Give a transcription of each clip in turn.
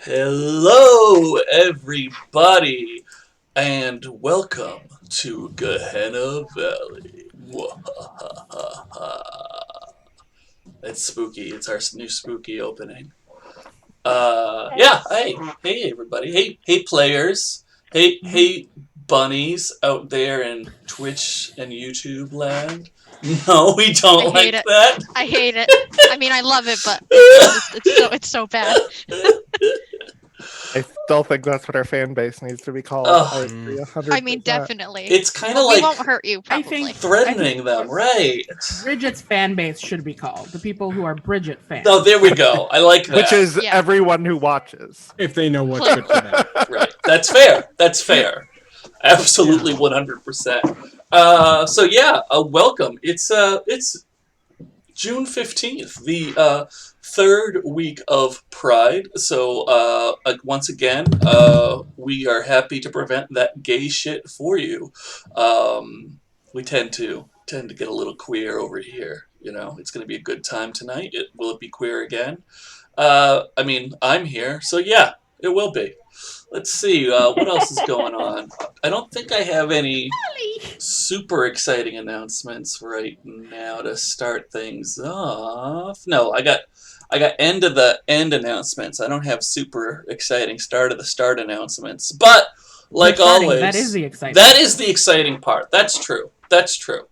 Hello, everybody, and welcome to Gehenna Valley. It's spooky. It's our new spooky opening. Yeah. Hey, everybody. Hey, players. Hey, bunnies out there in Twitch and YouTube land. No, we don't like that. I hate it. I mean, I love it, but it's so bad. I still think that's what our fan base needs to be called. I agree 100%. I mean, definitely. It's kind of like we won't hurt you. Probably. I think threatening them, right? Bridget's fan base should be called the people who are Bridget fans. Oh, there we go. I like that. Which is everyone who watches. If they know what's good for them. Right. That's fair. That's fair. Absolutely 100%. So yeah, welcome. It's June 15th, the third week of Pride. So once again, we are happy to prevent that gay shit for you. We tend to get a little queer over here. You know, it's going to be a good time tonight. Will it be queer again? I mean, I'm here, so yeah, it will be. Let's see, what else is going on? I don't think I have any super exciting announcements right now to start things off. No, I got end of the end announcements. I don't have super exciting start of the start announcements. But like always, that is the exciting. That is the exciting part. That's true. That's true.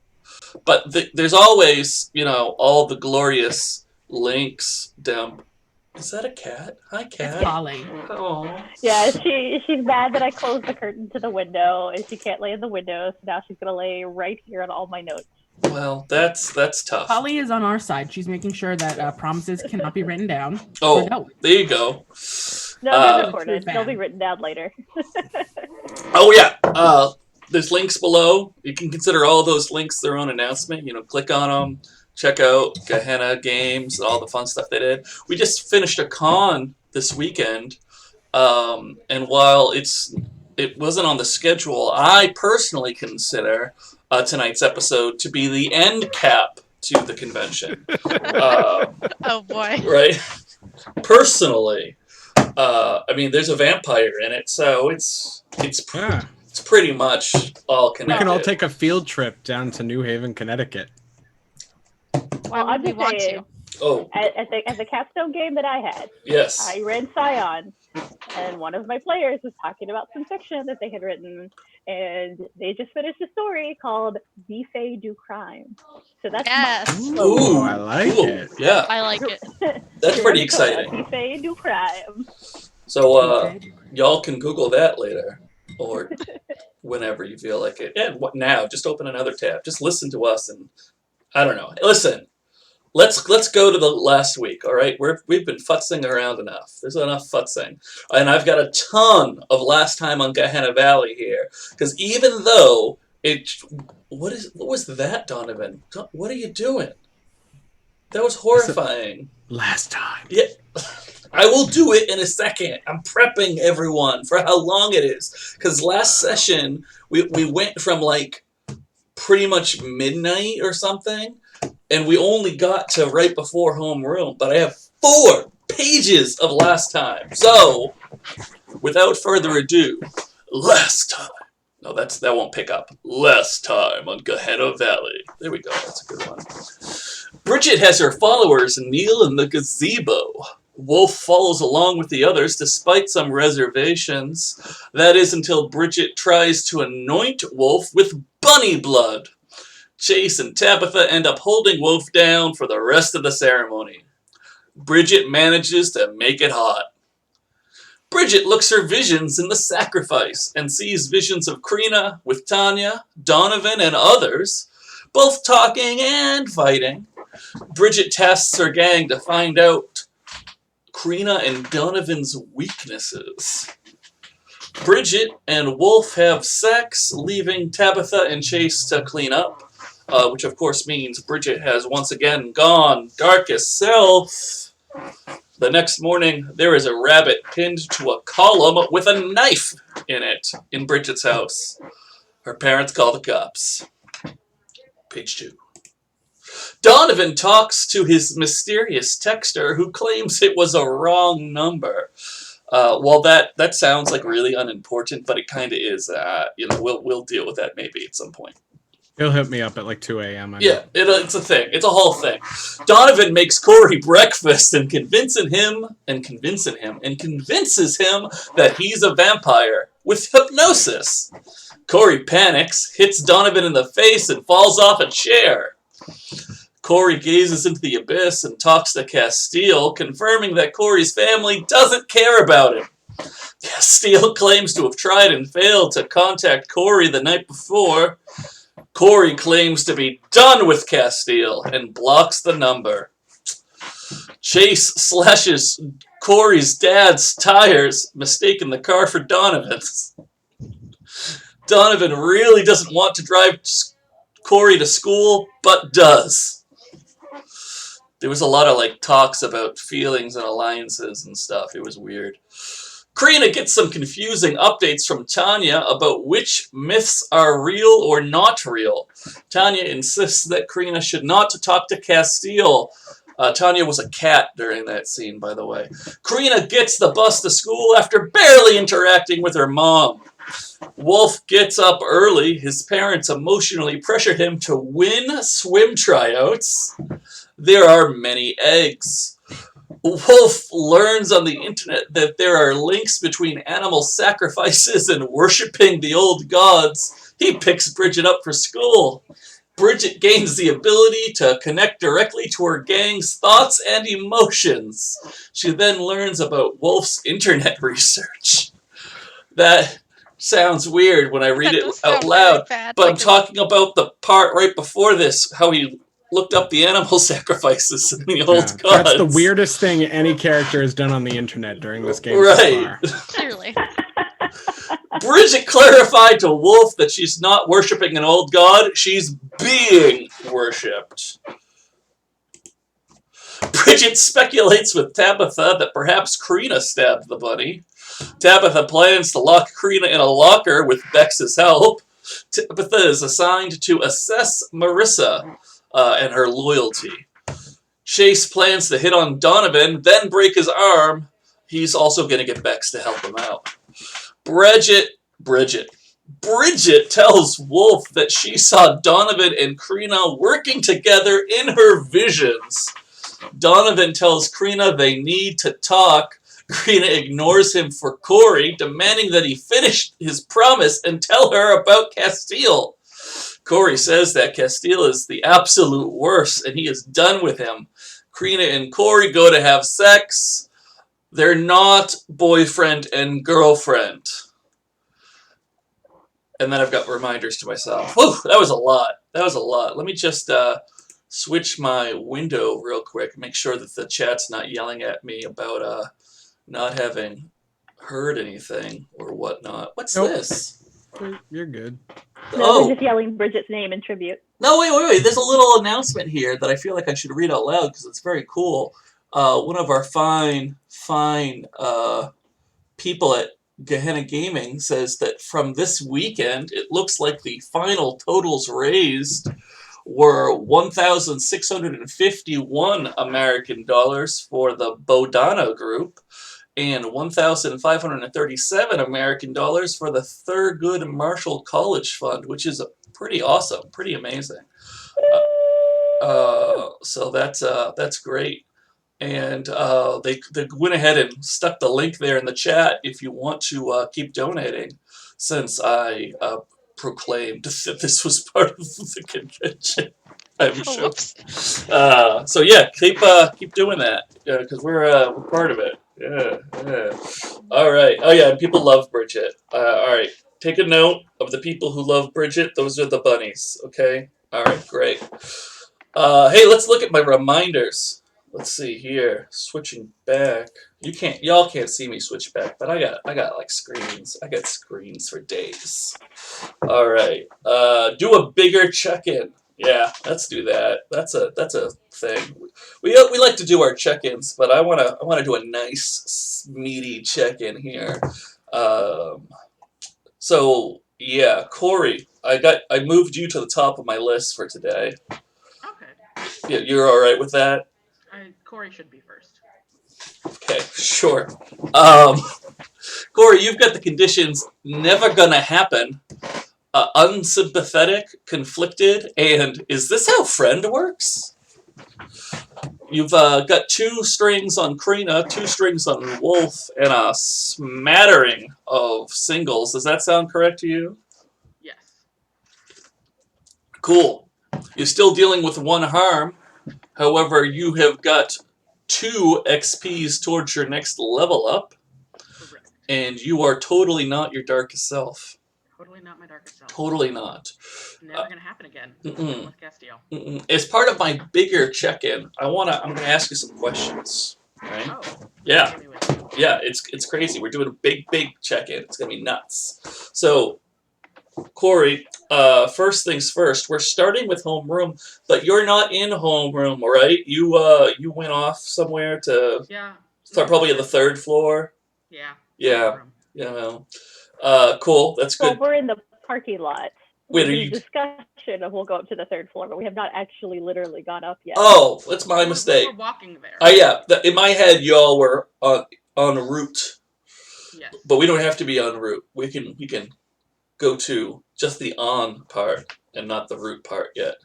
But there's always, you know, all the glorious links down. Is that a cat? Hi, cat. It's Polly. Oh. Yeah, she's mad that I closed the curtain to the window, and she can't lay in the window, so now she's gonna lay right here on all my notes. Well, that's tough. Polly is on our side. She's making sure that promises cannot be written down. Oh, there you go. No, they're recorded. They'll be written down later. Oh yeah. There's links below. You can consider all those links their own announcement. You know, click on them. Check out Gehenna Games, all the fun stuff they did. We just finished a con this weekend, and while it wasn't on the schedule, I personally consider tonight's episode to be the end cap to the convention. Oh boy! Right? Personally, I mean, there's a vampire in it, so it's pretty much all connected. We can all take a field trip down to New Haven, Connecticut. Well, I'm just saying, at the capstone game that I had, yes, I read Scion, and one of my players was talking about some fiction that they had written, and they just finished a story called "Be Fae Do Crime." So that's Ooh, I like it. Yeah, I like it. That's pretty exciting. Be Fae Do Crime. So y'all can Google that later, or whenever you feel like it. And what now? Just open another tab. Just listen to us, and I don't know. Listen. Let's go to the last week, all right? We've been futzing around enough. There's enough futzing. And I've got a ton of last time on Gehenna Valley here. Because even though what was that, Donovan? What are you doing? That was horrifying. Last time. Yeah. I will do it in a second. I'm prepping everyone for how long it is. Because last session, we went from like pretty much midnight or something. And we only got to right before homeroom, but I have 4 pages of last time. So, without further ado, last time. No, that won't pick up. Last time on Gehenna Valley. There we go. That's a good one. Bridget has her followers kneel in the gazebo. Wolfe follows along with the others despite some reservations. That is until Bridget tries to anoint Wolfe with bunny blood. Chase and Tabitha end up holding Wolfe down for the rest of the ceremony. Bridget manages to make it hot. Bridget looks her visions in the sacrifice and sees visions of Crina with Tanya, Donovan, and others, both talking and fighting. Bridget tasks her gang to find out Crina and Donovan's weaknesses. Bridget and Wolfe have sex, leaving Tabitha and Chase to clean up. Which of course means Bridget has once again gone darkest self. The next morning, there is a rabbit pinned to a column with a knife in it in Bridget's house. Her parents call the cops. Page 2. Donovan talks to his mysterious texter who claims it was a wrong number. Well, that sounds like really unimportant, but it kind of is. We'll deal with that maybe at some point. He'll hit me up at like 2 a.m. Yeah, it's a thing. It's a whole thing. Donovan makes Kori breakfast and convinces him that he's a vampire with hypnosis. Kori panics, hits Donovan in the face, and falls off a chair. Kori gazes into the abyss and talks to Castile, confirming that Kori's family doesn't care about him. Castile claims to have tried and failed to contact Kori the night before. Kori claims to be done with Castile and blocks the number. Chase slashes Kori's dad's tires, mistaking the car for Donovan's. Donovan really doesn't want to drive Kori to school, but does. There was a lot of talks about feelings and alliances and stuff. It was weird. Crina gets some confusing updates from Tanya about which myths are real or not real. Tanya insists that Crina should not talk to Castile. Tanya was a cat during that scene, by the way. Crina gets the bus to school after barely interacting with her mom. Wolfe gets up early. His parents emotionally pressure him to win swim tryouts. There are many eggs. Wolfe learns on the internet that there are links between animal sacrifices and worshipping the old gods. He picks Bridget up for school. Bridget gains the ability to connect directly to her gang's thoughts and emotions. She then learns about Wolfe's internet research. That sounds weird when I read it out loud, but I'm talking about the part right before this, how he looked up the animal sacrifices and the old gods. That's the weirdest thing any character has done on the internet during this game right. so far. Clearly. Bridget clarified to Wolfe that she's not worshipping an old god, she's being worshipped. Bridget speculates with Tabitha that perhaps Crina stabbed the bunny. Tabitha plans to lock Crina in a locker with Bex's help. Tabitha is assigned to assess Marissa and her loyalty. Chase plans to hit on Donovan, then break his arm. He's also going to get Bex to help him out. Bridget tells Wolfe that she saw Donovan and Crina working together in her visions. Donovan tells Crina they need to talk. Crina ignores him for Kori, demanding that he finish his promise and tell her about Castile. Kori says that Castile is the absolute worst and he is done with him. Crina and Kori go to have sex. They're not boyfriend and girlfriend. And then I've got reminders to myself. Whew, that was a lot. Let me just switch my window real quick. Make sure that the chat's not yelling at me about not having heard anything or whatnot. What's this? You're good. No, they're just yelling Bridget's name in tribute. No, wait. There's a little announcement here that I feel like I should read out loud because it's very cool. One of our fine people at Gehenna Gaming says that from this weekend, it looks like the final totals raised were 1,651 American dollars for the Bodano group and 1,537 American dollars for the Thurgood Marshall College Fund, which is pretty awesome, pretty amazing. So that's great. And they went ahead and stuck the link there in the chat if you want to keep donating, since I proclaimed that this was part of the convention. I'm sure. So yeah, keep doing that because we're part of it. Yeah. All right. Oh yeah, and people love Bridget. All right. Take a note of the people who love Bridget. Those are the bunnies. Okay. All right. Great. Hey, let's look at my reminders. Let's see here. Switching back. Y'all can't see me switch back, but I got like screens. I got screens for days. All right. Do a bigger check-in. Yeah, let's do that. That's a thing. We like to do our check-ins, but I wanna do a nice meaty check-in here. So yeah, Kori, I moved you to the top of my list for today. Okay. Yeah, you're all right with that? Kori should be first. Okay, sure. Kori, you've got the conditions never gonna happen, unsympathetic, conflicted, and is this how friend works? You've got 2 strings on Crina, 2 strings on Wolfe, and a smattering of singles. Does that sound correct to you? Yes. Cool. You're still dealing with 1 harm. However, you have got 2 XPs towards your next level up. Correct. And you are totally not your darkest self. Totally not my darkest self. Totally not. Never gonna happen again. Mm-mm. With Castiel. As part of my bigger check-in, I'm gonna ask you some questions. Right? Oh. Yeah. Yeah, it's crazy. We're doing a big check-in. It's gonna be nuts. So, Kori, first things first. We're starting with homeroom, but you're not in homeroom, right? You went off somewhere to start probably at the 3rd floor. Yeah. Yeah. Cool. That's good. Well, we're in the parking lot. Wait, There's discussion of we'll go up to the 3rd floor, but we have not actually literally gone up yet. Oh, that's my mistake. We're walking there. Oh yeah. In my head, y'all were en route. Yes. But we don't have to be en route. We can go to just the on part and not the route part yet.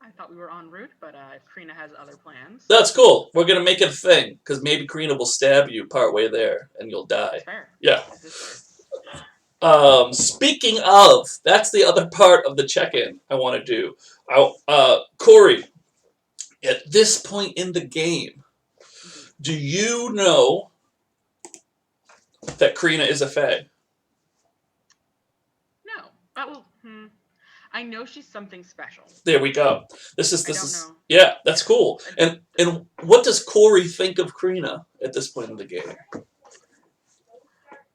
I thought we were en route, but if Crina has other plans. That's cool. We're gonna make it a thing because maybe Crina will stab you partway there and you'll die. That's fair. Yeah. Fair. Speaking of, that's the other part of the check-in I want to do. Kori, at this point in the game, do you know that Crina is a fae? No. I know she's something special. There we go. This is know. Yeah, that's cool. And what does Kori think of Crina at this point in the game?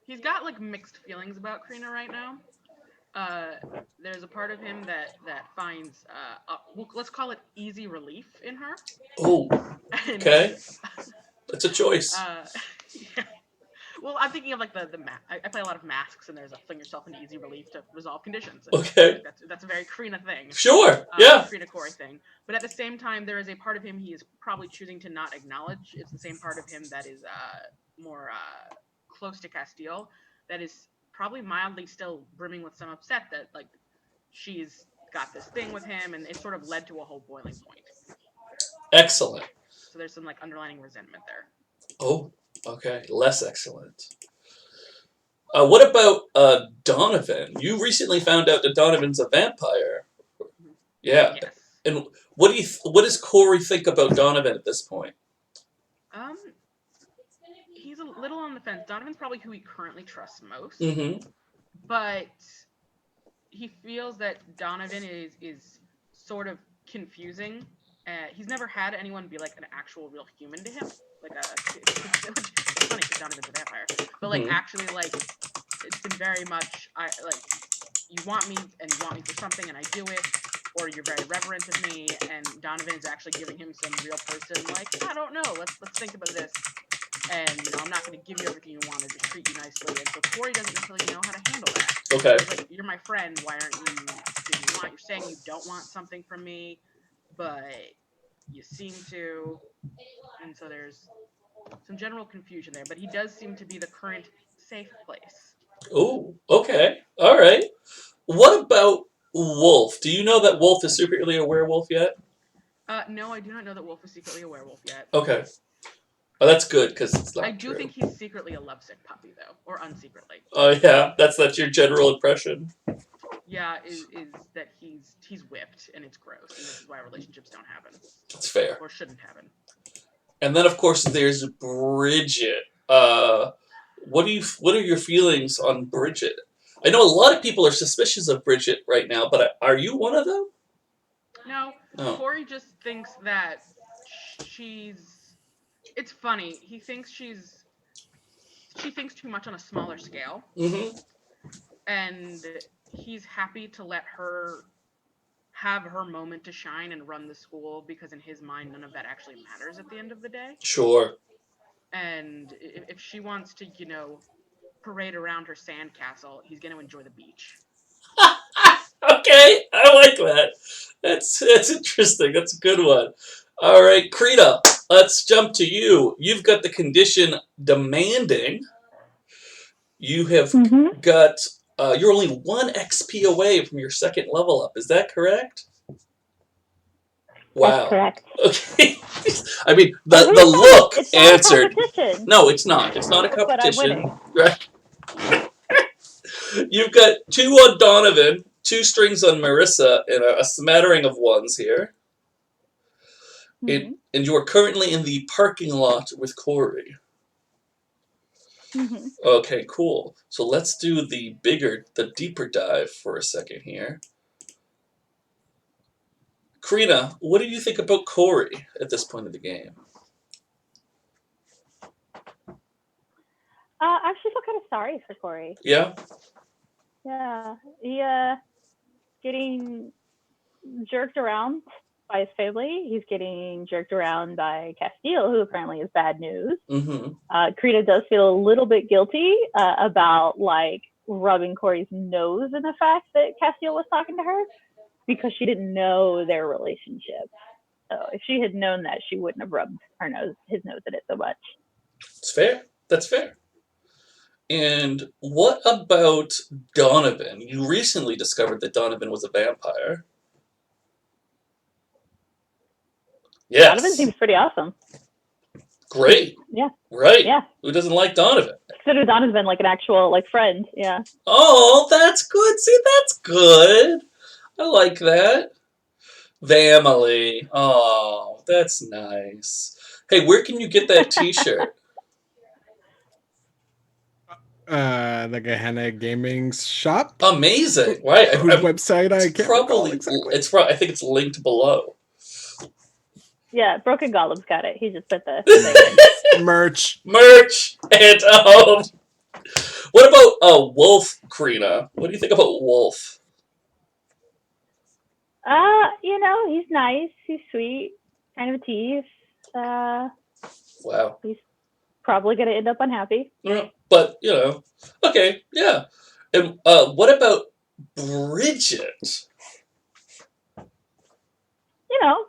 He's got like mixed feelings about Crina right now. There's a part of him that finds let's call it easy relief in her. Oh, okay. That's a choice. Yeah. Well, I'm thinking of like the I play a lot of masks, and there's a fling yourself into easy relief to resolve conditions. And okay. That's a very Crina thing. Sure. Yeah. Crina Kori thing. But at the same time, there is a part of him he is probably choosing to not acknowledge. It's the same part of him that is more close to Castiel, that is probably mildly still brimming with some upset that like she's got this thing with him, and it sort of led to a whole boiling point. Excellent. So there's some like underlining resentment there. Oh, okay. Less excellent. What about Donovan? You recently found out that Donovan's a vampire. Yeah. Yes. And what does Kori think about Donovan at this point? He's a little on the fence. Donovan's probably who he currently trusts most. Mm-hmm. But he feels that Donovan is sort of confusing. He's never had anyone be like an actual real human to him. Like it's funny because Donovan's a vampire, but like actually like it's been very much you want me and you want me for something and I do it, or you're very reverent of me, and Donovan is actually giving him some real person like I don't know, let's think about this, and I'm not going to give you everything you want, or just treat you nicely, and so Kori doesn't necessarily know how to handle that. Okay. He's like, you're my friend, why aren't you? You're saying you don't want something from me, but you seem to, and so there's some general confusion there, but he does seem to be the current safe place. Oh, okay. All right. What about Wolfe? Do you know that Wolfe is secretly a werewolf yet? No, I do not know that Wolfe is secretly a werewolf yet. Okay. Oh, that's good, because it's not I do true. think he's secretly a lovesick puppy, though, or unsecretly. Oh, yeah. That's your general impression? Yeah, is that he's whipped, and it's gross, and this is why relationships don't happen. That's fair. Or shouldn't happen. And then, of course, there's Bridget. What are your feelings on Bridget? I know a lot of people are suspicious of Bridget right now, but are you one of them? No. Kori just thinks that she's... It's funny. He thinks she thinks too much on a smaller scale. Mm-hmm. And he's happy to let her have her moment to shine and run the school, because in his mind, none of that actually matters at the end of the day. Sure. And if she wants to, parade around her sandcastle, he's going to enjoy the beach. Okay, I like that. That's interesting. That's a good one. All right, Crina, let's jump to you. You've got the condition demanding. You have got. You're only 1 XP away from your 2nd level up. Is that correct? Wow. That's correct. Okay. I mean, But the look it's not answered. a competition. No, it's not. It's not a But I'm competition. winning. Right. You've got 2 on Donovan, 2 strings on Marissa, and a smattering of 1s here. And you are currently in the parking lot with Kori. Okay, cool. So let's do the deeper dive for a second here. Crina, what do you think about Kori at this point of the game? I actually feel kind of sorry for Kori. Yeah? Yeah. He getting jerked around by his family. He's getting jerked around by Castile, who apparently is bad news. Crina does feel a little bit guilty about like rubbing Kori's nose in the fact that Castile was talking to her because she didn't know their relationship. So if she had known that, she wouldn't have rubbed his nose in it so much. It's fair. That's fair. And what about Donovan? You recently discovered that Donovan was a vampire. Yes. Donovan seems pretty awesome. Great. Yeah. Right. Yeah. Who doesn't like Donovan? Consider Donovan like an actual like friend. Yeah. Oh, that's good. See, that's good. I like that. Family. Oh, that's nice. Hey, where can you get that T-shirt? The Gehenna Gaming shop. Amazing. Right. Whose website I can't recall exactly. I think it's linked below. Yeah, Broken Golem's got it. He just put the merch. And what about Wolfe, Crina? What do you think about Wolfe? You know, he's nice. He's sweet. Kind of a tease. Wow. He's probably gonna end up unhappy. Yeah, but you know, okay, yeah. And what about Bridget? You know,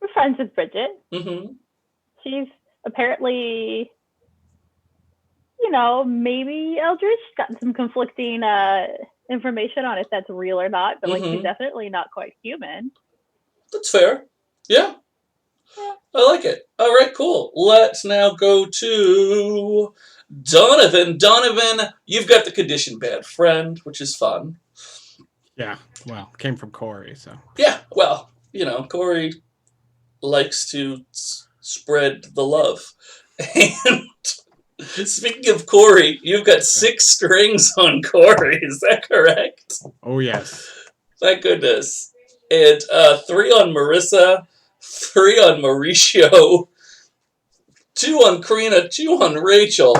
we're friends with Bridget. Mm-hmm. She's apparently, you know, maybe Eldritch. Gotten some conflicting information on if that's real or not, but like she's definitely not quite human. That's fair. Yeah. I like it. All right, cool. Let's now go to Donovan. Donovan, you've got the condition bad friend, which is fun. Yeah, well, came from Kori, so. Yeah, well, you know, Kori likes to spread the love. And speaking of Kori, you've got 6 strings on Kori. Is that correct? Oh, yes. Thank goodness. And 3 on Marissa, 3 on Mauricio, 2 on Crina, 2 on Rachel.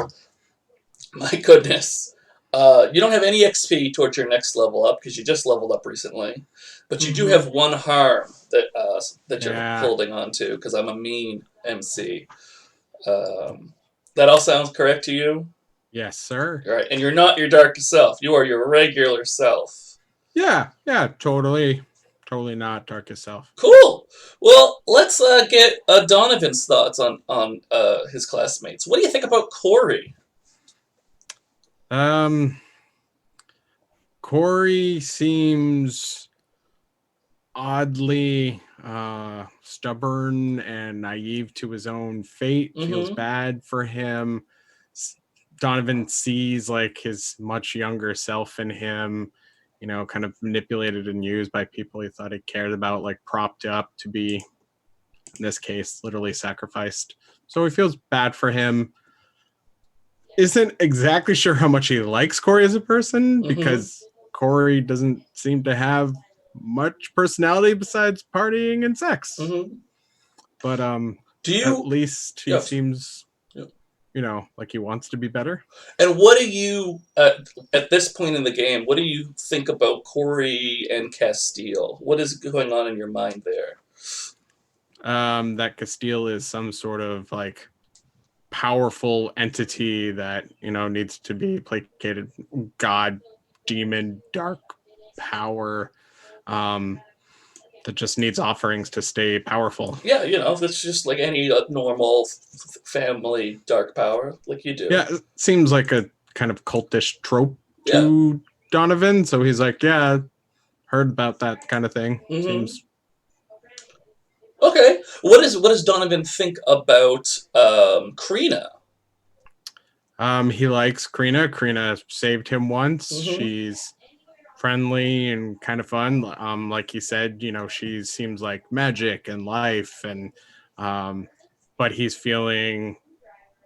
My goodness. You don't have any XP towards your next level up because you just leveled up recently. But you do have 1 harm that you're holding on to because I'm a mean MC. That all sounds correct to you? Yes, sir. All right. And you're not your darkest self. You are your regular self. Yeah, totally. Totally not darkest self. Cool. Well, let's get Donovan's thoughts on his classmates. What do you think about Kori? Kori seems oddly stubborn and naive to his own fate. Feels bad for him. Donovan sees like his much younger self in him, you know, kind of manipulated and used by people he thought he cared about, like propped up to be, in this case, literally sacrificed. So he feels bad for him. Isn't exactly sure how much he likes Kori as a person because Kori doesn't seem to have much personality besides partying and sex. But at least he seems, you know, like he wants to be better. And what do you, at this point in the game, what do you think about Kori and Castile? What is going on in your mind there? That Castile is some sort of like powerful entity that, you know, needs to be placated. God, demon, dark power. that just needs offerings to stay powerful. Yeah, that's just like any normal family dark power, like you do. Yeah, it seems like a kind of cultish trope to Donovan. So he's like, yeah, heard about that kind of thing. Mm-hmm. Seems okay. What does Donovan think about Crina? He likes Crina. Crina saved him once. Mm-hmm. She's friendly and kind of fun. Like you said, she seems like magic and life, and but he's feeling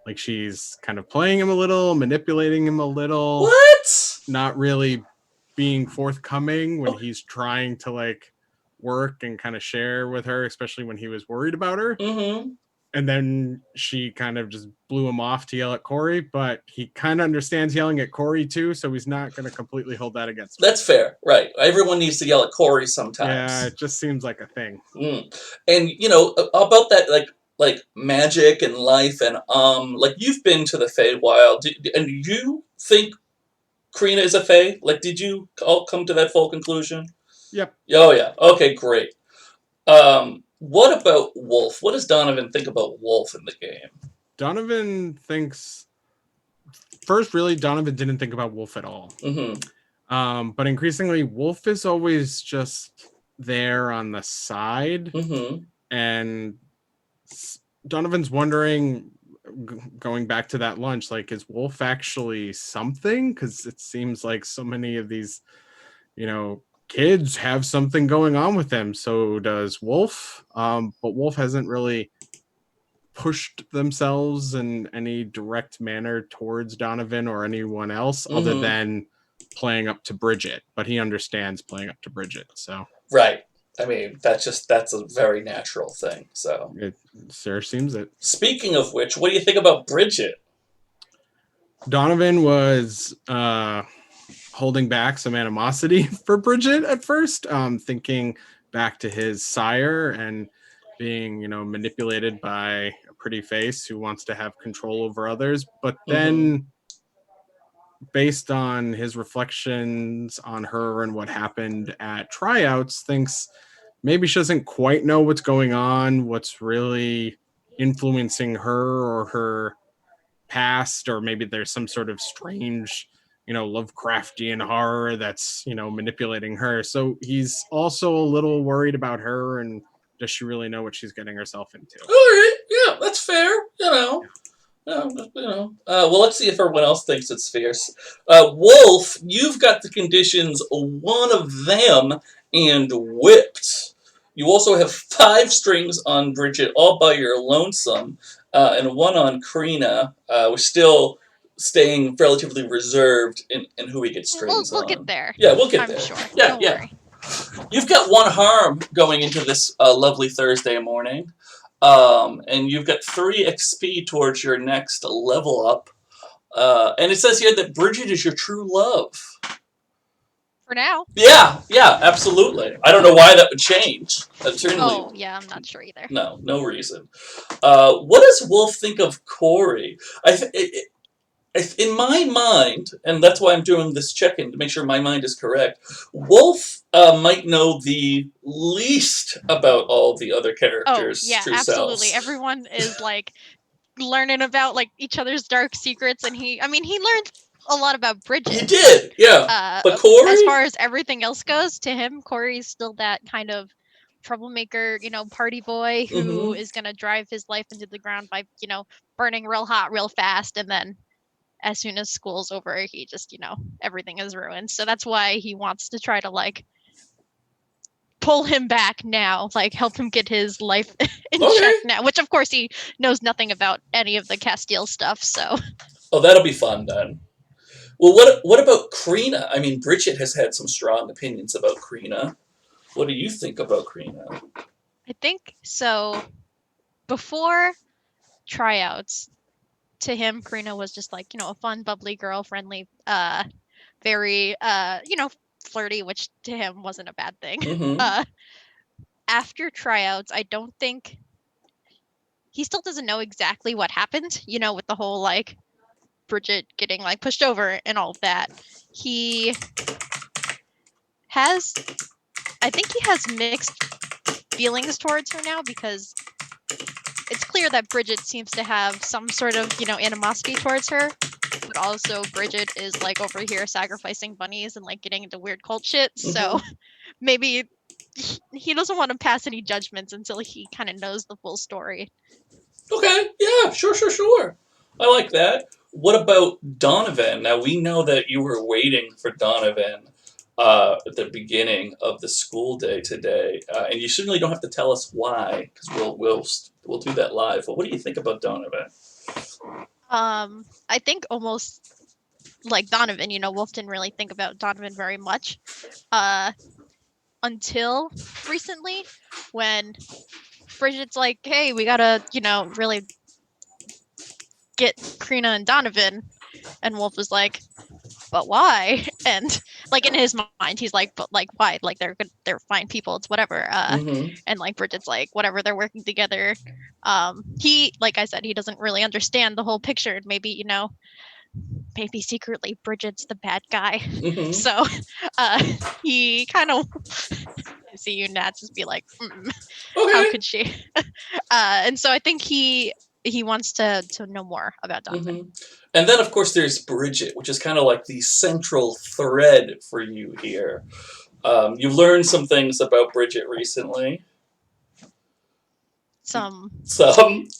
like she's kind of playing him a little, manipulating him a little. What? Not really being forthcoming when he's trying to like work and kind of share with her, especially when he was worried about her. Mm-hmm. And then she kind of just blew him off to yell at Kori, but he kind of understands yelling at Kori too, so he's not going to completely hold that against him. That's fair, right? Everyone needs to yell at Kori sometimes. Yeah, it just seems like a thing. And about that, like magic and life, and like you've been to the Feywild, and you think Crina is a Fey? Like, did you all come to that full conclusion? Yep. Oh yeah. Okay, great. What about Wolfe? What does Donovan think about Wolfe in the game? Donovan thinks first, really, Donovan didn't think about Wolfe at all. Mm-hmm. But increasingly, Wolfe is always just there on the side, and Donovan's wondering, going back to that lunch, like, is Wolfe actually something? Because it seems like so many of these, kids have something going on with them. So does Wolfe. But Wolfe hasn't really pushed themselves in any direct manner towards Donovan or anyone else, other than playing up to Bridget. But he understands playing up to Bridget. So right. I mean, that's a very natural thing. So it sure seems it. Speaking of which, what do you think about Bridget? Donovan was holding back some animosity for Bridget at first, thinking back to his sire and being, manipulated by a pretty face who wants to have control over others. But then, based on his reflections on her and what happened at tryouts, thinks maybe she doesn't quite know what's going on, what's really influencing her or her past, or maybe there's some sort of strange, Lovecraftian horror that's, manipulating her. So he's also a little worried about her, and does she really know what she's getting herself into? All right, yeah, that's fair. Well, let's see if everyone else thinks it's fierce. Wolfe, you've got the conditions, one of them, and whipped. You also have 5 strings on Bridget, all by your lonesome, and 1 on Crina. We're still staying relatively reserved in who we get strings on. We'll get there. Yeah, we'll get there. I'm sure. Yeah, Don't yeah. worry. You've got 1 harm going into this lovely Thursday morning. And you've got 3 XP towards your next level up. And it says here that Bridget is your true love. For now. Yeah, absolutely. I don't know why that would change. Oh, yeah, I'm not sure either. No reason. What does Wolfe think of Kori? In my mind, and that's why I'm doing this check-in, to make sure my mind is correct, Wolfe might know the least about all the other characters' true absolutely. selves. Everyone is, learning about, each other's dark secrets, and he learned a lot about Bridget. He did, yeah. But Kori? As far as everything else goes, to him, Kori's still that kind of troublemaker, party boy who is going to drive his life into the ground by, burning real hot real fast, and then as soon as school's over, he just, everything is ruined. So that's why he wants to try to, pull him back now, help him get his life in check now, which of course he knows nothing about any of the Castile stuff, so. Oh, that'll be fun then. Well, what about Crina? I mean, Bridget has had some strong opinions about Crina. What do you think about Crina? I think so. Before tryouts, to him, Crina was just a fun, bubbly girl, friendly, very, flirty, which to him wasn't a bad thing. After tryouts, I don't think he still doesn't know exactly what happened, with the whole Bridget getting pushed over and all of that. I think he has mixed feelings towards her now, because it's clear that Bridget seems to have some sort of, you know, animosity towards her, but also Bridget is like over here sacrificing bunnies and like getting into weird cult shit. So maybe he doesn't want to pass any judgments until he kind of knows the full story. Okay, yeah, sure. I like that. What about Donovan? Now, we know that you were waiting for Donovan at the beginning of the school day today, and you certainly don't have to tell us why, because we'll do that live. But what do you think about Donovan? I think almost like Donovan, you know, Wolfe didn't really think about Donovan very much until recently, when Bridget's like, hey, we gotta, you know, really get Crina and Donovan. And Wolfe was like, but why? And like in his mind, he's like, but like why? Like they're fine people. It's whatever. And like Bridget's like, whatever. They're working together. He, like I said, he doesn't really understand the whole picture. Maybe, you know, maybe secretly Bridget's the bad guy. So he kind of see you Nats just be like, how could she? And so I think he wants to know more about Donovan. And then, of course, there's Bridget, which is kind of like the central thread for you here. You've learned some things about Bridget recently. Some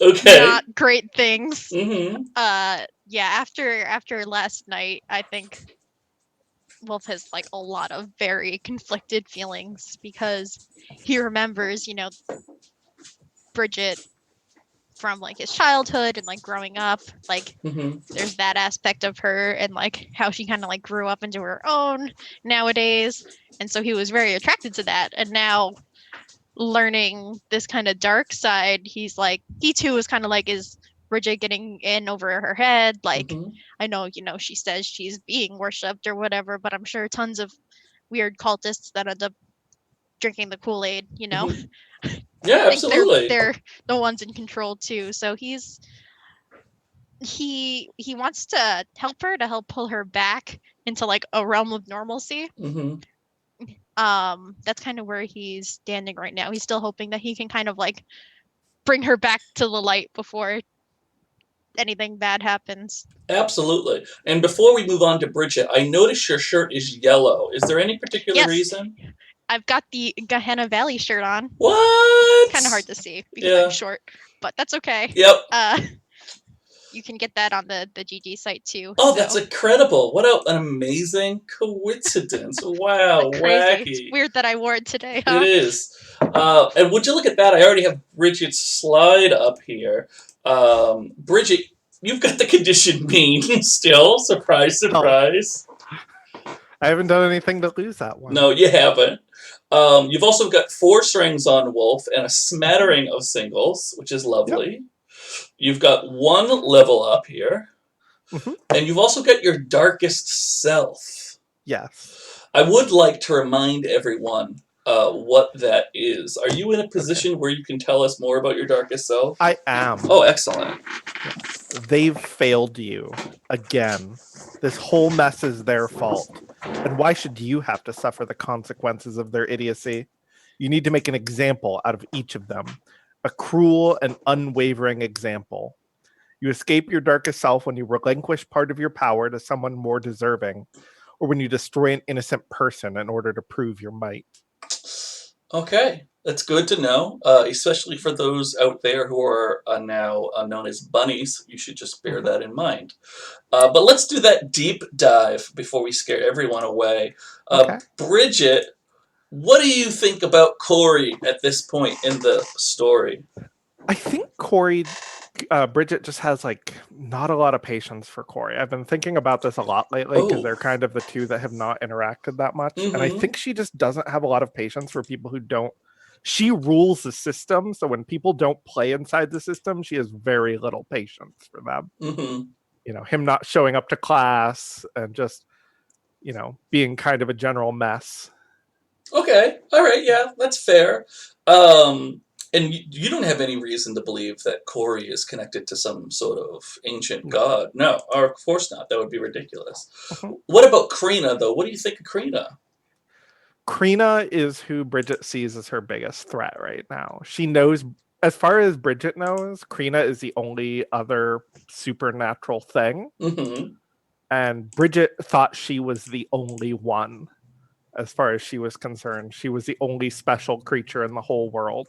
okay. Not great things. Yeah, after last night, I think Wolfe has like a lot of very conflicted feelings, because he remembers, you know, Bridget from like his childhood and like growing up, like there's that aspect of her, and like how she kind of like grew up into her own nowadays, and so he was very attracted to that. And now learning this kind of dark side, he's like, he too was kind of like, is Bridget getting in over her head? Like, I know, you know, she says she's being worshipped or whatever, but I'm sure tons of weird cultists that end up drinking the Kool-Aid, you know. Yeah, absolutely. They're the ones in control too. So he wants to help her, to help pull her back into like a realm of normalcy. That's kind of where he's standing right now. He's still hoping that he can kind of like bring her back to the light before anything bad happens. Absolutely. And before we move on to Bridget, I noticed your shirt is yellow. Is there any particular reason? I've got the Gehenna Valley shirt on. What? Kind of hard to see because I'm short, but that's okay. Yep. You can get that on the GG site too. Oh, so. That's incredible. What an amazing coincidence. Wow, wacky. It's weird that I wore it today, huh? It is. And would you look at that? I already have Bridget's slide up here. Bridget, you've got the condition mean still. Surprise, surprise. I haven't done anything to lose that one. No, you haven't. You've also got 4 strings on Wolfe and a smattering of singles, which is lovely. Yep. You've got 1 level up here. And you've also got your darkest self. Yes. I would like to remind everyone what that is. Are you in a position where you can tell us more about your darkest self? I am. Oh, excellent. They've failed you again. This whole mess is their fault. And why should you have to suffer the consequences of their idiocy? You need to make an example out of each of them. A cruel and unwavering example. You escape your darkest self when you relinquish part of your power to someone more deserving, or when you destroy an innocent person in order to prove your might. Okay, that's good to know, especially for those out there who are now known as bunnies. You should just bear that in mind. But let's do that deep dive before we scare everyone away. Okay. Bridget, what do you think about Kori at this point in the story? I think Bridget just has like not a lot of patience for Kori. I've been thinking about this a lot lately because they're kind of the two that have not interacted that much. And I think she just doesn't have a lot of patience for people who don't. She rules the system. So when people don't play inside the system, she has very little patience for them. You know, him not showing up to class and just, you know, being kind of a general mess. Okay. All right. Yeah, that's fair. And you don't have any reason to believe that Kori is connected to some sort of ancient god. No, or of course not. That would be ridiculous. What about Crina, though? What do you think of Crina? Crina is who Bridget sees as her biggest threat right now. She knows, as far as Bridget knows, Crina is the only other supernatural thing. Mm-hmm. And Bridget thought she was the only one, as far as she was concerned. She was the only special creature in the whole world.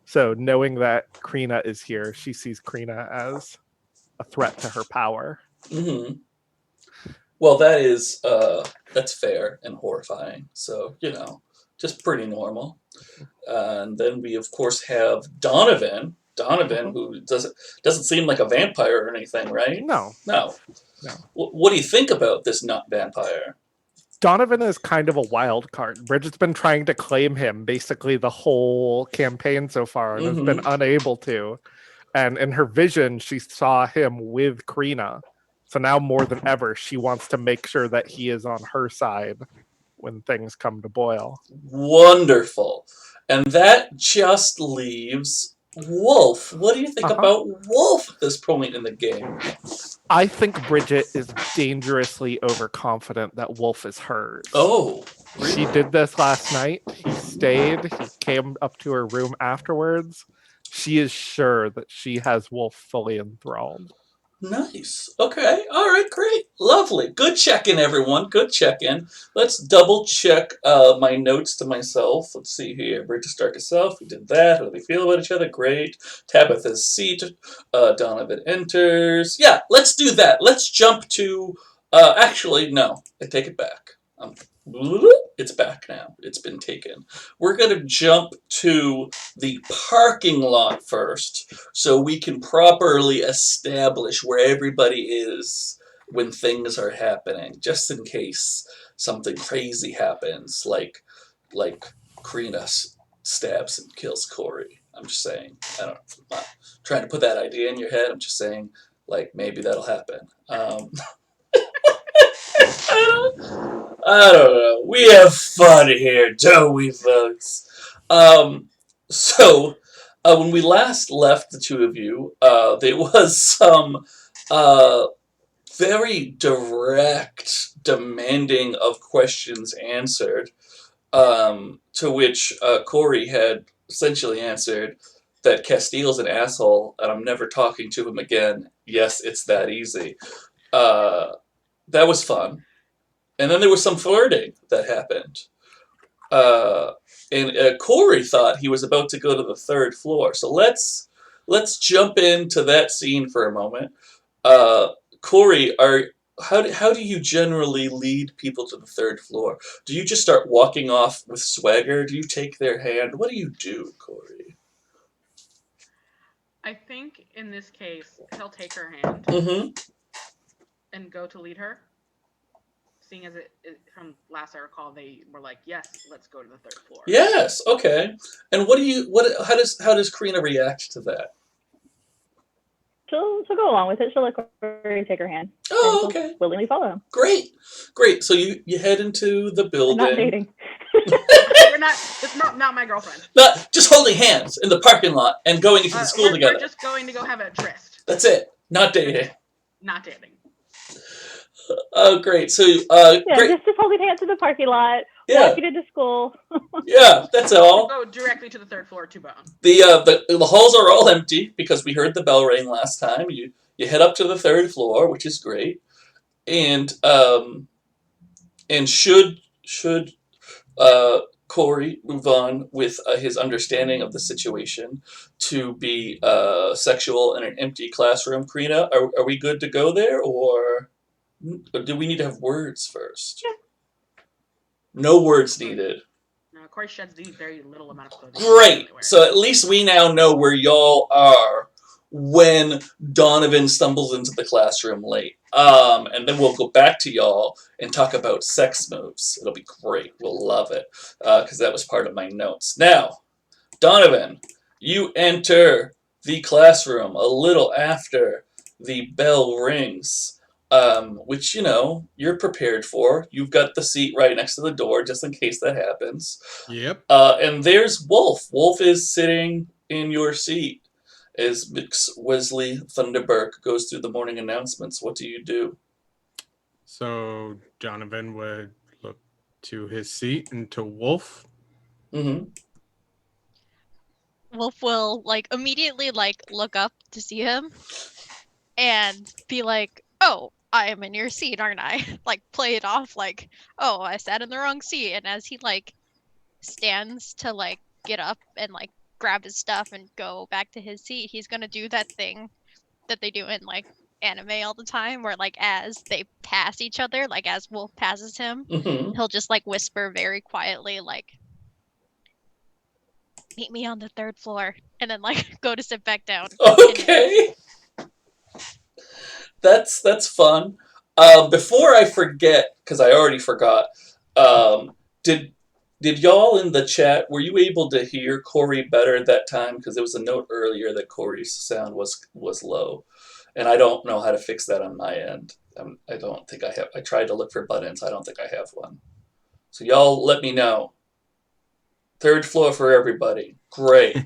So knowing that Crina is here, she sees Crina as a threat to her power. Mm-hmm. Well, that's fair and horrifying. So, just pretty normal. And then we, of course, have Donovan. Donovan, who doesn't seem like a vampire or anything, right? No. What do you think about this nut vampire? Donovan is kind of a wild card. Bridget's been trying to claim him basically the whole campaign so far and has been unable to. And in her vision, she saw him with Crina. So now more than ever, she wants to make sure that he is on her side when things come to boil. Wonderful. And that just leaves Wolfe. What do you think about Wolfe at this point in the game? I think Bridget is dangerously overconfident that Wolfe is hers. Oh, really? She did this last night. He stayed. He came up to her room afterwards. She is sure that she has Wolfe fully enthralled. Nice. Okay. All right. Great. Lovely. Good check-in, everyone. Good check-in. Let's double check my notes to myself. Let's see here. Bridget Stark herself. We did that. How do they feel about each other? Great. Tabitha's seat. Donovan enters. Yeah. Let's do that. Let's jump to. Actually, no. I take it back. It's back now. It's been taken. We're going to jump to the parking lot first so we can properly establish where everybody is when things are happening, just in case something crazy happens, like Crina stabs and kills Kori. I'm just saying. I'm not trying to put that idea in your head. I'm just saying, maybe that'll happen. I don't know. We have fun here, don't we, folks? So, when we last left the two of you, there was some very direct demanding of questions answered, to which Kori had essentially answered that Castile's an asshole and I'm never talking to him again. Yes, it's that easy. That was fun. And then there was some flirting that happened. And Kori thought he was about to go to the third floor. So let's jump into that scene for a moment. Kori, how do you generally lead people to the third floor? Do you just start walking off with swagger? Do you take their hand? What do you do, Kori? I think in this case, he'll take her hand and go to lead her. Seeing as it from last I recall, they were like, "Yes, let's go to the third floor." Yes, okay. And how does Crina react to that? She'll go along with it. She'll let Kori take her hand. Oh, okay. Willingly follow him. Great. So you head into the building. I'm not dating. We're not. It's not my girlfriend. Not just holding hands in the parking lot and going into the school together. We're just going to go have a tryst. That's it. Not dating. Not dating. Oh, great. So, great. Just holding hands in the parking lot. Yeah. Walking into school. Yeah, that's all. We'll go directly to the third floor to Bone. The halls are all empty because we heard the bell ring last time. You head up to the third floor, which is great. And should Kori move on with his understanding of the situation to be sexual in an empty classroom, Crina, are we good to go there, or do we need to have words first? Yeah. No words needed. No, Kori sheds the very little amount of clothing. Great. So at least we now know where y'all are when Donovan stumbles into the classroom late. And then we'll go back to y'all and talk about sex moves. It'll be great. We'll love it. Because that was part of my notes. Now, Donovan, you enter the classroom a little after the bell rings. Which, you're prepared for. You've got the seat right next to the door just in case that happens. Yep. And there's Wolfe. Wolfe is sitting in your seat as Mix Wesley Thunderberg goes through the morning announcements. What do you do? So Donovan would look to his seat and to Wolfe. Mm-hmm. Wolfe will like immediately like look up to see him and be like, "Oh, I am in your seat, aren't I?" Like play it off like, "Oh, I sat in the wrong seat." And as he like stands to like get up and like grab his stuff and go back to his seat, he's gonna do that thing that they do in like anime all the time where like as they pass each other, like as Wolfe passes him, he'll just like whisper very quietly like, "Meet me on the 3rd floor," and then like go to sit back down. Okay. That's fun. Before I forget, because I already forgot, did y'all in the chat, were you able to hear Kori better that time? Because there was a note earlier that Kori's sound was low, and I don't know how to fix that on my end. I don't think I have. I tried to look for buttons. I don't think I have one. So y'all let me know. 3rd floor for everybody. Great.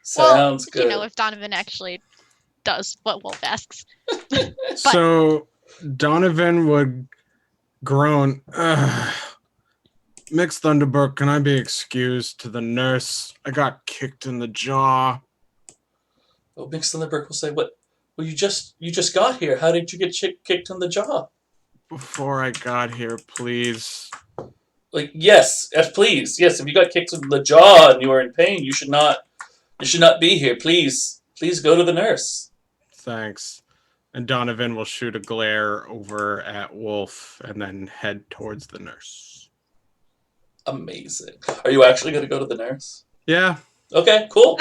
Sounds good. You know, if Donovan actually does what Wolfe asks. So Donovan would groan, Mixed Thunderbird, can I be excused to the nurse? I got kicked in the jaw. Oh, Mixed Thunderbird will say, "What? Well, you just got here. How did you get kicked in the jaw?" Before I got here, please. Like, yes, please, yes. If you got kicked in the jaw and you are in pain, you should not be here. Please go to the nurse. Thanks. And Donovan will shoot a glare over at Wolfe and then head towards the nurse. Amazing. Are you actually going to go to the nurse? Yeah. Okay, cool.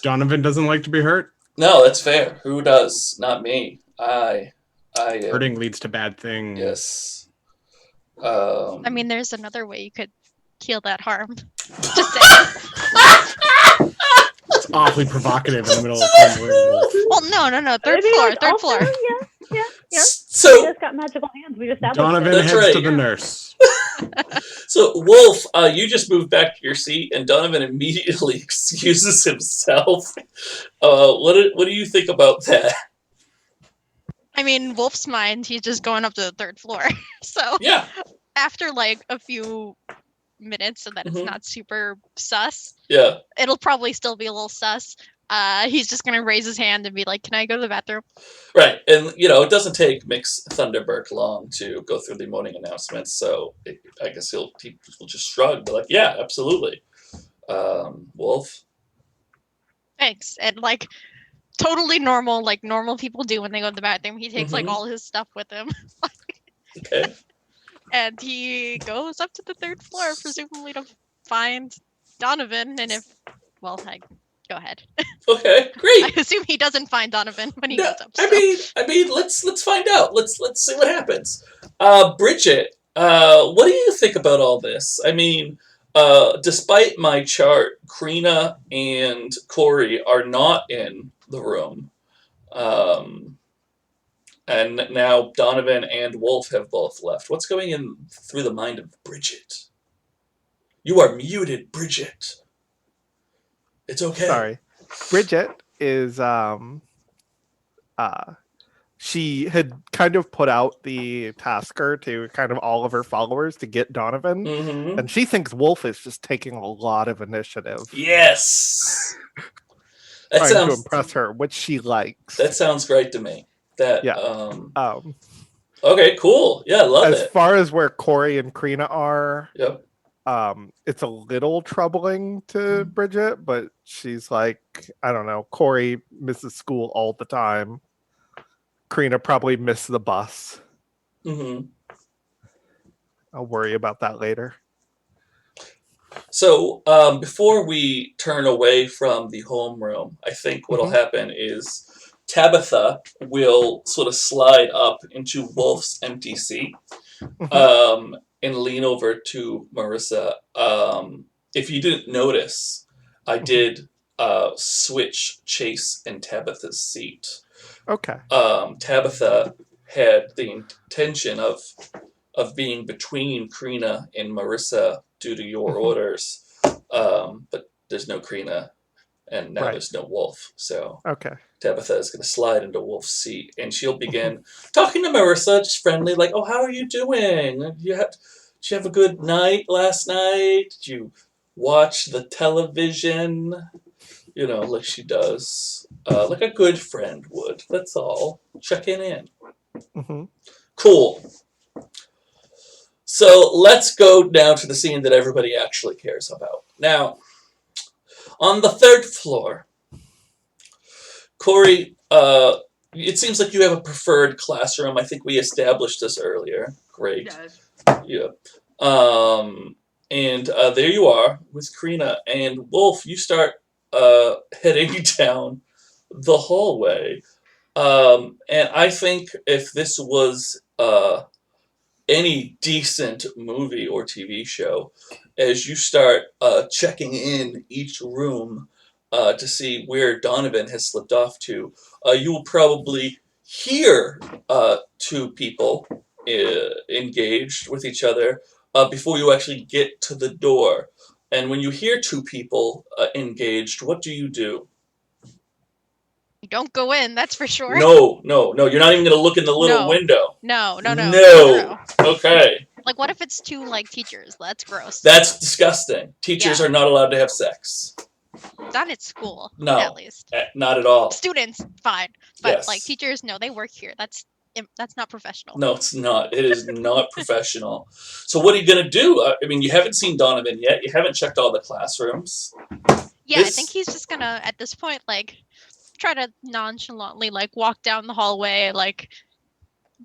Donovan doesn't like to be hurt. No, that's fair. Who does? Not me. I Hurting leads to bad things. Yes. I mean, there's another way you could heal that harm. Just saying. It's awfully provocative in the middle of Wolfe. Well, no. Third floor. Yeah. So he just got magical hands. We established Donovan it. heads to the nurse. So Wolfe, you just moved back to your seat, and Donovan immediately excuses himself. What do you think about that? I mean, Wolfe's mind, he's just going up to the 3rd floor. So yeah, after like a few minutes so that it's not super sus, yeah, it'll probably still be a little sus. He's just gonna raise his hand and be like, "Can I go to the bathroom?" right. And it doesn't take Mix Thunderbird long to go through the morning announcements, so I guess he will just shrug, be like, "Yeah, absolutely." Wolfe. Thanks. And like totally normal, like normal people do when they go to the bathroom. He takes like all his stuff with him. Okay. And he goes up to the 3rd floor, presumably to find Donovan. And go ahead. Okay, great. I assume he doesn't find Donovan when he goes up. So. I mean, let's find out. Let's see what happens. Bridget, what do you think about all this? I mean, despite my chart, Crina and Kori are not in the room. And now Donovan and Wolfe have both left. What's going in through the mind of Bridget? You are muted, Bridget. It's okay. Sorry. Bridget is she had kind of put out the tasker to kind of all of her followers to get Donovan, and she thinks Wolfe is just taking a lot of initiative. Yes. Trying to impress her, which she likes. That sounds great to me. That okay, cool. Yeah, I love it. As far as where Kori and Crina are, yep. It's a little troubling to Bridget, but she's like, I don't know, Kori misses school all the time. Crina probably missed the bus. I'll worry about that later. So before we turn away from the homeroom, I think what'll happen is Tabitha will sort of slide up into Wolfe's empty seat and lean over to Marissa. If you didn't notice, I did switch Chase and Tabitha's seat. Okay. Tabitha had the intention of being between Crina and Marissa due to your orders, but there's no Crina, and now there's no Wolfe. So Tabitha is going to slide into Wolfe's seat, and she'll begin talking to Marissa, just friendly, like, "Oh, how are you doing? Do Did you have a good night last night? Did you watch the television? You know, like she does. Like a good friend would. That's all. Checking in. Mm-hmm. Cool. So let's go down to the scene that everybody actually cares about. Now, on the 3rd floor, Kori, it seems like you have a preferred classroom. I think we established this earlier. Great. Yes. Yeah. And there you are with Crina. And Wolfe, you start heading down the hallway. And I think if this was any decent movie or TV show, as you start checking in each room to see where Donovan has slipped off to, you will probably hear 2 people engaged with each other before you actually get to the door. And when you hear 2 people engaged, what do? You don't go in, that's for sure. No, you're not even going to look in the little window. No. Okay. Like, what if it's 2, like, teachers? That's gross. That's disgusting. Teachers are not allowed to have sex. Not at school. No. At least. Not at all. Students, fine. But, Yes. like, teachers, no, they work here. That's not professional. No, it's not. It is not professional. So what are you going to do? I mean, you haven't seen Donovan yet. You haven't checked all the classrooms. Yeah, I think he's just gonna, at this point, like, try to nonchalantly, like, walk down the hallway, like,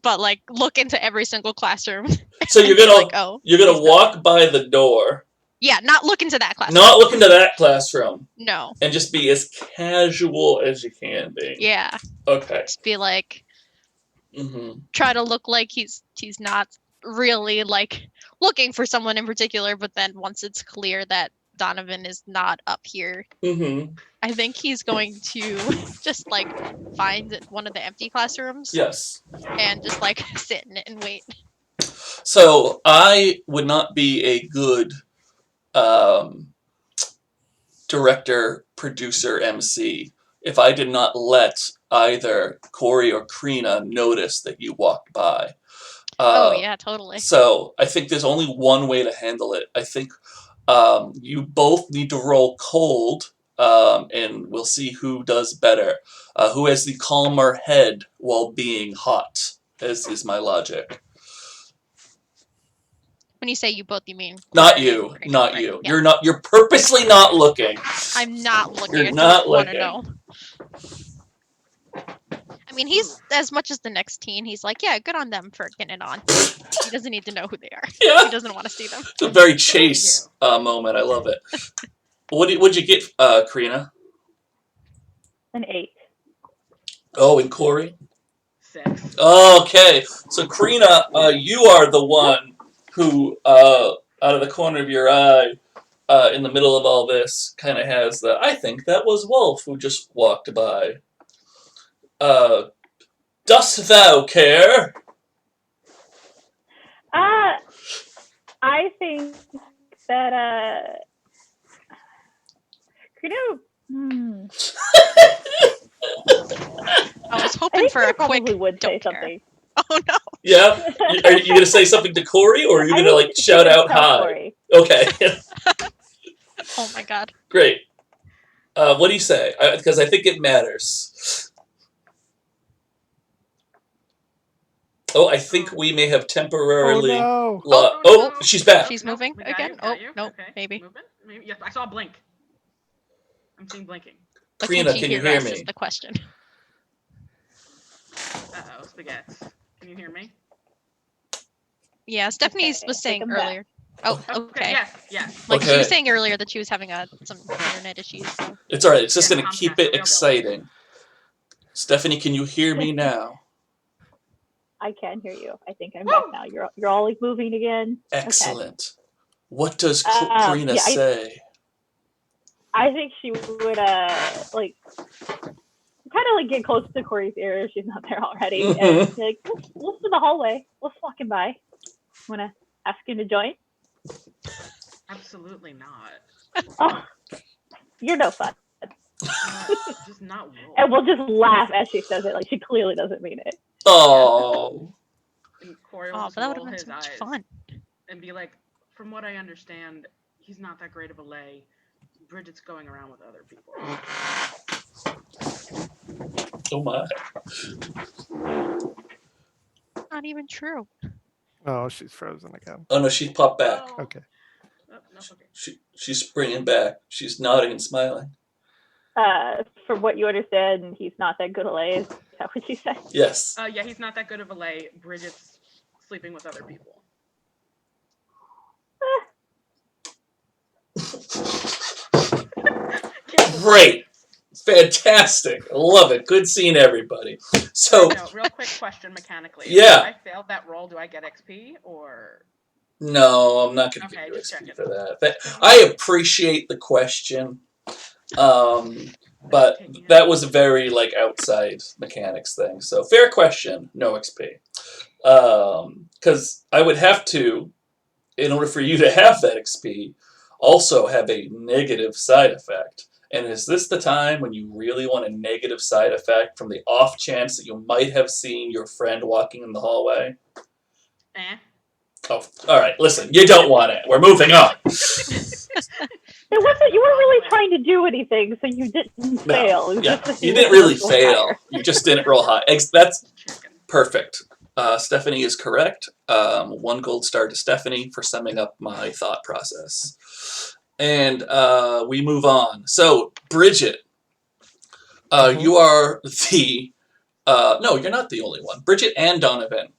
but, like, look into every single classroom. So you're gonna like, you're gonna walk by the door. Yeah, not look into that classroom. Not look into that classroom. No. And just be as casual as you can be. Yeah. Okay. Just be like, try to look like he's not really, like, looking for someone in particular, but then once it's clear that Donovan is not up here, I think he's going to just, like, find one of the empty classrooms. Yes. And just, like, sit in it and wait. So I would not be a good director, producer, MC if I did not let either Kori or Crina notice that you walked by. Oh yeah, totally. So I think there's only one way to handle it. I think you both need to roll cold, and we'll see who does better. Who has the calmer head while being hot, is my logic. When you say you both, you mean not you, not right? you. Yeah. You're purposely not looking. I'm not looking. You're I not don't want to looking. know. I mean, he's as much as the next teen. He's like, yeah, good on them for getting it on. He doesn't need to know who they are. Yeah. He doesn't want to see them. It's a very Chase moment. I love it. What'd you get, Crina? An 8. Oh, and Kori? 6. Okay, so Crina, you are the one who, out of the corner of your eye, in the middle of all this, kind of has the, I think that was Wolfe who just walked by. Dost thou care? I think that, Crina, I was hoping for a quick. Probably would say something. Oh no. Yeah? Are you going to say something to Kori, or are you going to, like, shout out hi? Kori. Okay. Oh my god. Great. What do you say? Because I think it matters. Oh, I think we may have temporarily... Oh, no. Oh, she's back. She's moving We got again? you, Oh, got you. no, Okay. maybe. Moving? Maybe. Yes, I saw a blink. I'm seeing blinking. But Crina, she can you hear hear us me? is the question. Uh-oh, spaghetti. Can you hear me? Yeah, Stephanie was saying take 'em back. earlier. Oh, okay. Yes. Like she Okay. was saying earlier that she was having some internet issues. So. It's alright, it's just Yeah, going to Comcast keep it available. exciting. Stephanie, can you hear me now? I can hear you. I think I'm back now. You're all like moving again. Excellent. What does Yeah, Crina say? I think she would like kind of like get close to Kori's ear if she's not there already, and be like, let's to the hallway. Let's walk him by. Wanna ask him to join? Absolutely not. Oh, you're no fun. Just not Wolf. And we'll just laugh as she says it, like she clearly doesn't mean it. Oh. And Kori Oh, will but that would roll have been his so much eyes. fun. and be like, from what I understand, he's not that great of a lay. Bridget's going around with other people. Oh my. Not even true. Oh, she's frozen again. Oh no, she popped back. Oh. Okay. Oh, no, okay. She's springing back. She's nodding and smiling. From what you understand, he's not that good a lay. Is that what you said? Yes. Yeah, he's not that good of a lay. Bridget's sleeping with other people. Great. Fantastic. I love it. Good seeing everybody. So, No, real quick question mechanically. Yeah. If I failed that roll, do I get XP or? no, I'm not going to Okay, give you just XP checking. for that. I appreciate the question. But that was a very like outside mechanics thing. So fair question, no XP. Because I would have to, in order for you to have that XP, also have a negative side effect. And is this the time when you really want a negative side effect from the off chance that you might have seen your friend walking in the hallway? Oh, all right. Listen, you don't want it. We're moving on. It wasn't. You weren't really trying to do anything, so you didn't fail. It was Yeah, just that you you didn't didn't really roll fail. higher. You just didn't roll high. That's Checking. perfect. Stephanie is correct. 1 gold star to Stephanie for summing up my thought process. And we move on. So, Bridget, you are the... no, you're not the only one. Bridget and Donovan.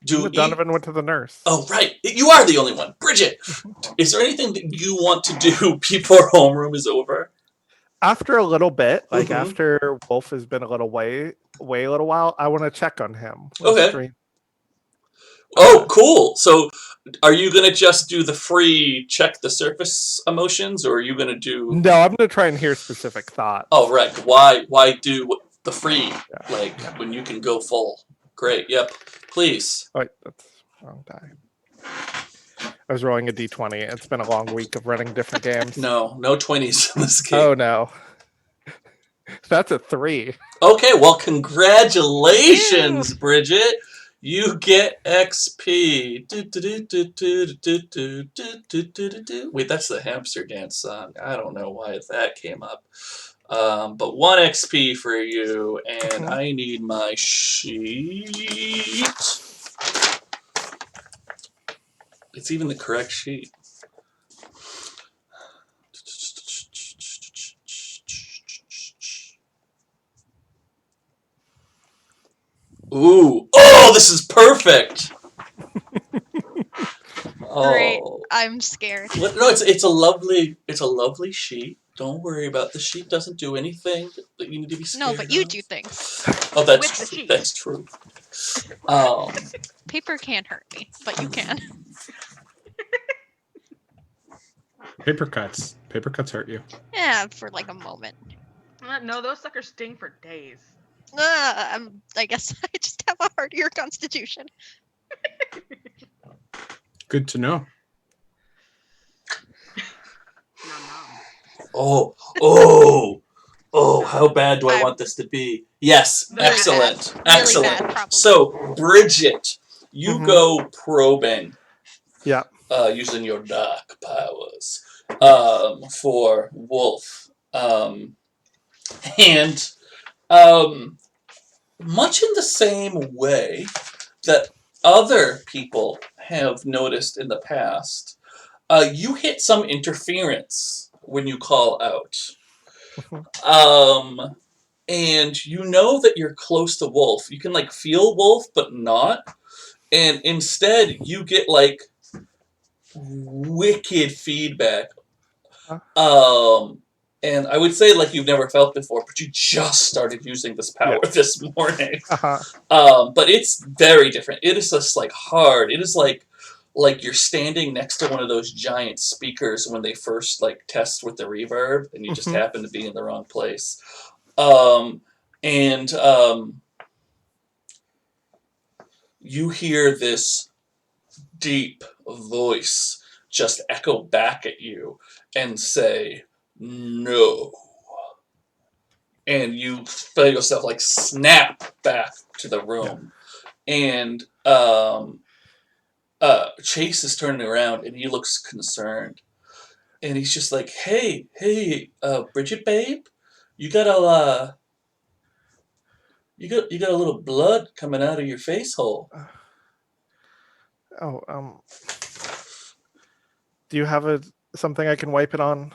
Donovan went to the nurse. Oh, right. You are the only one. Bridget, is there anything that you want to do before homeroom is over? After a little bit, like Mhm. after Wolfe has been a little away a little while, I want to check on him. Okay. Oh, cool. So are you going to just do the free check the surface emotions, or are you going to do... No, I'm going to try and hear specific thoughts. Oh, right. Why do the free, like, when you can go full? Great. Yep. Please. Oh, wait, that's wrong die. I was rolling a d20. It's been a long week of running different games. No 20s in this game. Oh, no. That's a 3. Okay, well, congratulations, Bridget. You get XP. Wait, that's the hamster dance song. I don't know why that came up. But 1 XP for you, and I need my sheet. It's even the correct sheet. Ooh. Oh, this is perfect. Great. Oh. I'm scared. No, it's a lovely sheet. Don't worry about the sheet. Doesn't do anything that you need to be scared No, but you of. do things. Oh, that's With the true. sheet. That's true. Paper can't hurt me, but you can. Paper cuts. Paper cuts hurt you. Yeah, for like a moment. No, those suckers sting for days. I guess I just have a heartier constitution. Good to know. Oh, how bad do I want this to be? Yes, Really excellent. bad. Really Excellent. bad, probably. So, Bridget, you go probing. Yeah. Using your dark powers for Wolfe. And much in the same way that other people have noticed in the past, you hit some interference when you call out. And you know that you're close to Wolfe. You can like feel Wolfe, but not. And instead, you get like wicked feedback. And I would say like you've never felt before, but you just started using this power this morning. But it's very different. It is just like hard. It is like you're standing next to one of those giant speakers when they first like test with the reverb, and you just happen to be in the wrong place. You hear this deep voice just echo back at you and say, "No." And you feel yourself like snap back to the room. And Chase is turning around and he looks concerned. And he's just like, hey, Bridget, babe, you got a little blood coming out of your face hole. Do you have something I can wipe it on?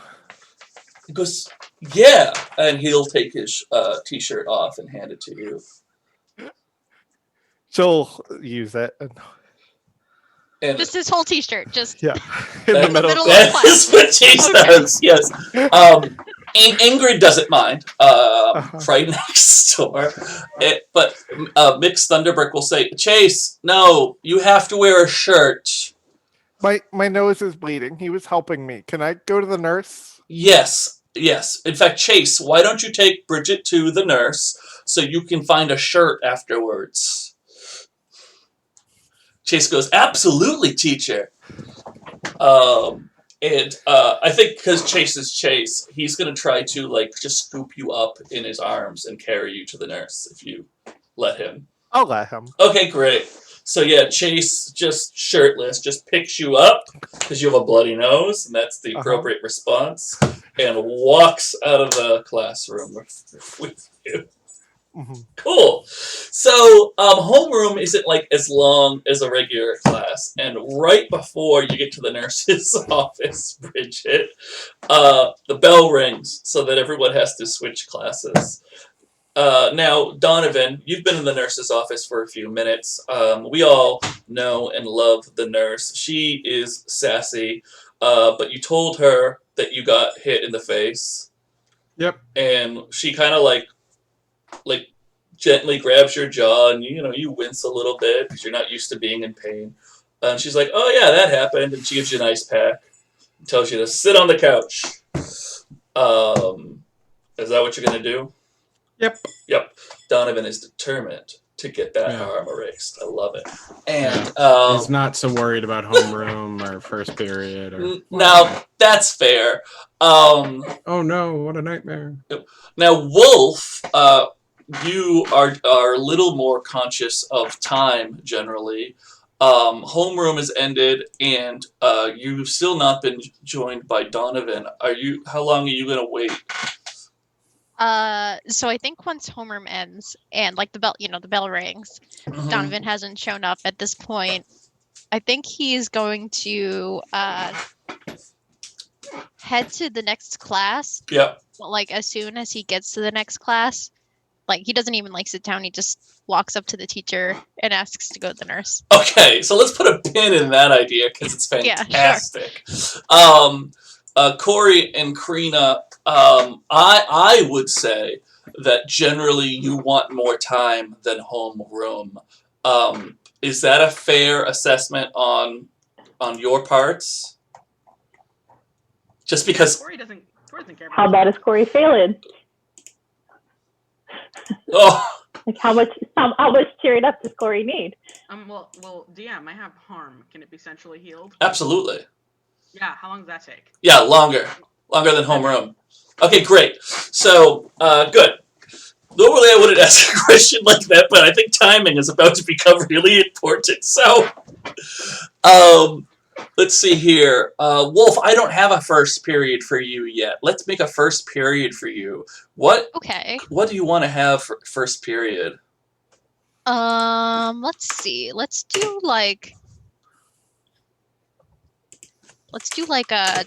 He goes, yeah, and he'll take his t-shirt off and hand it to you. She'll use it. And Just his whole t-shirt, just in the middle of that the is what Chase does. Yes. Ingrid doesn't mind. Right next door. But Mixed Thunderbrick will say, Chase, no, you have to wear a shirt. My nose is bleeding. He was helping me. Can I go to the nurse? Yes. In fact, Chase, why don't you take Bridget to the nurse so you can find a shirt afterwards? Chase goes, absolutely, teacher. And I think because Chase is Chase, he's going to try to, like, just scoop you up in his arms and carry you to the nurse if you let him. I'll let him. Okay, great. So, yeah, Chase, just shirtless, just picks you up because you have a bloody nose, and that's the appropriate response, and walks out of the classroom with you. Mm-hmm. Cool. So, homeroom isn't like as long as a regular class, and right before you get to the nurse's office, Bridget, the bell rings so that everyone has to switch classes. Now, Donovan, you've been in the nurse's office for a few minutes. We all know and love the nurse. She is sassy, but you told her that you got hit in the face. Yep. And she kind of like gently grabs your jaw, and you wince a little bit because you're not used to being in pain. And she's like, "Oh yeah, that happened," and she gives you an ice pack, and tells you to sit on the couch. Is that what you're gonna do? Yep. Donovan is determined to get that arm erased. I love it. And he's not so worried about homeroom or first period. Or now that's fair. Oh no! What a nightmare. Now, Wolfe, you are a little more conscious of time generally. Homeroom has ended, and you've still not been joined by Donovan. How long are you gonna wait? So I think once homeroom ends and like the bell rings, Donovan hasn't shown up at this point. I think he's going to head to the next class. Yep. Like as soon as he gets to the next class, like he doesn't even sit down. He just walks up to the teacher and asks to go to the nurse. Okay, so let's put a pin in that idea because it's fantastic. Yeah, sure. Kori and Crina, I would say that generally you want more time than homeroom. Is that a fair assessment on your parts? Just because Kori doesn't care. How bad is Kori failing? Oh. Like how much cheering up does Kori need? Well, DM, I have harm. Can it be centrally healed? Absolutely. Yeah. How long does that take? Yeah, longer than homeroom. Okay, great. So, good. Normally I wouldn't ask a question like that, but I think timing is about to become really important. So, let's see here. Wolfe, I don't have a first period for you yet. Let's make a first period for you. Okay. What do you want to have for first period? Let's see. Let's do like a.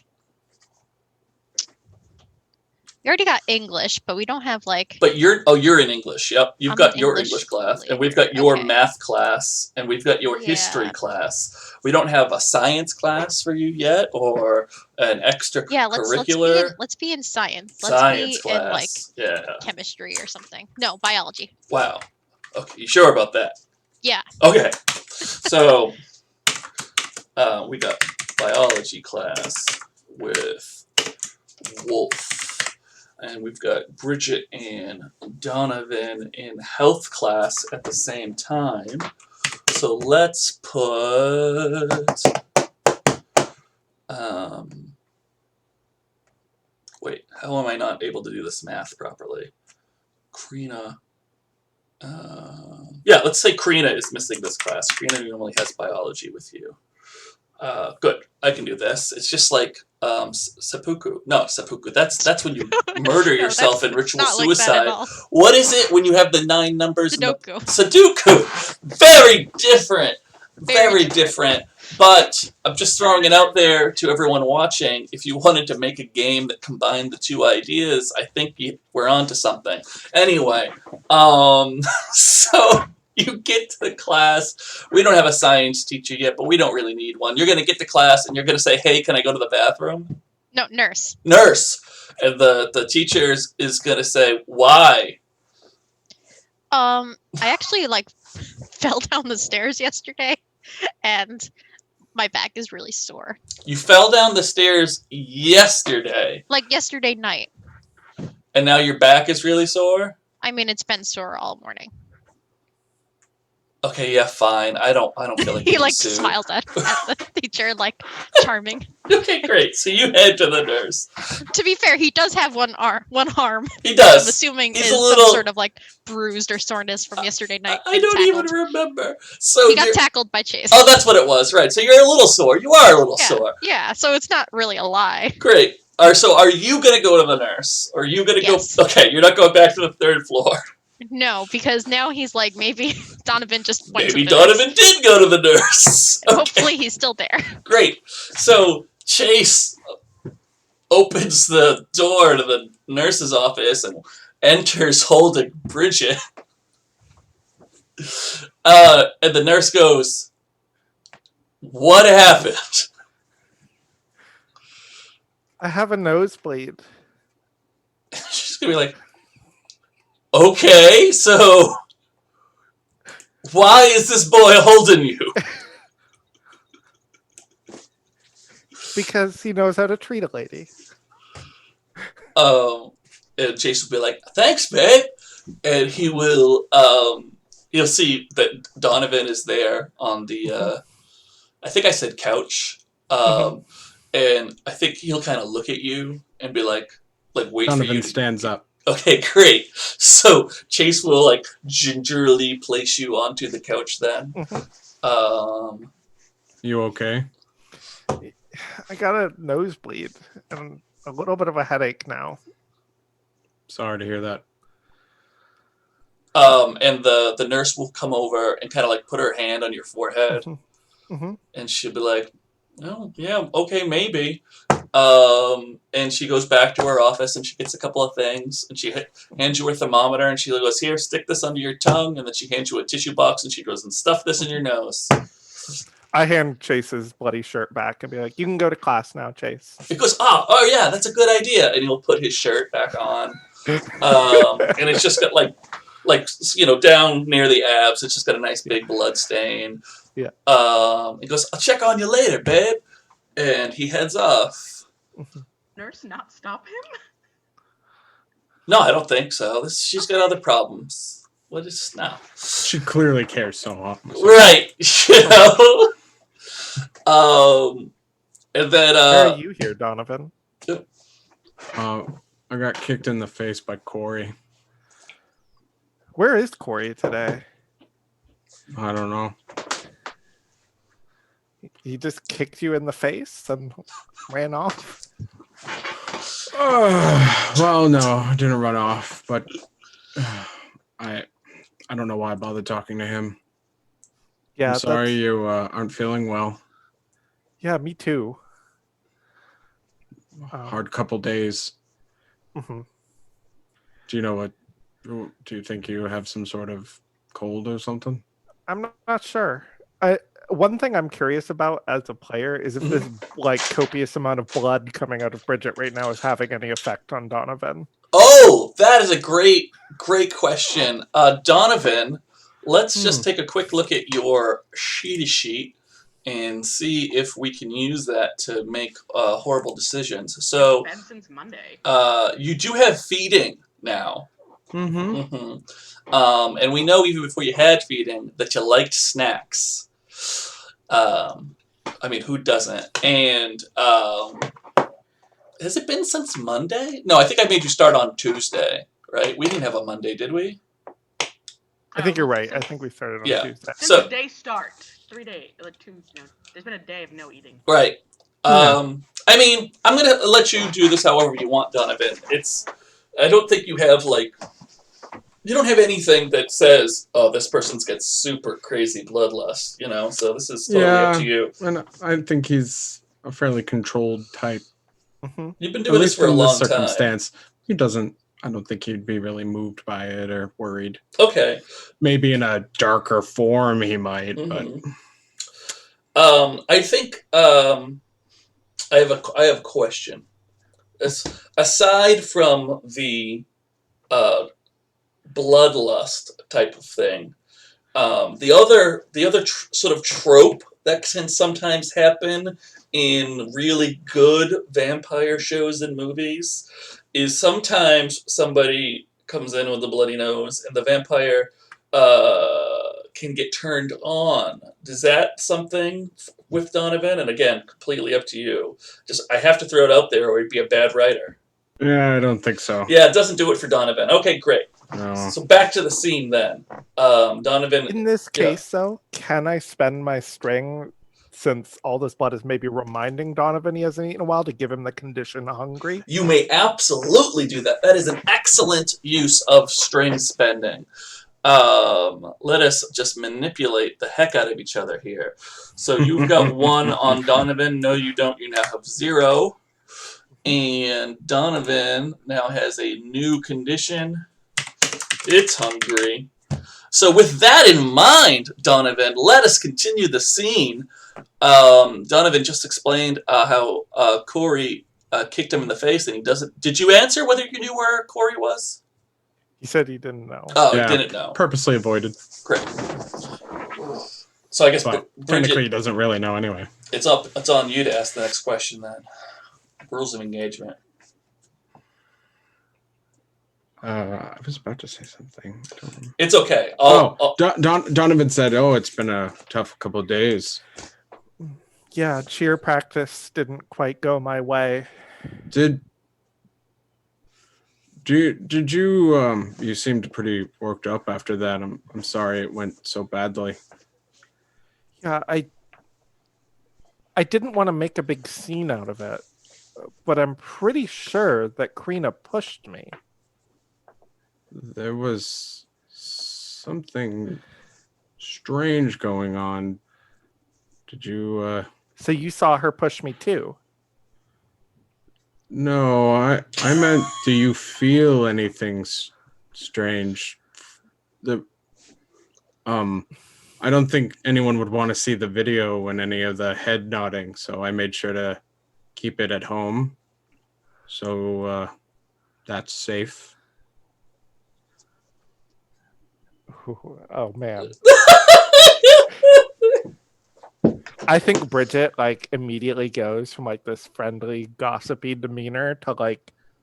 We already got English, but we don't have like. But you're in English. Yep, you've got your English class, and we've got your math class, and we've got your history class. We don't have a science class for you yet, or an extracurricular. Let's be in science. Science class. In chemistry or something. No, biology. Wow. Okay, you sure about that? Yeah. Okay. So, we got biology class with Wolfe. And we've got Bridget and Donovan in health class at the same time. So let's put... wait, how am I not able to do this math properly? Crina... yeah, let's say Crina is missing this class. Crina normally has biology with you. Good. I can do this. It's just like seppuku. No, seppuku. That's when you murder yourself in ritual not like that at suicide. all. What is it when you have the 9 numbers? Sudoku. Sudoku. Very different. Very different. But I'm just throwing it out there to everyone watching. If you wanted to make a game that combined the 2 ideas, I think we're on to something. Anyway, so you get to the class. We don't have a science teacher yet, but we don't really need one. You're going to get to class, and you're going to say, hey, can I go to the bathroom? No, nurse. Nurse. And the teacher is going to say, why? I actually, fell down the stairs yesterday, and my back is really sore. You fell down the stairs yesterday. Like yesterday night. And now your back is really sore? I mean, it's been sore all morning. Okay, yeah, fine. I don't feel like He being sued. smiles at the teacher, charming. Okay, great. So you head to the nurse. To be fair, he does have one arm. He does. I'm assuming He's is a little some sort of bruised or soreness from yesterday night. I don't even remember. So he got tackled by Chase. Oh, that's what it was, right? So you're a little sore. You are a little sore. Yeah. So it's not really a lie. Great. So are you gonna go to the nurse? Or are you gonna go? Okay, you're not going back to the 3rd floor. No, because now he's maybe Donovan just went Maybe to the Donovan nurse. did go to the nurse. Okay. Hopefully he's still there. Great. So Chase opens the door to the nurse's office and enters holding Bridget. And the nurse goes, what happened? I have a nosebleed. She's going to be like, okay, so why is this boy holding you? Because he knows how to treat a lady. And Chase will be like, thanks, babe. And he will, you'll see that Donovan is there on the, I think I said couch. And I think he'll kind of look at you and be like wait Donovan for you. Stands up. Okay, great. So Chase will gingerly place you onto the couch then. You okay? I got a nosebleed and a little bit of a headache now. Sorry to hear that. And the nurse will come over and kind of put her hand on your forehead. And she'll be like, oh, yeah, okay, maybe. And she goes back to her office and she gets a couple of things and she hands you her thermometer and she goes, here, stick this under your tongue. And then she hands you a tissue box and she goes, and stuff this in your nose. I hand Chase's bloody shirt back and be like, you can go to class now, Chase. He goes, oh yeah, that's a good idea. And he'll put his shirt back on. And it's just got down near the abs, it's just got a nice big blood stain. Yeah. He goes, I'll check on you later, babe. And he heads off. Nurse not stop him? No, I don't think so. She's got other problems. What is now? She clearly cares so much. Right. And then why are you here, Donovan? I got kicked in the face by Kori. Where is Kori today? I don't know. He just kicked you in the face and ran off? Well, no, I didn't run off, but I don't know why I bothered talking to him. Yeah, I'm sorry you aren't feeling well. Yeah, me too. Hard couple days. Mm-hmm. Do you think you have some sort of cold or something? I'm not sure. One thing I'm curious about as a player is if this copious amount of blood coming out of Bridget right now is having any effect on Donovan. Oh, that is a great question. Donovan, let's just take a quick look at your sheet and see if we can use that to make horrible decisions. So, Been since Monday. You do have feeding now. And we know even before you had feeding that you liked snacks. I mean, who doesn't? And has it been since Monday? No, I think I made you start on Tuesday, right? We didn't have a Monday, did we? I think you're right. I think we started on Tuesday. Since the day start. 3 days, like 2. There's been a day of no eating. Right. I mean, I'm gonna let you do this however you want, Donovan. I don't think you have you don't have anything that says, oh, this person's got super crazy bloodlust, so this is totally up to you. And I think he's a fairly controlled type. Mm-hmm. You've been doing this for a long time. Circumstance, I don't think he'd be really moved by it or worried. Okay. Maybe in a darker form he might, but... I think, I have a question. Aside from the bloodlust type of thing, the other sort of trope that can sometimes happen in really good vampire shows and movies is sometimes somebody comes in with a bloody nose and the vampire can get turned on. Is that something with Donovan? And again, completely up to you. I have to throw it out there or he'd be a bad writer. Yeah, I don't think so. Yeah, it doesn't do it for Donovan. Okay, great. No. So back to the scene then. Donovan... In this case, though, can I spend my string, since all this blood is maybe reminding Donovan he hasn't eaten in a while, to give him the condition hungry? You may absolutely do that. That is an excellent use of string spending. Let us just manipulate the heck out of each other here. So you've got 1 on Donovan. No, you don't. You now have 0. And Donovan now has a new condition. It's hungry. So with that in mind, Donovan, let us continue the scene. Donovan just explained how Kori kicked him in the face, and he doesn't... Did you answer whether you knew where Kori was? He said he didn't know. Oh, yeah, he didn't know. Purposely avoided. Great. So I guess technically he doesn't really know anyway. It's on you to ask the next question then. Rules of engagement. I was about to say something. It's okay. Donovan said, it's been a tough couple of days. Yeah, cheer practice didn't quite go my way. Did you you seemed pretty worked up after that. I'm sorry it went so badly. Yeah, I didn't want to make a big scene out of it, but I'm pretty sure that Crina pushed me. There was something strange going on. Did you So you saw her push me too? No, I meant, do you feel anything strange? I don't think anyone would want to see the video when any of the head nodding, so I made sure to keep it at home. So that's safe. Oh man. I think Bridget immediately goes from this friendly, gossipy demeanor to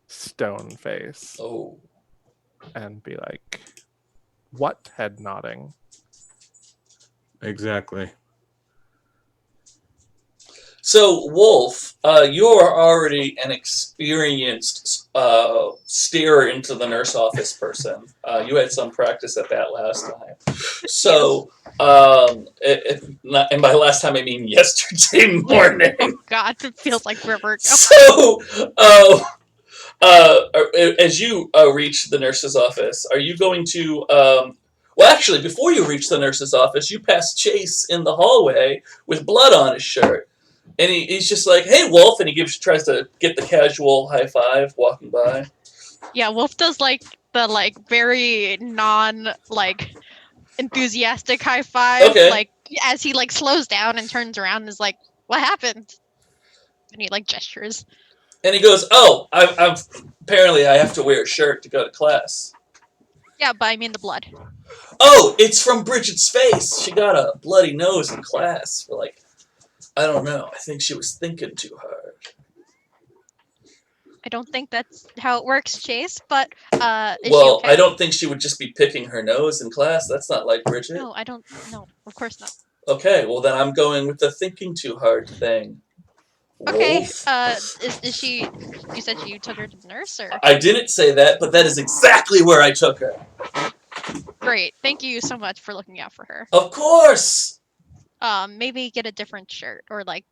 stone face. Oh. And be like, what head nodding? Exactly. So, Wolfe, you are already an experienced steer into the nurse office person. You had some practice at that last time. So, and by last time I mean yesterday morning. Oh God, it feels like forever. So, as you reach the nurse's office, are you going to... well, actually, before you reach the nurse's office, you pass Chase in the hallway with blood on his shirt. And he's just like, hey, Wolfe, and he tries to get the casual high five walking by. Yeah, Wolfe does the very non enthusiastic high five. Okay. As he slows down and turns around and is like, what happened? And he gestures. And he goes, oh, apparently I have to wear a shirt to go to class. Yeah, but I mean the blood. Oh, it's from Bridget's face. She got a bloody nose in class for I don't know. I think she was thinking too hard. I don't think that's how it works, Chase, but is she okay? I don't think she would just be picking her nose in class. That's not like Bridget. No, I don't. No, of course not. Okay, well then I'm going with the thinking too hard thing. Okay, Wolfe? Is she... You said you took her to the nurse, or...? I didn't say that, but that is exactly where I took her. Great. Thank you so much for looking out for her. Of course! Maybe get a different shirt or like,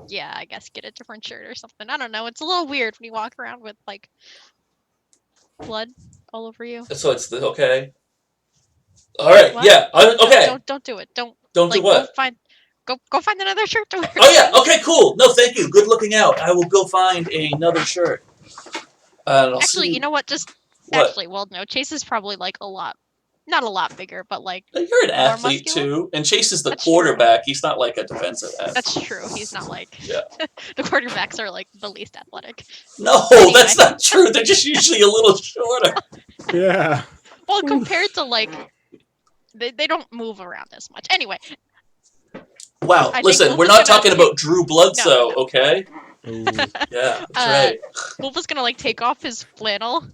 yeah, I guess get a different shirt or something. I don't know. It's a little weird when you walk around with like blood all over you. So it's okay. All right. What? Yeah. Okay. Don't do it. Don't do like what? go find another shirt to wear. Oh yeah. Okay. Cool. No, thank you. Good looking out. I will go find another shirt. Actually, you know what? Actually, well, no. Chase is probably like not a lot bigger, but like you're an more athlete muscular. too, and Chase is the That's quarterback. He's not like a defensive end. That's true. He's not like yeah. The quarterbacks are like the least athletic. No, anyway. That's not true. They're just usually a little shorter. Yeah. Well, compared to like, they don't move around as much. Anyway. Wow. Listen, we're not talking about Drew Bledsoe, okay? Yeah, that's right. Wolfe was gonna like take off his flannel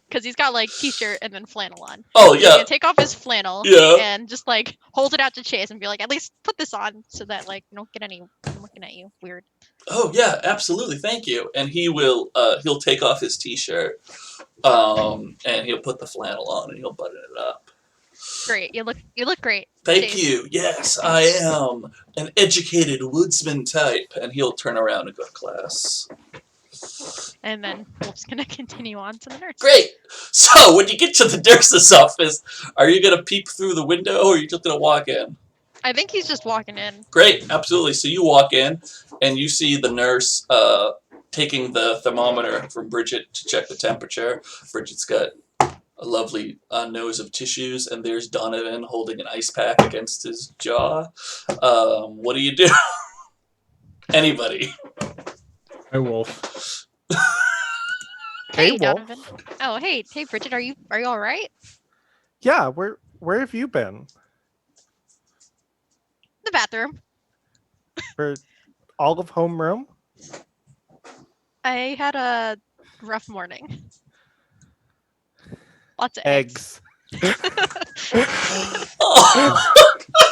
because he's got like t-shirt and then flannel on. Oh so yeah. He's gonna take off his flannel and just like hold it out to Chase and be like, at least put this on so that like you don't get anyone looking at you weird. Oh yeah, absolutely. Thank you. And he will he'll take off his t-shirt and he'll put the flannel on and he'll button it up. Great. You look great. Thank Chase. you. Yes, I am an educated woodsman type. And he'll turn around and go to class. And then Wolfe's gonna continue on to the nurse. Great. So when you get to the nurse's office, are you gonna peep through the window or are you just gonna walk in? I think he's just walking in. Great, absolutely. So you walk in and you see the nurse taking the thermometer from Bridget to check the temperature. Bridget's got a lovely nose of tissues, and there's Donovan holding an ice pack against his jaw. What do you do? Anybody? Hi, Wolfe. Hey, Wolfe. Donovan. Oh, hey, Bridget. Are you all right? Yeah, where have you been? The bathroom. For all of homeroom? I had a rough morning. Lots of Eggs. Is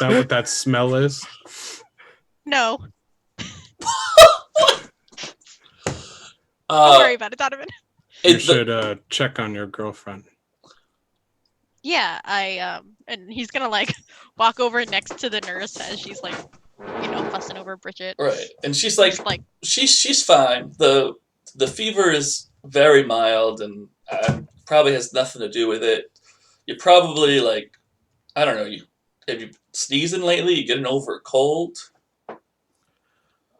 that what that smell is? No. Don't worry about it, Donovan. You should check on your girlfriend. Yeah, and he's gonna like walk over next to the nurse as she's like, fussing over Bridget. Right, and she's like she's fine. The fever is very mild and probably has nothing to do with it. You're probably like, I don't know. Have you sneezing lately? You getting over a cold?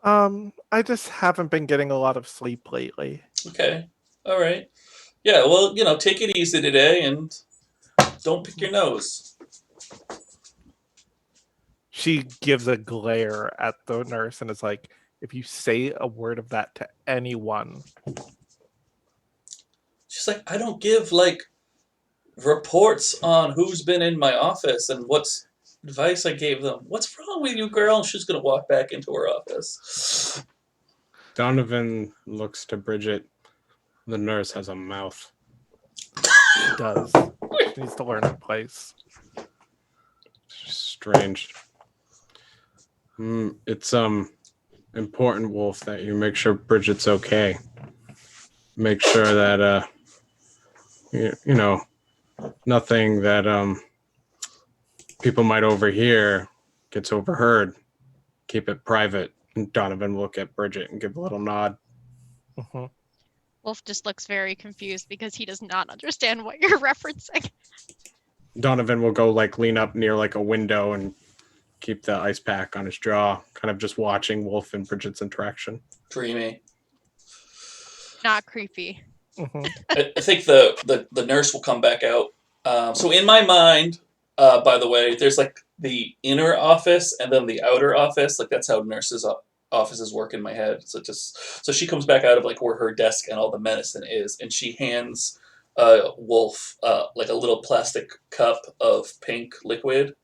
I just haven't been getting a lot of sleep lately. Okay, all right. Yeah, well, take it easy today and don't pick your nose. She gives a glare at the nurse and is like, if you say a word of that to anyone. She's like, I don't give reports on who's been in my office and what's advice I gave them. What's wrong with you, girl? And she's gonna walk back into her office. Donovan looks to Bridget. The nurse has a mouth. She does. She needs to learn her place. Strange. It's important, Wolfe, that you make sure Bridget's okay. Make sure that nothing that people might overhear gets overheard. Keep it private. And Donovan will look at Bridget and give a little nod. Mm-hmm. Wolfe just looks very confused because he does not understand what you're referencing. Donovan will go lean up near a window and keep the ice pack on his jaw, kind of just watching Wolfe and Bridget's interaction. Dreamy. Not creepy. Mm-hmm. I think the nurse will come back out. So in my mind, by the way, there's the inner office and then the outer office. That's how nurses' offices work in my head. So she comes back out of where her desk and all the medicine is, and she hands Wolfe a little plastic cup of pink liquid.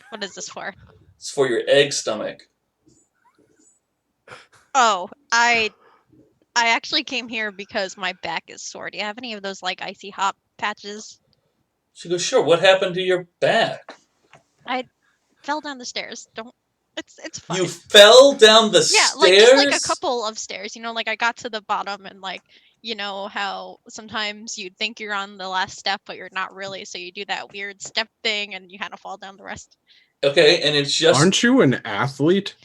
What is this for? It's for your egg stomach. Oh, I actually came here because my back is sore. Do you have any of those icy hot patches? She goes, sure. What happened to your back? I fell down the stairs. Don't It's fine. You fell down the Yeah, stairs? like just like a couple of stairs. You know, like I got to the bottom and like, you know how sometimes you think you're on the last step, but you're not really. So you do that weird step thing and you kind of fall down the rest. Okay, and it's just... Aren't you an athlete?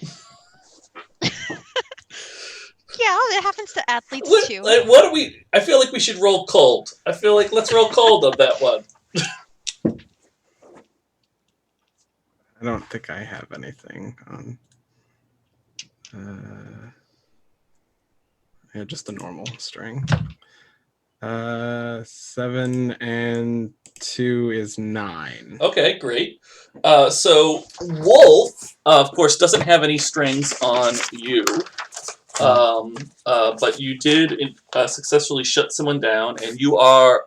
Yeah, it happens to athletes too. What do we... I feel like we should roll cold. I feel like let's roll cold on that one. I don't think I have anything on. Yeah, just the normal string. 7 and 2 is 9. Okay, great. So Wolfe, of course, doesn't have any strings on you. But you did successfully shut someone down, and you are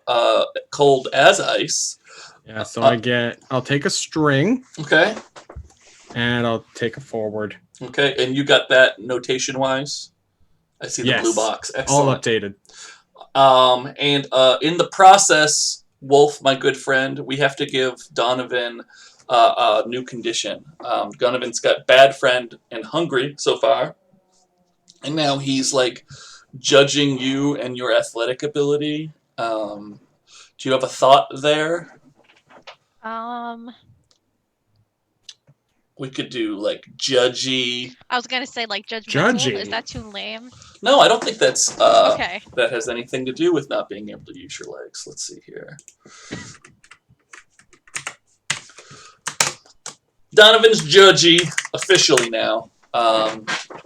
cold as ice. Yeah, so I'll take a string. Okay. And I'll take a forward. Okay, and you got that notation-wise? I see the blue box. Excellent. All updated. And in the process, Wolfe, my good friend, we have to give Donovan a new condition. Donovan's got bad friend and hungry so far. And now he's like judging you and your athletic ability. Do you have a thought there? We could do like judgy. I was gonna say like judgmental. Judgy. Is that too lame? No, I don't think that's okay. That has anything to do with not being able to use your legs. Let's see here. Donovan's judgy officially now.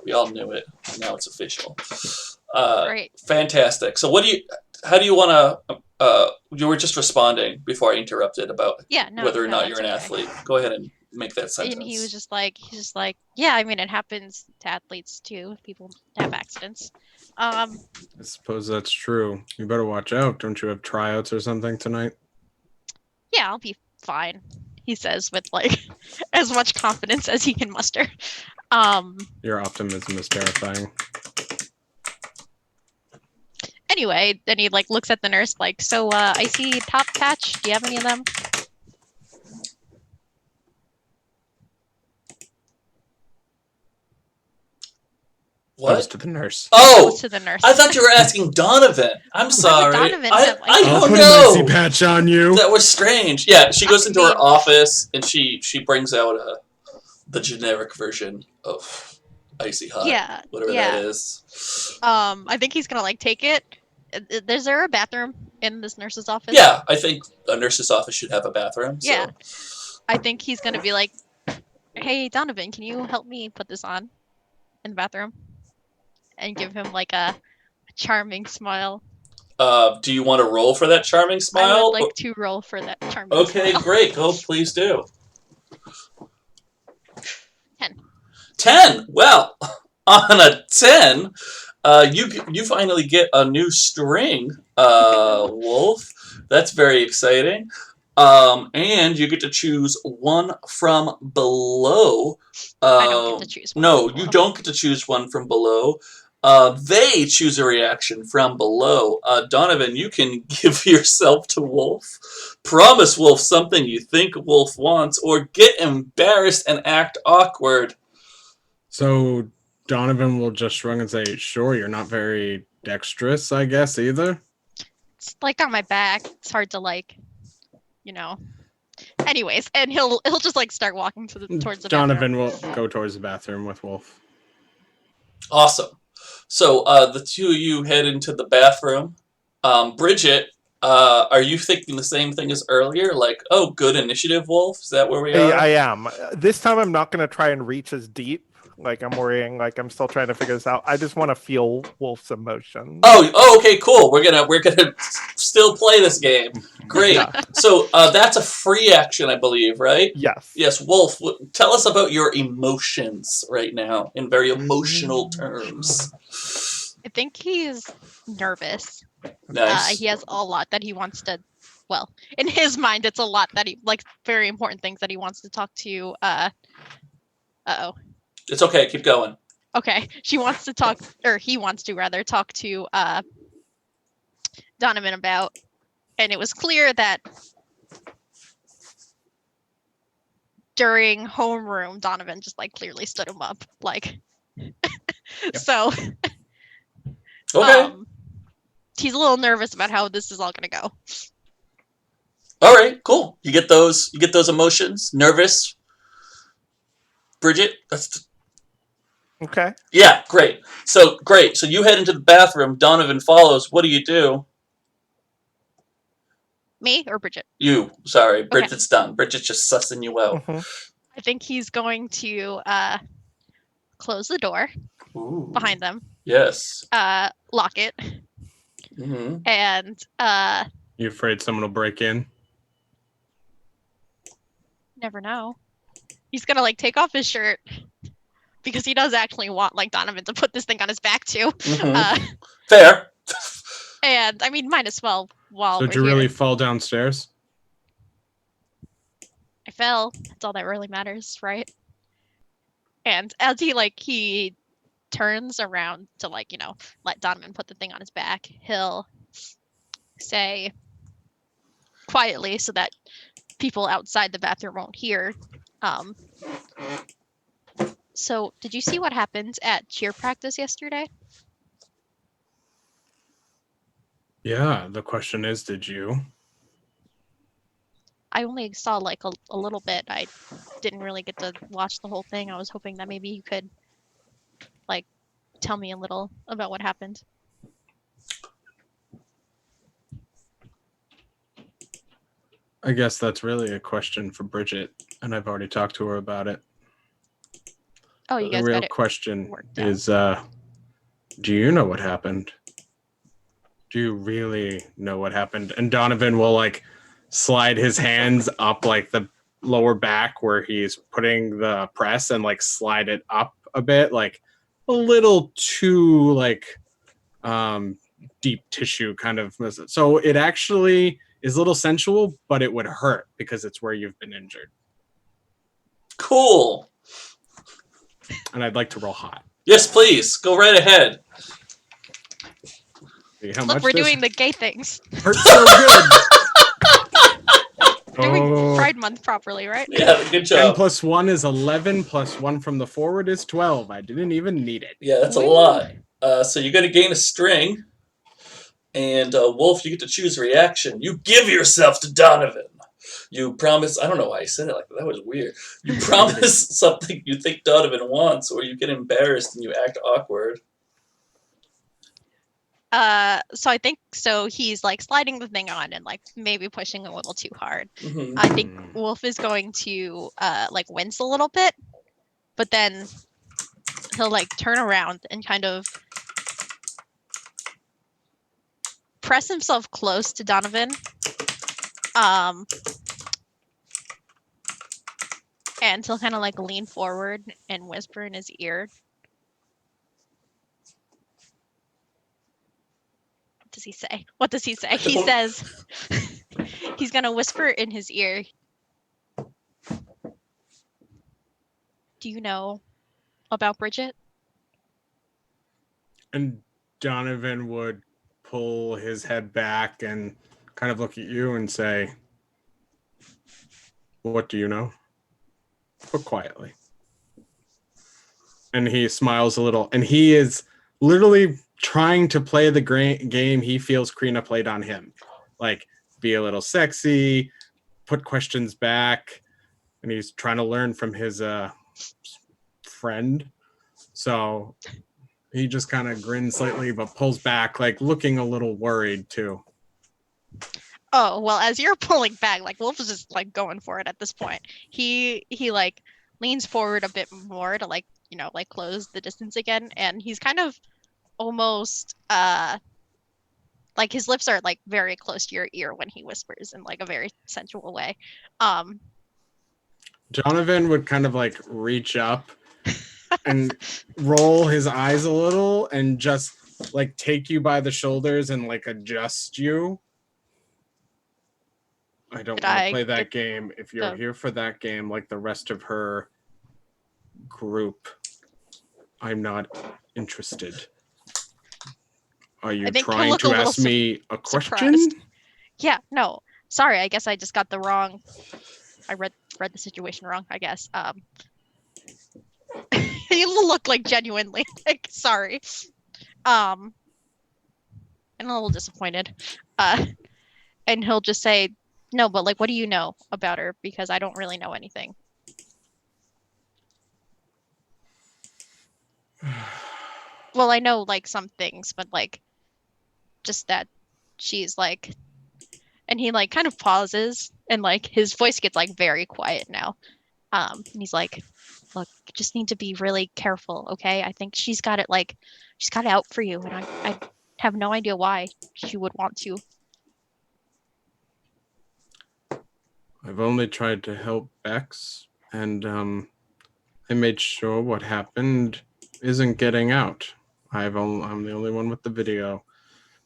We all knew it. Now it's official. Great. Fantastic. So how do you want to, you were just responding before I interrupted about whether or not you're an athlete. Go ahead and make that sentence. And he's just like, yeah, I mean, it happens to athletes too. People have accidents. I suppose that's true. You better watch out. Don't you have tryouts or something tonight? Yeah, I'll be fine, he says with like as much confidence as he can muster. Your optimism is terrifying. Anyway, then he like looks at the nurse like, so I see top patch. Do you have any of them? What? Goes to the nurse. Oh, to the nurse. I thought you were asking Donovan. I'm sorry. Donovan I I'll don't put know. an icy patch on you. That was strange. Yeah, she goes into her office and she brings out the generic version of Icy Hot. Yeah, whatever that is. I think he's gonna like take it. Is there a bathroom in this nurse's office? Yeah, I think a nurse's office should have a bathroom. Yeah. So. I think he's gonna be like, hey Donovan, can you help me put this on in the bathroom? And give him like a charming smile. Do you want to roll for that charming smile? I would like to roll for that charming smile. Okay, great. Go, please do. 10. 10. Well, on a 10, you finally get a new string, Wolfe. That's very exciting. And you get to choose one from below. I don't get to choose one. No, you don't get to choose one from below. They choose a reaction from below. Donovan, you can give yourself to Wolfe. Promise Wolfe something you think Wolfe wants, or get embarrassed and act awkward. So Donovan will just shrug and say, sure, you're not very dexterous, I guess, either. It's like on my back. It's hard to like, you know. Anyways, and he'll just like start walking towards the Donovan bathroom. will go towards the bathroom with Wolfe. Awesome. So the two of you head into the bathroom. Bridget, are you thinking the same thing as earlier? Like, oh, good initiative, Wolfe? Is that where we are? I am. This time I'm not going to try and reach as deep. Like, I'm worrying, like, I'm still trying to figure this out. I just want to feel Wolfe's emotions. Oh, okay, cool. We're gonna still play this game. Great. Yeah. So that's a free action, I believe, right? Yes. Yes, Wolfe, tell us about your emotions right now in very emotional terms. I think he's nervous. Nice. He has a lot that he wants to. Well, in his mind, it's a lot that he like. Very important things that he wants to talk to. Uh-oh. It's okay. Keep going. Okay, she wants to talk, or he wants to rather talk to Donovan about, and it was clear that during homeroom, Donovan just like clearly stood him up. Like, Yep. So Okay. He's a little nervous about how this is all gonna go. All right, cool. You get those emotions, nervous. Bridget, Okay. Yeah, great. So you head into the bathroom. Donovan follows. What do you do? Me or Bridget? You. Sorry, Okay. Bridget's done. Bridget's just sussing you out. Mm-hmm. I think he's going to close the door Ooh. behind them. Yes. Lock it. Mm-hmm. And You afraid someone will break in? never know. He's gonna like take off his shirt because he does actually want like Donovan to put this thing on his back too. Mm-hmm. Fair. And I mean, might as well while So we're did you here. really fall downstairs? I fell. That's all that really matters, right? And as he turns around to like, let Donovan put the thing on his back, he'll say quietly so that people outside the bathroom won't hear. So did you see what happened at cheer practice yesterday? Yeah, the question is, did you? I only saw like a little bit. I didn't really get to watch the whole thing. I was hoping that maybe you could like tell me a little about what happened. I guess that's really a question for Bridget, and I've already talked to her about it. Oh, you guys The real got it question worked out. is, do you know what happened? Do you really know what happened? And Donovan will like slide his hands up like the lower back where he's putting the press and like slide it up a bit, like a little too like deep tissue kind of. So it actually is a little sensual, but it would hurt because it's where you've been injured. Cool. And I'd like to roll hot. Yes, please. Go right ahead. See how Look, much we're this doing the gay things. hurts so good. Doing Pride Month properly, right? Yeah, good 10 job. plus 1 is 11, plus 1 from the forward is 12. I didn't even need it. Yeah, that's a Woo. lot. So you're going to gain a string. And Wolfe, you get to choose a reaction. You give yourself to Donovan. You promise. I don't know why I said it like that. That was weird. You promise something you think Donovan wants, or you get embarrassed and you act awkward. So I think he's like sliding the thing on and like maybe pushing a little too hard. Mm-hmm. I think Wolfe is going to like wince a little bit, but then he'll like turn around and kind of press himself close to Donovan. And he'll kind of like lean forward and whisper in his ear. What does he say? What does he say? He says he's gonna whisper in his ear. Do you know about Bridget? And Donovan would pull his head back and kind of look at you and say, what do you know? But quietly. And he smiles a little. And he is literally trying to play the game he feels Crina played on him. Like, be a little sexy, put questions back. And he's trying to learn from his friend. So he just kind of grins slightly, but pulls back, like looking a little worried too. Oh, well, as you're pulling back, like Wolfe is just like going for it at this point. He like leans forward a bit more to like, like close the distance again. And he's kind of almost like his lips are like very close to your ear when he whispers in like a very sensual way. Donovan would kind of like reach up and roll his eyes a little and just like take you by the shoulders and like adjust you. I don't want to play that game. If you're here for that game, like the rest of her group, I'm not interested. Are you trying to ask me a question? Yeah, no. Sorry, I guess I just got the wrong I read the situation wrong, I guess. He'll look like genuinely like sorry. And a little disappointed. And he'll just say, no, but like, what do you know about her? Because I don't really know anything. Well, I know like some things, but like just that she's like, and he like kind of pauses and like his voice gets like very quiet now. And he's like, look, you just need to be really careful, okay? I think she's got it out for you, and I have no idea why she would want to. I've only tried to help Bex, and I made sure what happened isn't getting out. I'm the only one with the video.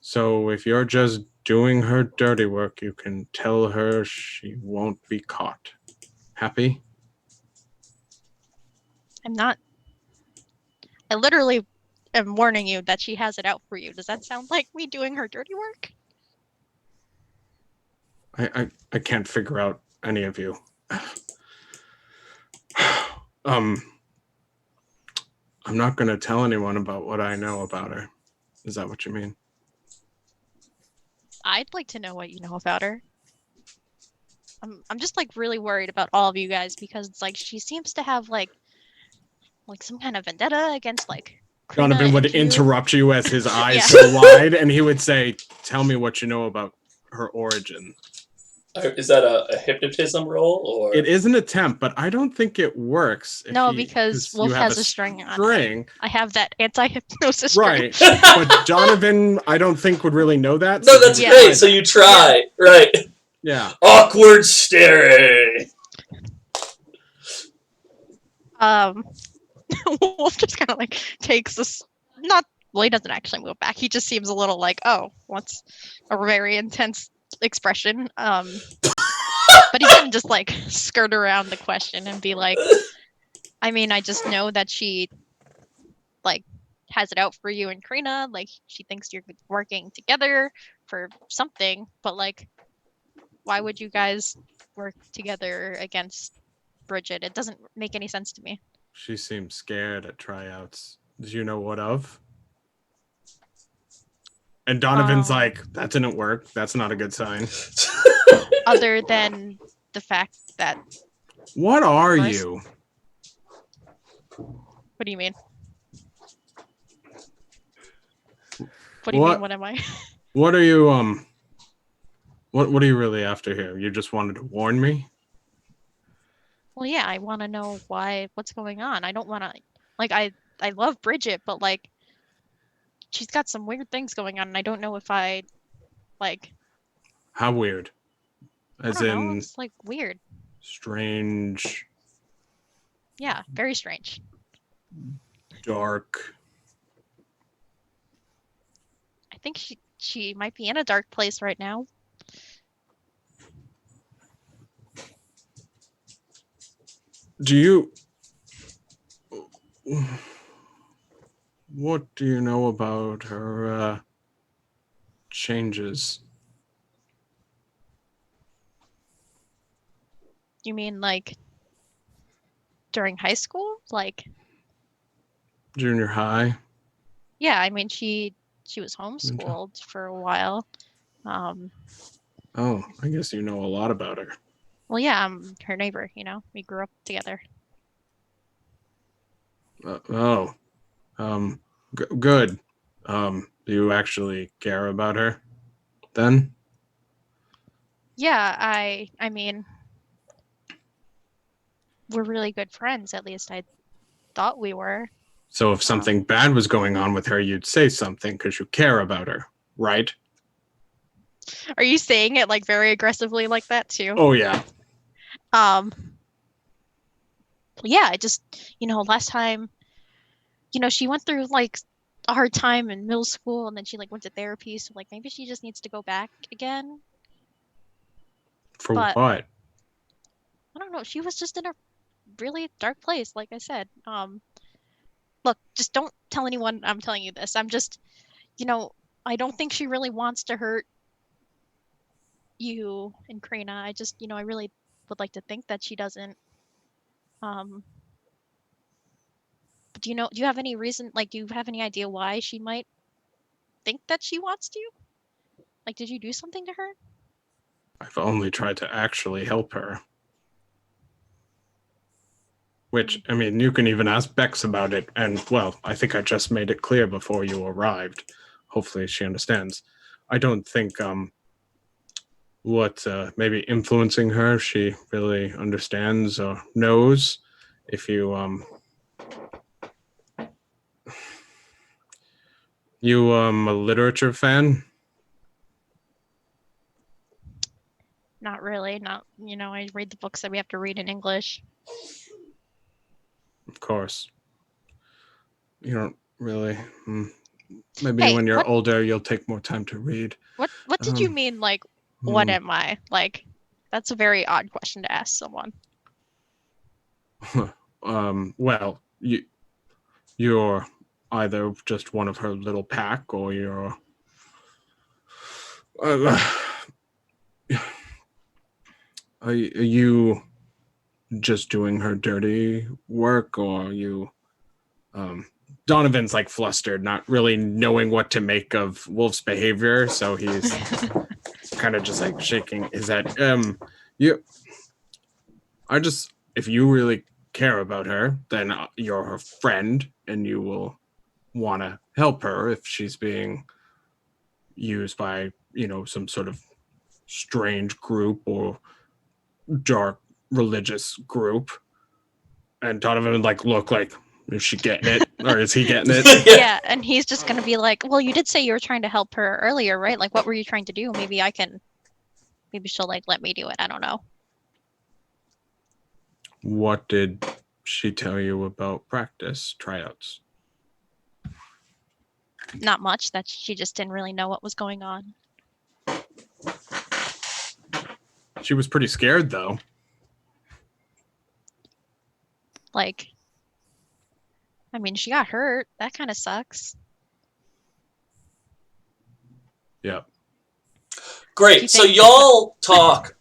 So if you're just doing her dirty work, you can tell her she won't be caught. Happy? I'm not. I literally am warning you that she has it out for you. Does that sound like me doing her dirty work? I can't figure out any of you. I'm not going to tell anyone about what I know about her. Is that what you mean? I'd like to know what you know about her. I'm just like really worried about all of you guys because it's like she seems to have like some kind of vendetta against like Crina Donovan would and you. interrupt you as his eyes Yeah. go wide, and he would say, "Tell me what you know about her origin." Is that a hypnotism roll, or It is an attempt, but I don't think it works. No, because Wolfe you have has a string on. String. I have that anti-hypnosis string. Right, but Donovan, I don't think would really know that. No, that's he would great. try So that. you try, right? Yeah. Awkward staring. Wolfe just kind of like takes this. Not well, he doesn't actually move back. He just seems a little like, oh, what's a very intense expression. But he's gonna just like skirt around the question and be like, I mean, I just know that she like has it out for you and Crina. Like she thinks you're working together for something, but like, why would you guys work together against Bridget? It doesn't make any sense to me. She seemed scared at tryouts. Did you know what of? And Donovan's like, that didn't work. That's not a good sign. Other than the fact that... What are you? What do you mean? What do you mean, what am I? What are you, what are you really after here? You just wanted to warn me? Well, yeah, I want to know what's going on. I don't want to... Like, I love Bridget, but, like, she's got some weird things going on, and I don't know if I, like... How weird? As I don't in... know, it's, like, weird. Strange. Yeah, very strange. Dark. I think she might be in a dark place right now. Do you... What do you know about her, changes? You mean, like, during high school? Like... Junior high? Yeah, I mean, she was homeschooled for a while. Oh, I guess you know a lot about her. Well, yeah, I'm her neighbor, you know? We grew up together. Good. Do you actually care about her then? Yeah, I mean, we're really good friends, at least I thought we were. So if something bad was going on with her, you'd say something because you care about her, right? Are you saying it like very aggressively like that too? Oh yeah. Yeah, I just, last time, she went through like a hard time in middle school and then she like went to therapy, so like maybe she just needs to go back again. For what? I don't know. She was just in a really dark place, like I said. Look, just don't tell anyone I'm telling you this. I'm just, I don't think she really wants to hurt you and Crina. I just, I really would like to think that she doesn't. But do you have any reason, like, do you have any idea why she might think that she wants to? Like, did you do something to her? I've only tried to actually help her. Which, I mean, you can even ask Bex about it, and, well, I think I just made it clear before you arrived. Hopefully she understands. I don't think, maybe influencing her, she really understands or knows. If you, a literature fan? Not really. Not, I read the books that we have to read in English. Of course. You don't really. Maybe when you're older, you'll take more time to read. What did you mean, like, what am I? Like, that's a very odd question to ask someone. Well, you're either just one of her little pack, or you're... Are you just doing her dirty work, or are you... Donovan's like flustered, not really knowing what to make of Wolfe's behavior, so he's kind of just like shaking his head. If you really care about her, then you're her friend, and you will want to help her if she's being used by, some sort of strange group or dark religious group. And Donovan would look like, is she getting it? Or is he getting it? Yeah, and he's just going to be like, well, you did say you were trying to help her earlier, right? Like, what were you trying to do? Maybe she'll, let me do it. I don't know. What did she tell you about practice tryouts? Not much. That she just didn't really know what was going on. She was pretty scared, though. I mean, she got hurt. That kind of sucks. Yep. Great. So y'all talk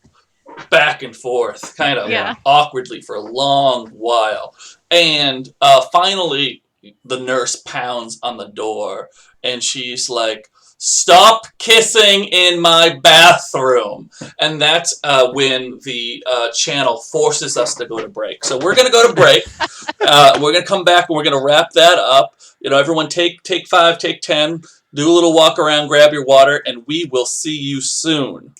back and forth, kind of awkwardly for a long while. And finally, the nurse pounds on the door, and she's like, "Stop kissing in my bathroom." And that's when the channel forces us to go to break. So we're going to go to break. We're going to come back, and we're going to wrap that up. Everyone take 5, take 10, do a little walk around, grab your water, and we will see you soon.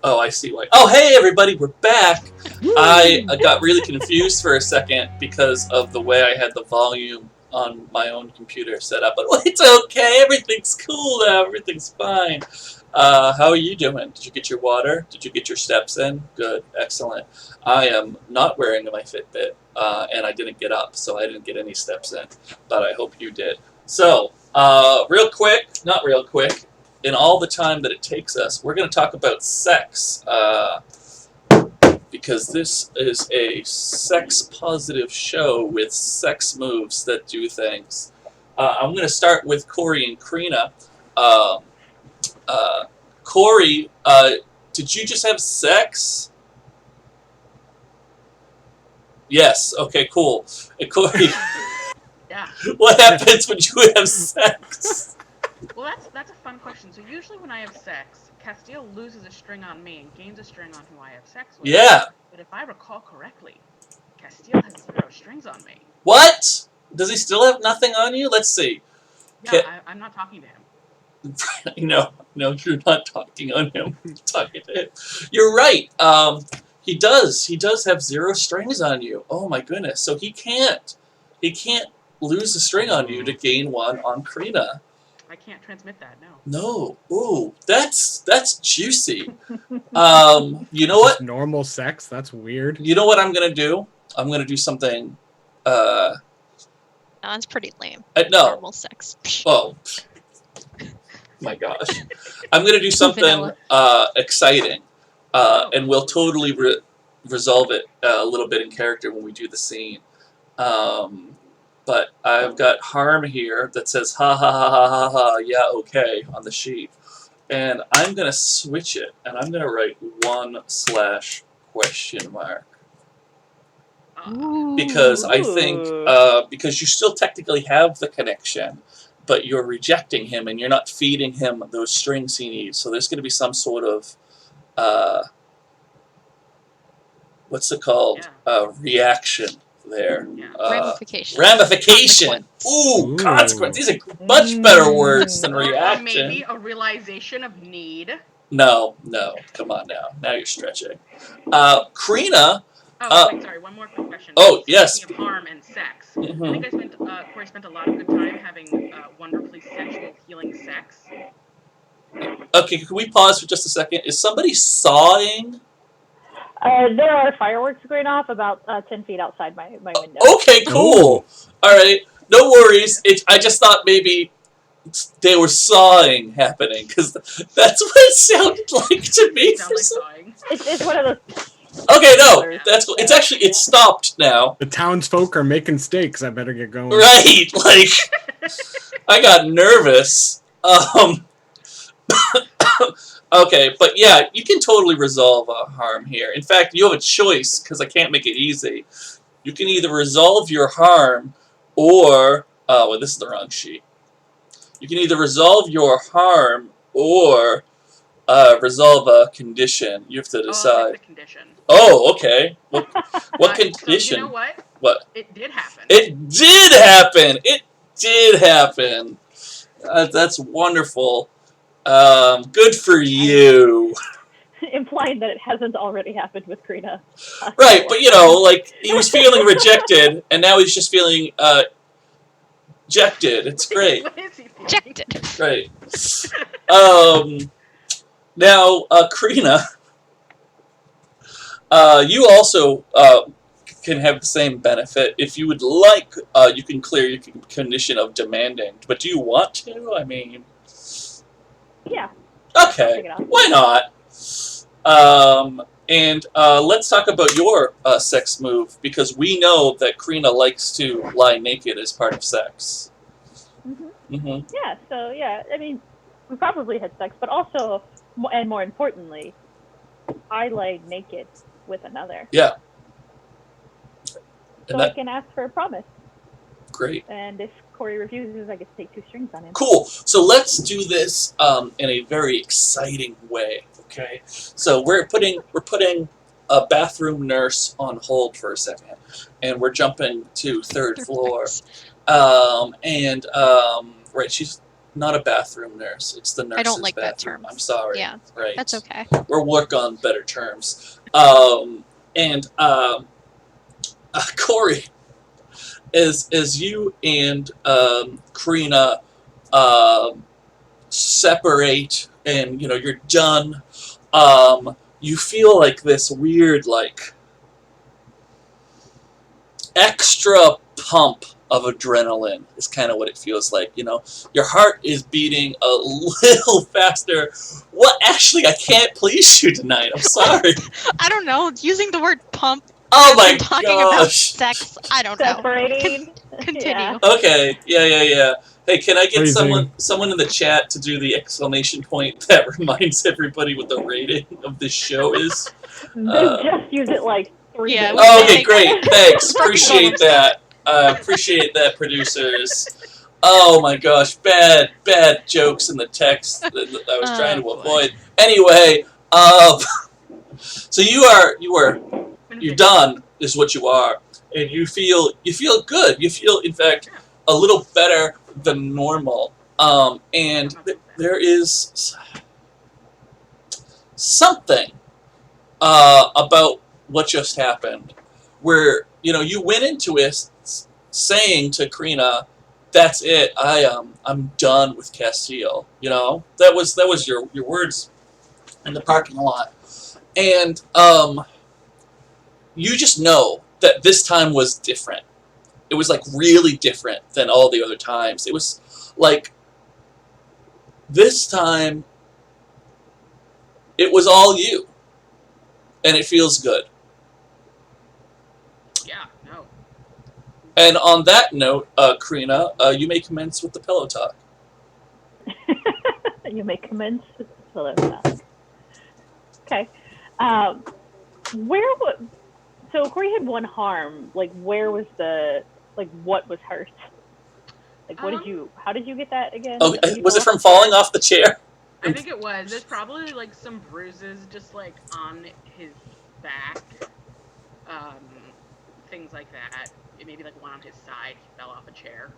Oh, I see why. Oh, hey everybody, we're back. I got really confused for a second because of the way I had the volume on my own computer set up. But it's okay, everything's cool now, everything's fine. How are you doing? Did you get your water? Did you get your steps in? Good, excellent. I am not wearing my Fitbit, and I didn't get up, so I didn't get any steps in. But I hope you did. So, real quick, not real quick, in all the time that it takes us, we're going to talk about sex, because this is a sex-positive show with sex moves that do things. I'm going to start with Kori and Crina. Kori, did you just have sex? Yes. Okay, cool. And Kori, Yeah. what happens when you have sex? Well, that's a fun question. So usually when I have sex, Castile loses a string on me and gains a string on who I have sex with. Yeah. But if I recall correctly, Castile has 0 strings on me. What? Does he still have nothing on you? Let's see. Yeah, I'm not talking to him. No, you're not talking on him. You're talking to him. You're right. He does have 0 strings on you. Oh my goodness. So he can't lose a string on you to gain one on Crina. I can't transmit that, no. No. Ooh, that's juicy. You know what? Just normal sex? That's weird. You know what I'm gonna do? I'm gonna do something. That's pretty lame. No. Normal sex. Oh. My gosh. I'm gonna do something exciting, and we'll totally resolve it a little bit in character when we do the scene. But I've got harm here that says ha ha ha ha ha ha, yeah, okay, on the sheet. And I'm going to switch it, and I'm going to write 1/? Because I think, because you still technically have the connection, but you're rejecting him, and you're not feeding him those strings he needs. So there's going to be some sort of, what's it called? Yeah. Reaction there. Yeah. Ramification. Ramification. Ooh, consequence. These are much better words than Or reaction. maybe a realization of need. No. Come on now. Now you're stretching. Crina. Wait, sorry. One more quick question. Oh, yes. Speaking of harm and sex, Mm-hmm. I think Kori spent a lot of good time having wonderfully sensual, healing sex. Okay, can we pause for just a second? Is somebody sawing? There are fireworks going off about 10 feet outside my window. Okay, cool. All right, no worries. I just thought maybe they were sawing happening, because that's what it sounded like to me. It sounds like sawing. It's one of those. Okay, no, that's cool. It's stopped now. The townsfolk are making steaks. I better get going. Right, like I got nervous. Okay, but yeah, you can totally resolve harm here. In fact, you have a choice, because I can't make it easy. You can either resolve your harm, or well, this is the wrong sheet. You can either resolve your harm or resolve a condition. You have to decide. I'll take the condition. Oh, okay. What condition? So you know what? What? It did happen. It did happen. It did happen. That's wonderful. Good for you. Implying that it hasn't already happened with Crina. Right, but like he was feeling rejected, and now he's just feeling ejected. It's great. What is he feeling? Ejected. Right. Now, Crina, you also can have the same benefit. If you would like, you can clear your condition of demanding. But do you want to? I mean... Yeah. Okay, why not? And let's talk about your sex move, because we know that Crina likes to lie naked as part of sex. Yeah, so yeah, I mean, we probably had sex, but also, and more importantly, I lay naked with another. Yeah. So I can ask for a promise. Great. And if Kori refuses, I get to take 2 strings on him. Cool. So let's do this in a very exciting way. Okay. So we're putting a bathroom nurse on hold for a second, and we're jumping to 3rd floor. Right, she's not a bathroom nurse. It's the nurse's I don't like that bathroom. term. I'm sorry. Yeah, right. that's okay. We'll work on better terms. And Kori, as you and Crina separate, and you're done, you feel like this weird, like, extra pump of adrenaline is kind of what it feels like. Your heart is beating a little faster. What? Actually, I can't please you tonight. I'm sorry. I don't know. Using the word pump. Oh my talking about gosh. sex. I don't know. Separating. Continue. Yeah. Okay. Yeah. Hey, can I get Phrasing. someone in the chat to do the exclamation point that reminds everybody what the rating of this show is? They just use it like 3 Yeah, days. we- Oh, okay, they- great. Thanks. Fucking Appreciate bonus that. Appreciate that, producers. Oh my gosh, bad jokes in the text that I was trying to boy. avoid. Anyway, so you're done, is what you are, and you feel good. You feel, in fact, a little better than normal. And there is something about what just happened, where you went into it saying to Crina, "That's it. I'm done with Castile." That was your words in the parking lot, and you just know that this time was different. It was like really different than all the other times. It was like this time it was all you, and it feels good. Yeah, no. And on that note, Crina, you may commence with the pillow talk. You may commence with the pillow talk. Okay. So Kori had one harm. Like, where was what was hurt? Like, how did you get that again? Oh, was it from falling off the chair? I think it was. There's probably like some bruises just like on his back. Things like that. Maybe like one on his side. He fell off a chair.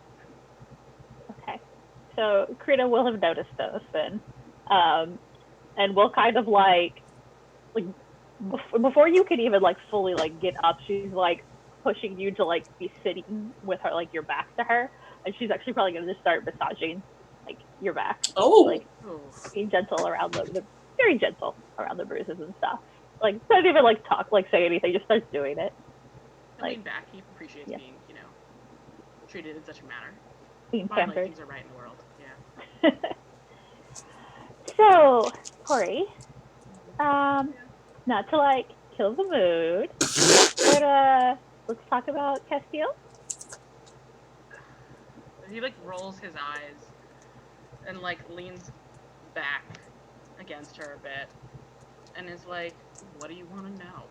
Okay. So Crina will have noticed those then. And we'll kind of like before you can even like fully like get up, she's like pushing you to like be sitting with her, like your back to her, and she's actually probably going to just start massaging like your back. Oh. Like being gentle around the very gentle around the bruises and stuff. Like doesn't even like talk, like say anything, just starts doing it. I lean back. He appreciates being, treated in such a manner. Being Finally, pampered. things are right in the world. Yeah. So, Kori, not to like kill the mood, but let's talk about Castile. He like rolls his eyes and like leans back against her a bit and is like, "What do you want to know?"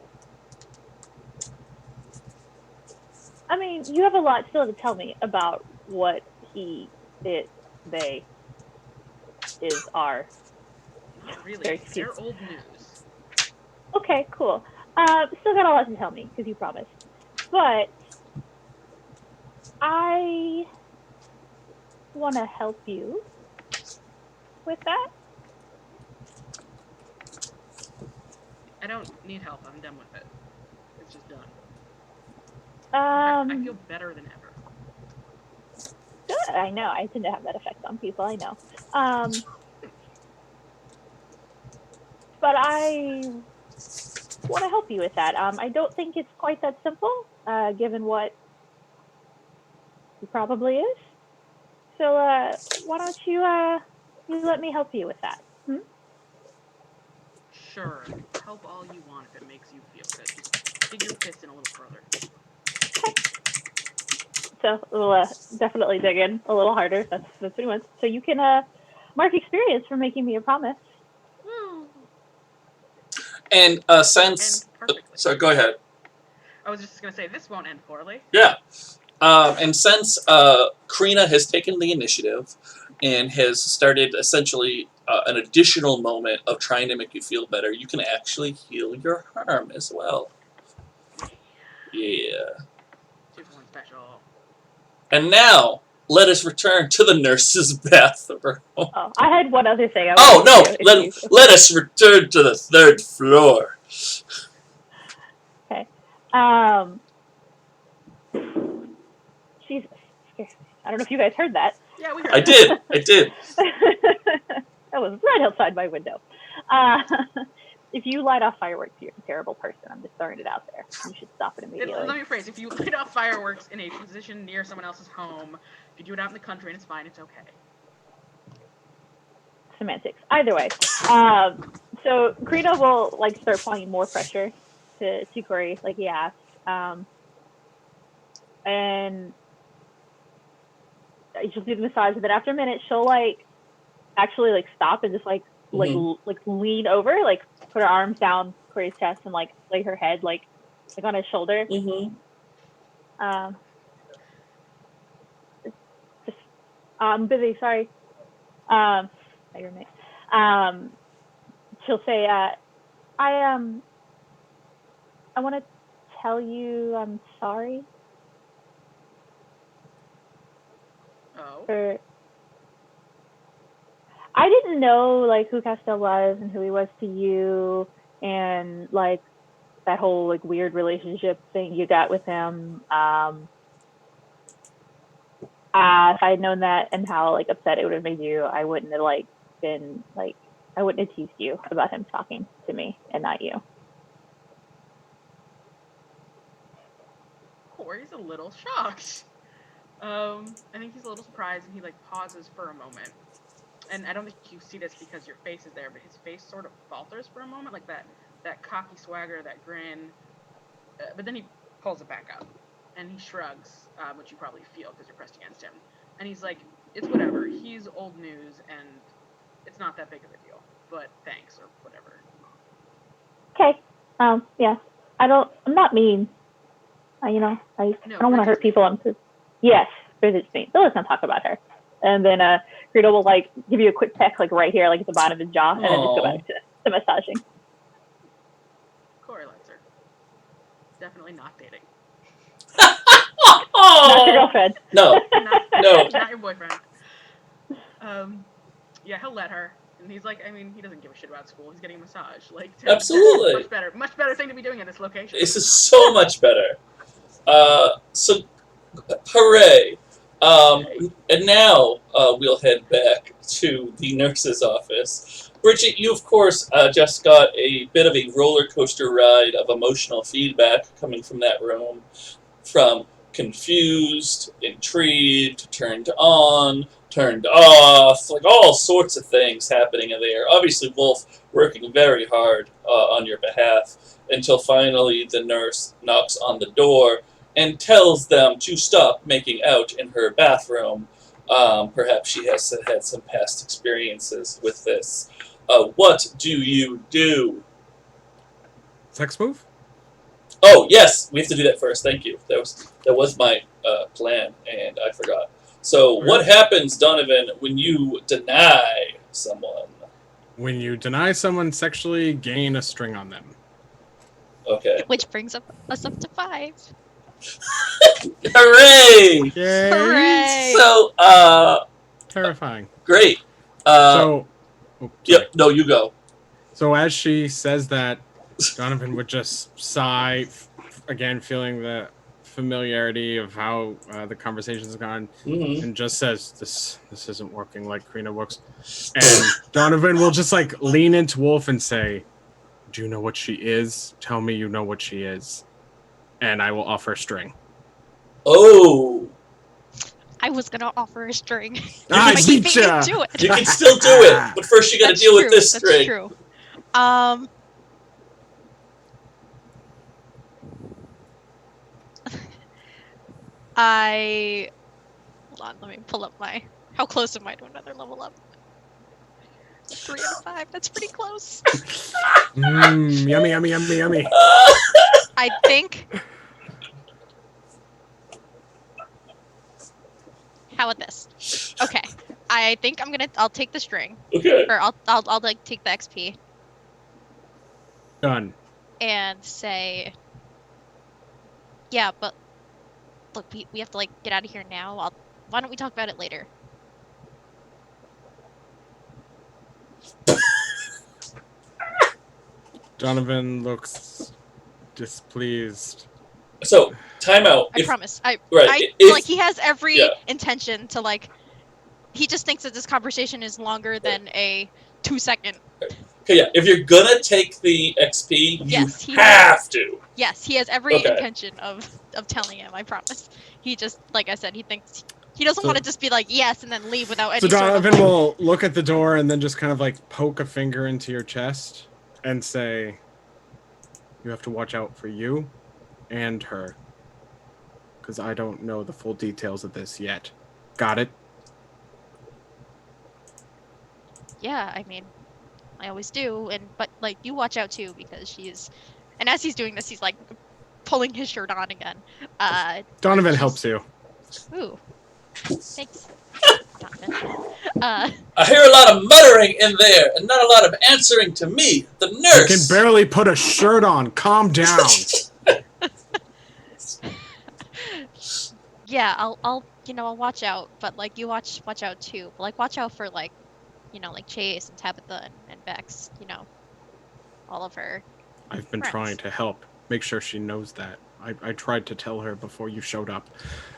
I mean, you have a lot still to tell me about what he, it, they, is, are. Not really. They're old news. Okay, cool. Still got a lot to tell me, because you promised. But I want to help you with that. I don't need help. I'm done with it. It's just done. I feel better than ever. Good. I know. I tend to have that effect on people. I know. But I want to help you with that. I don't think it's quite that simple, given what he probably is. So why don't you let me help you with that? Sure. Help all you want if it makes you feel good. Just dig your fist in a little further. So we'll definitely dig in a little harder. That's what he wants. So you can mark experience for making me a promise. Woo. And since... sorry, go ahead. I was just going to say, this won't end poorly. Yeah. And since Crina has taken the initiative and has started essentially an additional moment of trying to make you feel better, you can actually heal your harm as well. Yeah. 2-for-1 special. And now, let us return to the nurse's bathroom. Oh, I had one other thing. Let us return to the 3rd floor. Okay. Jesus. I don't know if you guys heard that. Yeah, we heard I did. That was right outside my window. If you light off fireworks, you're a terrible person. I'm just throwing it out there. You should stop it immediately. Let me rephrase. If you light off fireworks in a position near someone else's home, if you do it out in the country and it's fine, it's okay. Semantics. Either way. So Crina will like start applying more pressure to Kori, like he asked. And she'll do the massage, and then after a minute she'll like actually like stop and just like lean over, like put her arms down Kori's chest and like lay her head like on his shoulder. I'm busy, sorry. Your name. She'll say, I want to tell you I'm sorry. Oh. I didn't know like who Castell was and who he was to you, and like that whole like weird relationship thing you got with him. If I had known that and how like upset it would have made you, I wouldn't have like been like, I wouldn't have teased you about him talking to me and not you. Kori's a little shocked. I think he's a little surprised, and he like pauses for a moment. And I don't think you see this because your face is there, but his face sort of falters for a moment, like that cocky swagger, that grin. But then he pulls it back up, and he shrugs, which you probably feel because you're pressed against him. And he's like, "It's whatever. He's old news, and it's not that big of a deal. But thanks, or whatever." Okay. Yeah. I'm not mean. I don't want to hurt people. Yes, Bridget's mean. So let's not talk about her. And then Crina will like give you a quick peck like right here, like at the bottom of his jaw, and then just go back to massaging. Kori likes her. Definitely not dating. Not your girlfriend. No. No. Not your boyfriend. Yeah, he'll let her. And he's like, I mean, he doesn't give a shit about school. He's getting a massage. Like, absolutely. Much better thing to be doing at this location. This is so much better. So, hooray. And now we'll head back to the nurse's office. Bridget, you, of course, just got a bit of a roller coaster ride of emotional feedback coming from that room. From confused, intrigued, turned on, turned off, like all sorts of things happening in there. Obviously, Wolfe working very hard on your behalf until finally the nurse knocks on the door and tells them to stop making out in her bathroom. Perhaps she has had some past experiences with this. What do you do? Sex move? Oh, yes, we have to do that first. Thank you. That was my plan, and I forgot. So, what happens, Donovan, when you deny someone? When you deny someone sexually, gain a string on them. Okay. Which brings us up to 5. Hooray! Yay! Hooray! So, terrifying. Great. Yep. No, you go. So as she says that, Donovan would just sigh, again feeling the familiarity of how the conversation's gone, and just says, "This isn't working like Crina works." And Donovan will just like lean into Wolfe and say, "Do you know what she is? Tell me you know what she is, and I will offer a string." Oh. I was gonna offer a string. I beat do it. You can still do it, but first you got to deal with this string. That's true. Hold on, let me pull up how close am I to another level up? 3 out of 5, that's pretty close. Yummy, yummy, yummy, yummy. I think. How about this? Okay, I think I'll take the string. Okay. Or I'll like take the XP. Done. And say, yeah, but look, we have to like get out of here now. why don't we talk about it later? Donovan looks displeased. So, timeout. I promise. I if, like he has every yeah. intention to like. He just thinks that this conversation is longer than a 2-second. Okay, yeah. If you're gonna take the XP, you Yes, he have to. Yes, he has every Okay. intention of telling him. I promise. He just, like I said, he thinks he doesn't want to just be like yes and then leave without any. So Donovan sort of, like, will look at the door and then just kind of like poke a finger into your chest and say, "You have to watch out for you and her, because I don't know the full details of this yet. Got it?" Yeah, I mean, I always do, but like you watch out too because she's. And as he's doing this, he's like pulling his shirt on again. Donovan helps you. Ooh, thanks, Donovan. I hear a lot of muttering in there, and not a lot of answering to me, the nurse. You can barely put a shirt on. Calm down. Yeah, I'll watch out, but like you watch out too. But, like watch out for like Chase and Tabitha and Bex, all of her. I've been friends. trying to help. Make sure she knows that. I tried to tell her before you showed up.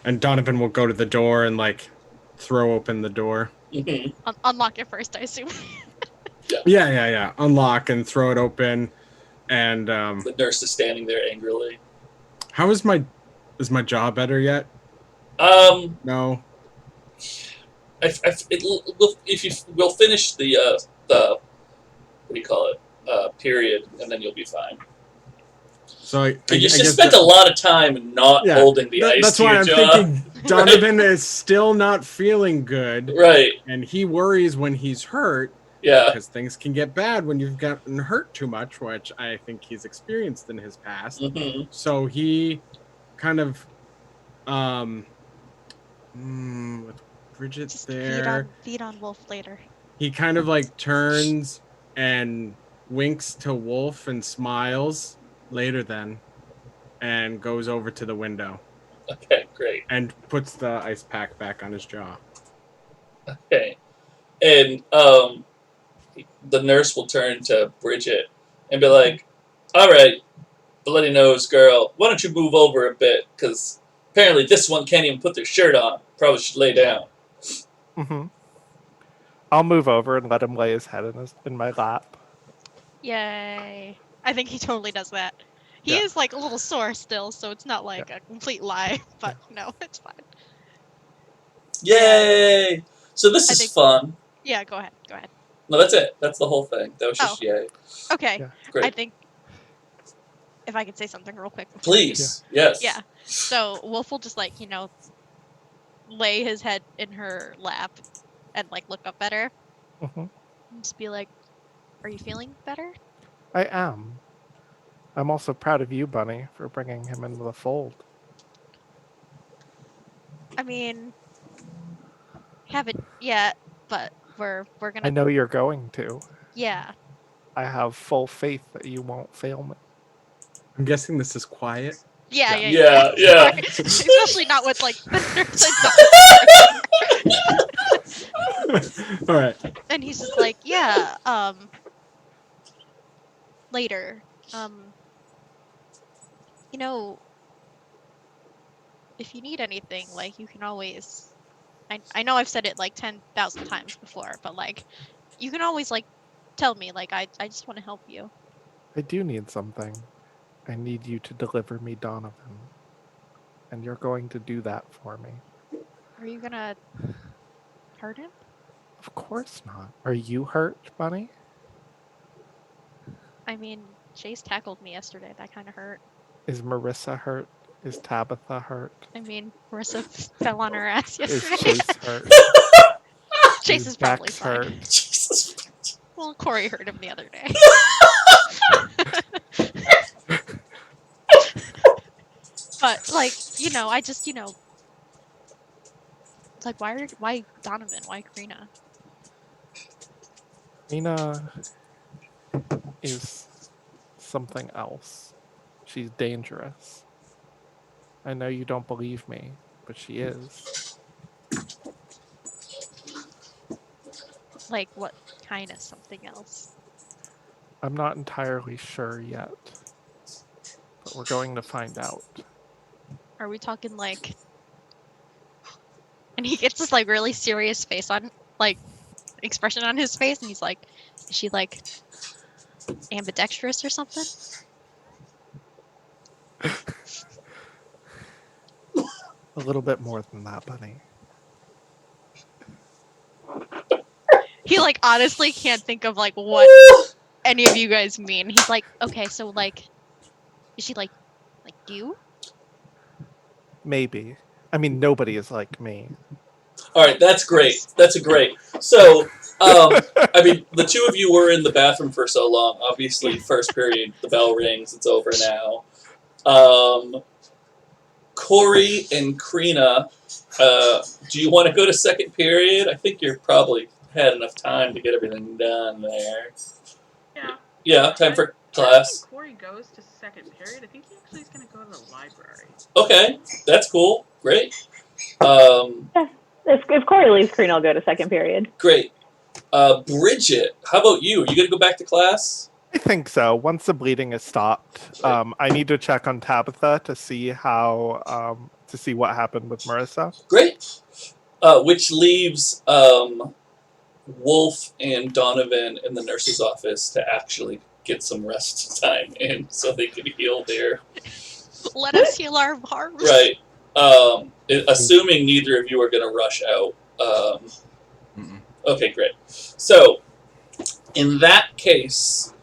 And Donovan will go to the door and like throw open the door. Mm-hmm. Unlock it first, I assume. Yeah. Unlock and throw it open. And the nurse is standing there angrily. How is my jaw better yet? No. We'll finish the what do you call it, period, and then you'll be fine. So you just spent a lot of time not holding the ice. That's why I'm thinking Donovan is still not feeling good. Right. And he worries when he's hurt. Yeah. Because things can get bad when you've gotten hurt too much, which I think he's experienced in his past. Mm-hmm. So he kind of with Bridget just there. Feed on Wolfe later. He kind of like turns and winks to Wolfe and smiles later then and goes over to the window. Okay, great. And puts the ice pack back on his jaw. Okay. And the nurse will turn to Bridget and be like, all right, bloody nose girl, why don't you move over a bit? Because apparently this one can't even put their shirt on. Probably should lay down. Mm-hmm. I'll move over and let him lay his head in my lap. Yay. I think he totally does that. He is like a little sore still, so it's not like a complete lie, but no, it's fine. Yay! So this is fun. Yeah, go ahead. No, that's it. That's the whole thing. That was just yay. Okay. Yeah. Great. I think if I could say something real quick. Please. Yes. Yeah. So Wolfe will just lay his head in her lap and look up at her. Mm-hmm. And just be like, are you feeling better? I am. I'm also proud of you, Bunny, for bringing him into the fold. I mean, haven't yet, but we're gonna. I know you're going to. Yeah. I have full faith that you won't fail me. I'm guessing this is quiet. Yeah. Especially not with the nurse. All right. And he's just like, yeah. Later. If you need anything, you can always. I know I've said it 10,000 times before, but you can always tell me. I just want to help you. I do need something. I need you to deliver me Donovan. And you're going to do that for me. Are you gonna hurt him? Of course not. Are you hurt, Bunny? I mean, Chase tackled me yesterday. That kind of hurt. Is Marissa hurt? Is Tabitha hurt? I mean, Marissa fell on her ass yesterday. Is Chase hurt? Chase is probably fine. Hurt? Jesus. Well, Kori heard him the other day. But I just why Donovan? Why Crina? Crina is something else. She's dangerous. I know you don't believe me, but she is. Like, what kind of something else? I'm not entirely sure yet, but we're going to find out. Are we talking like... And he gets this, like, really serious face on, like, expression on his face, and he's like, is she, like, ambidextrous or something? A little bit more than that, buddy. He, like, honestly can't think of, like, what any of you guys mean. He's like, okay, so, like, is she, like you? Maybe. I mean, nobody is like me. All right, that's great. That's great. So, I mean, the two of you were in the bathroom for so long. Obviously, first period, the bell rings. It's over now. Kori and Crina, do you want to go to second period? I think you're probably had enough time to get everything done there. Yeah. Yeah, time for I class. think Kori goes to second period. I think he actually is going to go to the library. Okay, that's cool. Great. If Kori leaves, Crina will go to second period. Great. Bridget, how about you? Are you going to go back to class? I think so. Once the bleeding is stopped, I need to check on Tabitha to see how to see what happened with Marissa. Great. Which leaves Wolfe and Donovan in the nurse's office to actually get some rest time in so they can heal their... Let us heal our harms. Right. Assuming neither of you are going to rush out. Okay, great. So, in that case,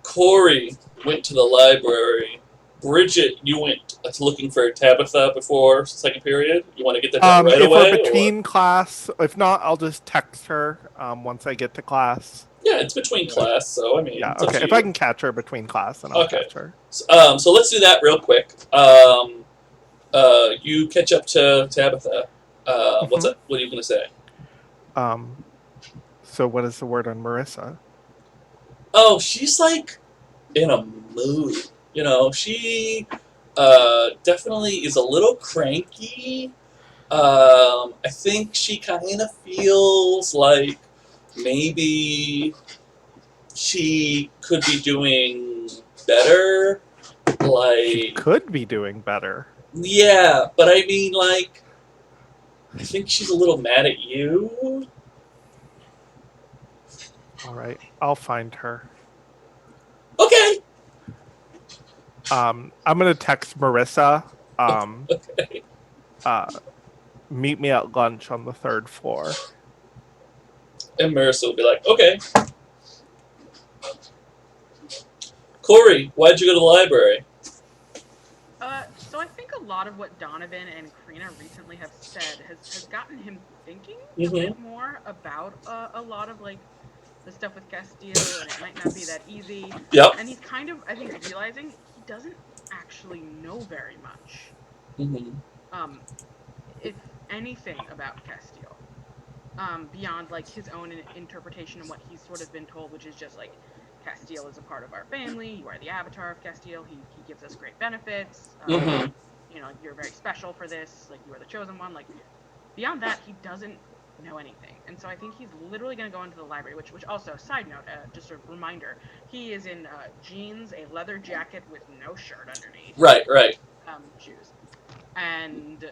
Kori went to the library. Bridget, you went looking for Tabitha before second period? You want to get that done right if away? we're between class, if not, I'll just text her once I get to class. Yeah, it's between class, so I mean... Yeah, it's up okay. to If you. I can catch her between class, then I'll catch her. So let's do that real quick. You catch up to Tabitha. What's up? What are you going to say? So what is the word on Marissa? Oh, she's like in a mood. You know, she definitely is a little cranky. I think she kind of feels like maybe she could be doing better. She could be doing better. Yeah, but I mean, like, I think she's a little mad at you. All right, I'll find her. Okay. I'm gonna text Marissa. Okay. Meet me at lunch on the 3rd floor. And Marissa will be like, okay. Kori, why'd you go to the library? So I think a lot of what Donovan and Crina recently have said has gotten him thinking a bit more about a lot of, like, the stuff with Castile, and it might not be that easy. Yep. And he's kind of, I think, realizing he doesn't actually know very much. If anything about Castile. Beyond, like, his own interpretation and what he's sort of been told, which is just, like, Castile is a part of our family, you are the avatar of Castile, he gives us great benefits, you know, you're very special for this, like, you are the chosen one, like, beyond that, he doesn't know anything. And so I think he's literally going to go into the library, which also, side note, just a reminder, he is in jeans, a leather jacket with no shirt underneath. Right. Shoes. And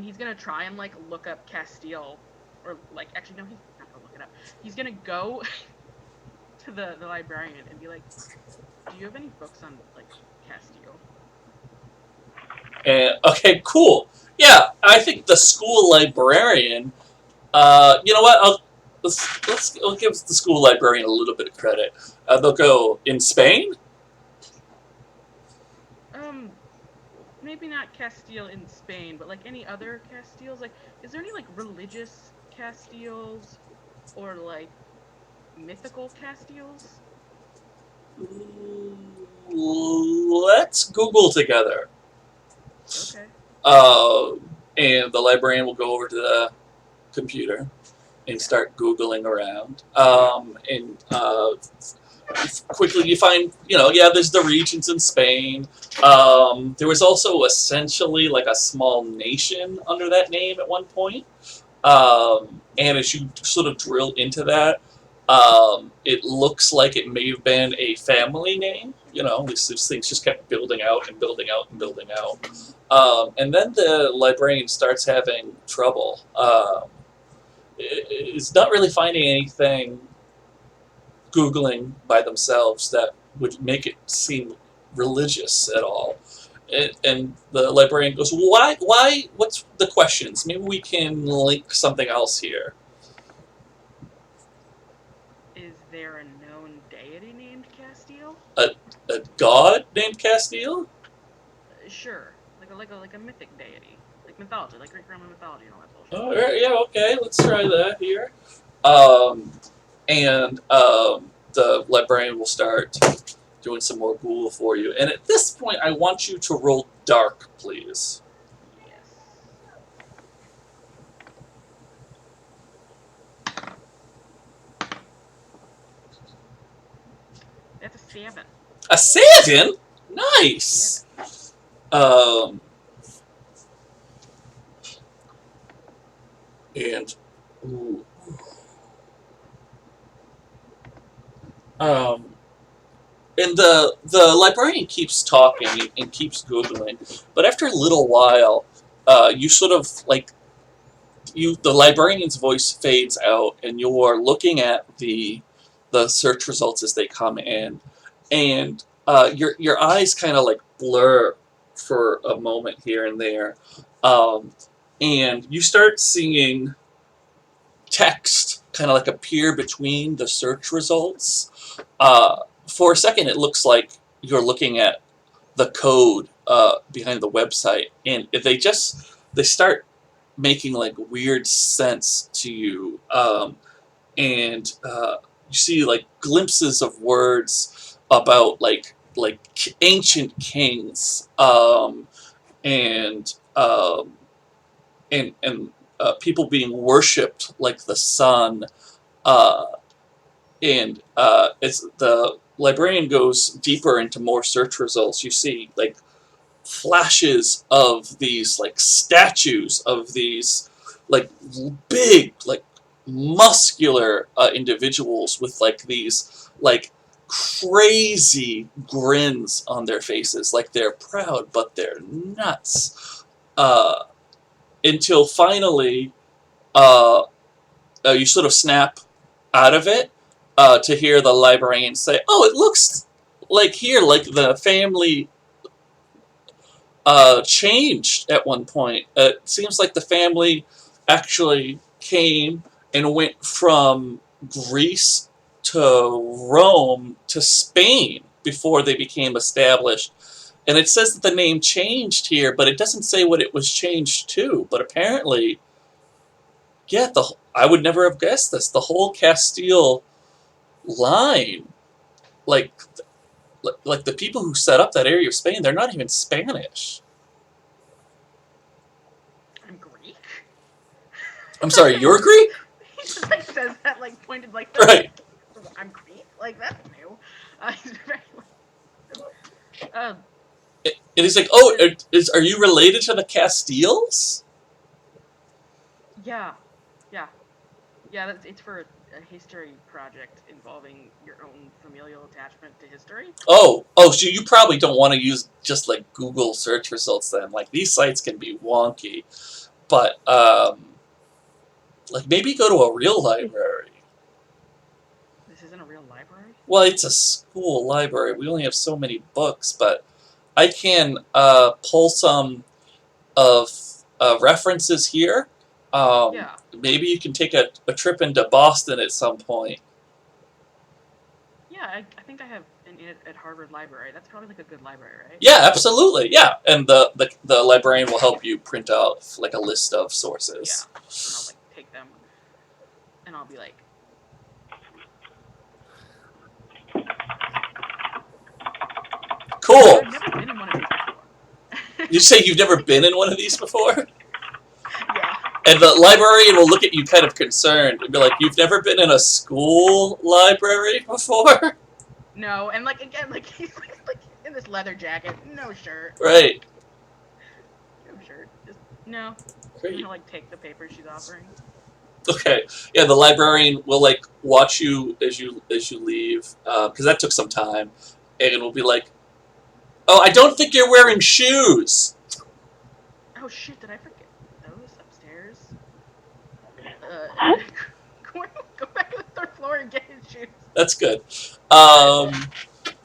he's going to try and, like, look up Castile, or, like, actually, no, he's not going to look it up. He's going to go to the librarian and be like, do you have any books on, like, Castile? Okay, cool. Yeah, I think the school librarian, you know what, we'll give the school librarian a little bit of credit. They'll go, in Spain? Maybe not Castile in Spain, but, like, any other Castiles? Like, is there any, like, religious Castiles, or, like, mythical Castiles? Let's Google together. Okay. And the librarian will go over to the computer and start Googling around. Quickly you find, you know, yeah, there's the regions in Spain. There was also essentially like a small nation under that name at one point. And as you sort of drill into that, it looks like it may have been a family name. You know, these things just kept building out and building out and building out. And then the librarian starts having trouble. It's not really finding anything Googling by themselves that would make it seem religious at all. And the librarian goes, why, what's the questions? Maybe we can link something else here. Is there a known deity named Castile? A god named Castile? Sure, like a mythic deity, like mythology, like Greek Roman mythology and all that bullshit. Oh, yeah, okay, let's try that here. The librarian will start doing some more Google for you. And at this point, I want you to roll dark, please. Yes. That's a 7. A 7? Nice! Ooh. And the librarian keeps talking and keeps Googling, but after a little while, you sort of like the librarian's voice fades out, and you're looking at the search results as they come in, and your eyes kind of like blur for a moment here and there, and you start seeing text kind of like appear between the search results. For a second, it looks like you're looking at the code behind the website, and they start making like weird sense to you, and you see like glimpses of words about like ancient kings, and people being worshipped like the sun, and as the librarian goes deeper into more search results, you see like flashes of these like statues of these like big like muscular individuals with like these like crazy grins on their faces, like they're proud but they're nuts, until finally you sort of snap out of it to hear the librarian say, "Oh, it looks like here, like the family changed at one point. It seems like the family actually came and went from Greece to Rome to Spain before they became established. And it says that the name changed here, but it doesn't say what it was changed to. But apparently, yeah, I would never have guessed this. The whole Castile line, like the people who set up that area of Spain, they're not even Spanish." I'm Greek. I'm sorry, you're Greek? He just like says that, like pointed like Right. I'm Greek. Like that's new. He's very. And he's like, "Oh, are you related to the Castiles?" Yeah. It's for a history project involving your own familial attachment to history. Oh, so you probably don't want to use just like Google search results then. Like these sites can be wonky, but like maybe go to a real library. This isn't a real library? Well, it's a school library. We only have so many books, but I can pull some of references here. Yeah. Maybe you can take a trip into Boston at some point. Yeah, I think I have an at Harvard Library. That's probably like a good library, right? Yeah, absolutely. Yeah, and the librarian will help you print out like a list of sources. Yeah, and I'll like take them, and I'll be like, "Cool." I've never been in one of these before. You say you've never been in one of these before? Yeah. And the librarian will look at you kind of concerned and be like, "You've never been in a school library before?" No, and like again, like he's like in this leather jacket, no shirt. Right. No shirt. Just no. Great. And he'll like take the paper she's offering. Okay. Yeah, the librarian will like watch you as you leave because that took some time, and will be like, "Oh, I don't think you're wearing shoes." Oh shit! Did I forget those upstairs? Go back to the third floor and get his shoes. That's good.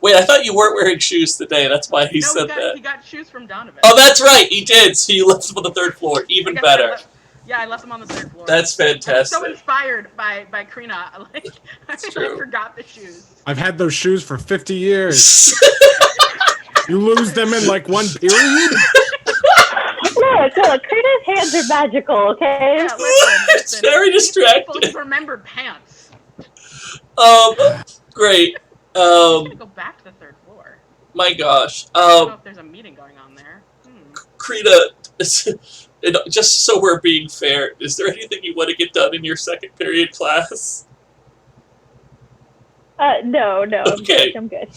Wait, I thought you weren't wearing shoes today. That's why he said that. He got shoes from Donovan. Oh, that's right, he did. So you left them on the third floor. Even better. I left them on the third floor. That's fantastic. I was so inspired by Crina. Like, I forgot the shoes. I've had those shoes for 50 years. You lose them in like one period? Look, Crina's hands are magical, okay? Yeah, listen. It's very distracting. He's remembered pants. Great. I'm gonna go back to the third floor. My gosh. I don't know if there's a meeting going on there. Crina, just so we're being fair, is there anything you want to get done in your second period class? No. Okay. I'm good.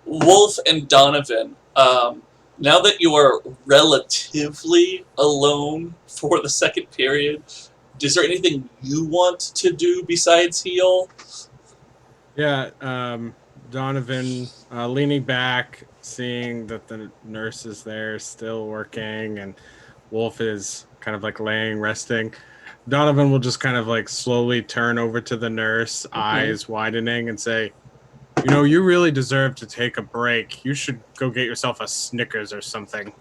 Wolfe and Donovan, now that you are relatively alone for the second period, is there anything you want to do besides heal? Yeah, Donovan leaning back, seeing that the nurse is there still working, and Wolfe is kind of like laying, resting. Donovan will just kind of like slowly turn over to the nurse, eyes widening, and say, "You know, you really deserve to take a break. You should go get yourself a Snickers or something."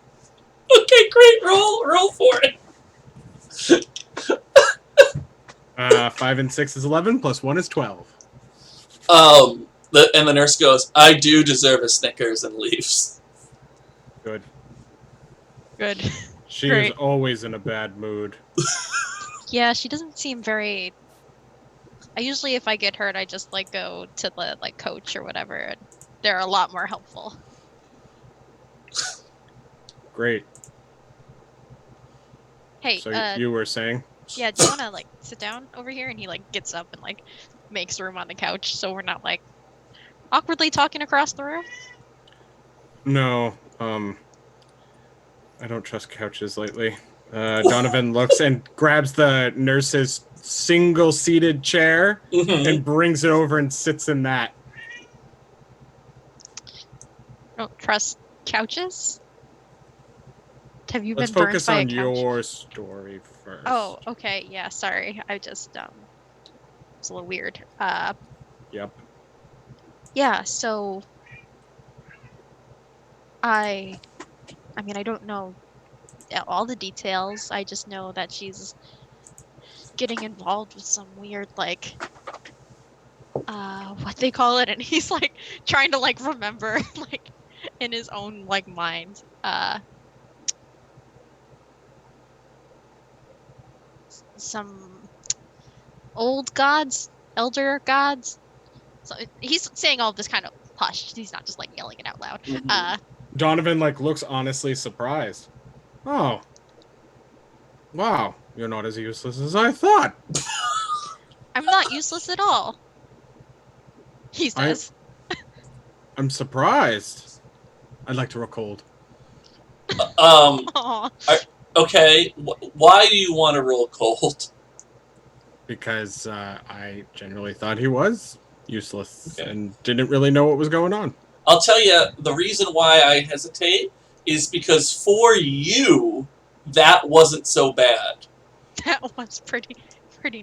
Okay, great. Roll for it. 5 and 6 is 11, plus 1 is 12. And the nurse goes, "I do deserve a Snickers," and leaves. Good. She Great. is always in a bad mood. Yeah, she doesn't seem very... I usually, if I get hurt, I just like go to the like coach or whatever, and they're a lot more helpful. Great. Hey, So you were saying? yeah, do you want to like sit down over here? And he like gets up and like makes room on the couch, so we're not like awkwardly talking across the room. No, I don't trust couches lately. Donovan looks and grabs the nurse's single-seated chair and brings it over and sits in that. Don't trust couches? Have you Let's been burned focus by a on couch? your story first. Oh, okay, yeah, sorry. I just it's a little weird. Yep. Yeah, so I mean, I don't know all the details. I just know that she's getting involved with some weird like what they call it, and he's like trying to like remember like in his own like mind. Some old gods, elder gods. So he's saying all this kind of hushed. He's not just like yelling it out loud. Donovan like looks honestly surprised. Oh. Wow, you're not as useless as I thought. I'm not useless at all. He says. I'm surprised. I'd like to roll cold. Okay, why do you want to roll cold? Because I generally thought he was useless and didn't really know what was going on. I'll tell you, the reason why I hesitate is because for you, that wasn't so bad. That was pretty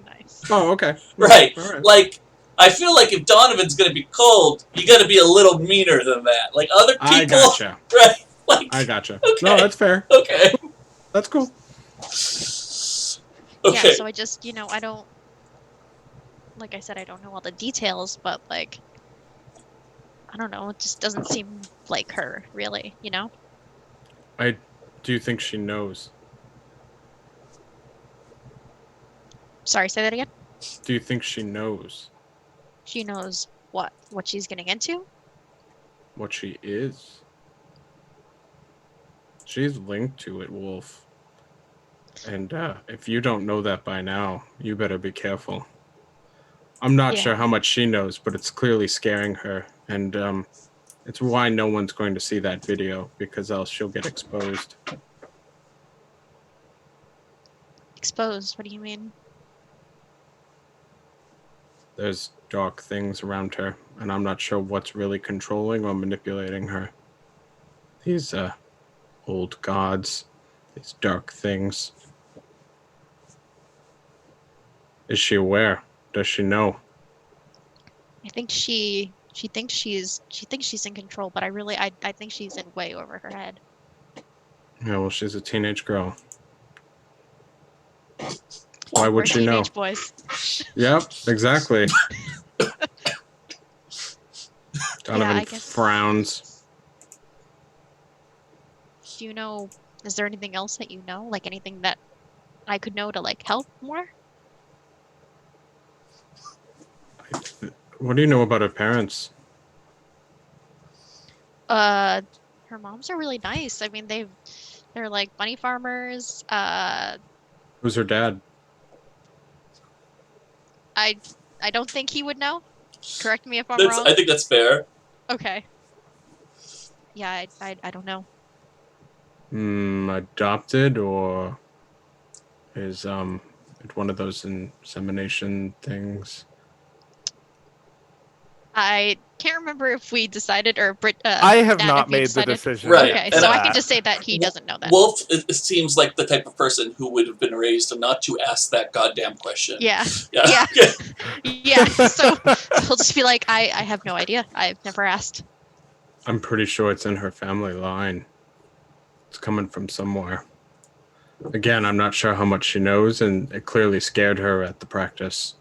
nice. Oh, okay. Right. All right. Like, I feel like if Donovan's going to be cold, you got to be a little meaner than that. Like, other people... I gotcha. Right. Like, I gotcha. Okay. No, that's fair. Okay. That's cool. Okay. Yeah, so I just, I don't... Like I said, I don't know all the details, but, like... I don't know, it just doesn't seem like her, really, I do think she knows. Sorry, say that again? Do you think she knows She knows what she's getting into? what she is? She's linked to it, Wolfe. And if you don't know that by now, you better be careful. I'm not sure how much she knows, but it's clearly scaring her. And it's why no one's going to see that video, because else she'll get exposed. Exposed? What do you mean? There's dark things around her, and I'm not sure what's really controlling or manipulating her. These old gods, these dark things. Is she aware? Does she know? I think she thinks she's in control, but I think she's in way over her head. Yeah, well, she's a teenage girl. Why would she know? Teenage boys. Yep, exactly. Donovan I guess. frowns. Do you know? Is there anything else that you know? Like anything that I could know to like help more? What do you know about her parents? Her moms are really nice. I mean, they're like bunny farmers. Who's her dad? I don't think he would know. Correct me if I'm wrong. I think that's fair. Okay. Yeah, I don't know. Adopted, or is it one of those insemination things? I can't remember if we decided or I have Nat, not if you made the decided. decision. Right. Okay, And so I can just say that he doesn't know that. Wolfe, it seems like the type of person who would have been raised not to ask that goddamn question. Yeah. Yeah. Yeah. So he'll just be like, I have no idea. I've never asked. I'm pretty sure it's in her family line. It's coming from somewhere. Again, I'm not sure how much she knows, and it clearly scared her at the practice.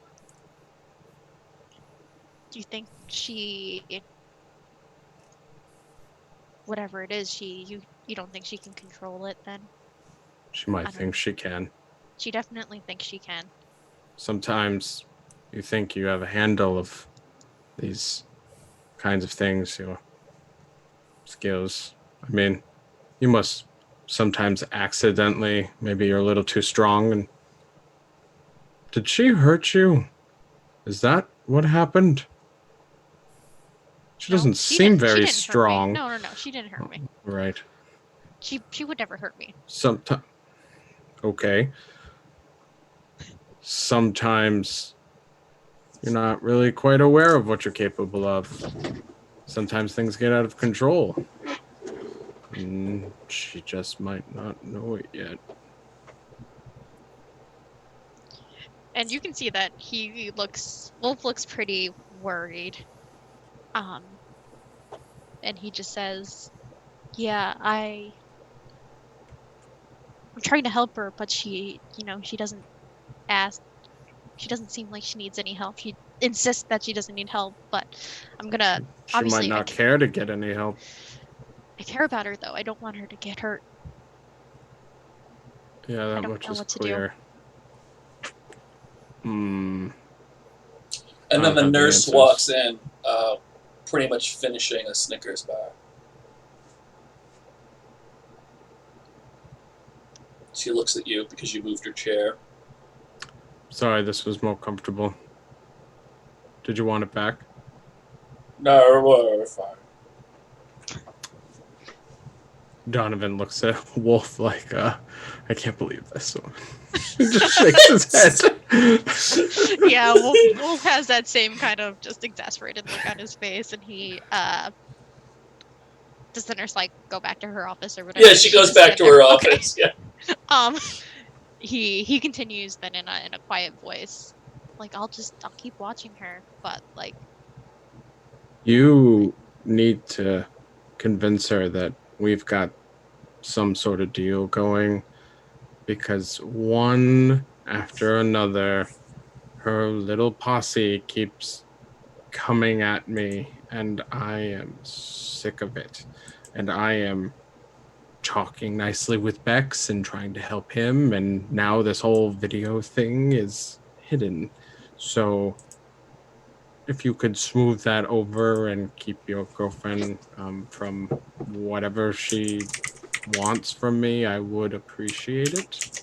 Do you think whatever it is, you don't think she can control it then? She might think she can. She definitely thinks she can. Sometimes you think you have a handle of these kinds of things, your skills. I mean, you must sometimes accidentally, maybe you're a little too strong. And did she hurt you? Is that what happened? She doesn't seem very strong. No, she didn't hurt me. Right. She would never hurt me. Okay. Sometimes you're not really quite aware of what you're capable of. Sometimes things get out of control. And she just might not know it yet. And you can see that Wolfe looks pretty worried. And he just says, yeah, I'm trying to help her, but she doesn't ask. She doesn't seem like she needs any help. She insists that she doesn't need help, but I'm gonna. She might not care to get any help. I care about her, though. I don't want her to get hurt. Yeah, that much is clear. And then the nurse walks in, pretty much finishing a Snickers bar. She looks at you because you moved your chair. Sorry, this was more comfortable. Did you want it back? No, we're fine. Donovan looks at Wolfe like, I can't believe this one. He just shakes his head. Yeah, Wolfe has that same kind of just exasperated look on his face, and he, does the nurse, like, go back to her office or whatever? Yeah, she goes back to her office, yeah. He continues then in a quiet voice, like, I'll keep watching her, but, like... You need to convince her that we've got some sort of deal going, because one after another, her little posse keeps coming at me, and I am sick of it. And I am talking nicely with Bex and trying to help him, and now this whole video thing is hidden. So if you could smooth that over and keep your girlfriend from whatever she wants from me, I would appreciate it.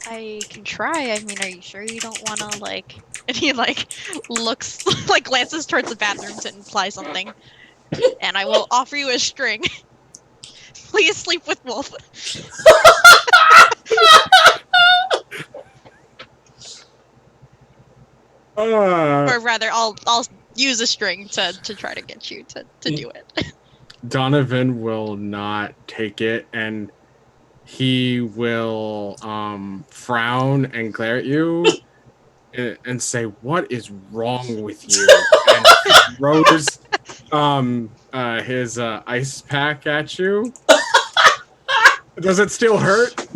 I can try. I mean, are you sure you don't want to, like... And he, like, looks, like, glances towards the bathrooms and implies something. And I will offer you a string. Please sleep with Wolfe. Or rather, I'll use a string to try to get you to do it. Donovan will not take it, and he will frown and glare at you and say, "What is wrong with you?" And throws his ice pack at you. Does it still hurt?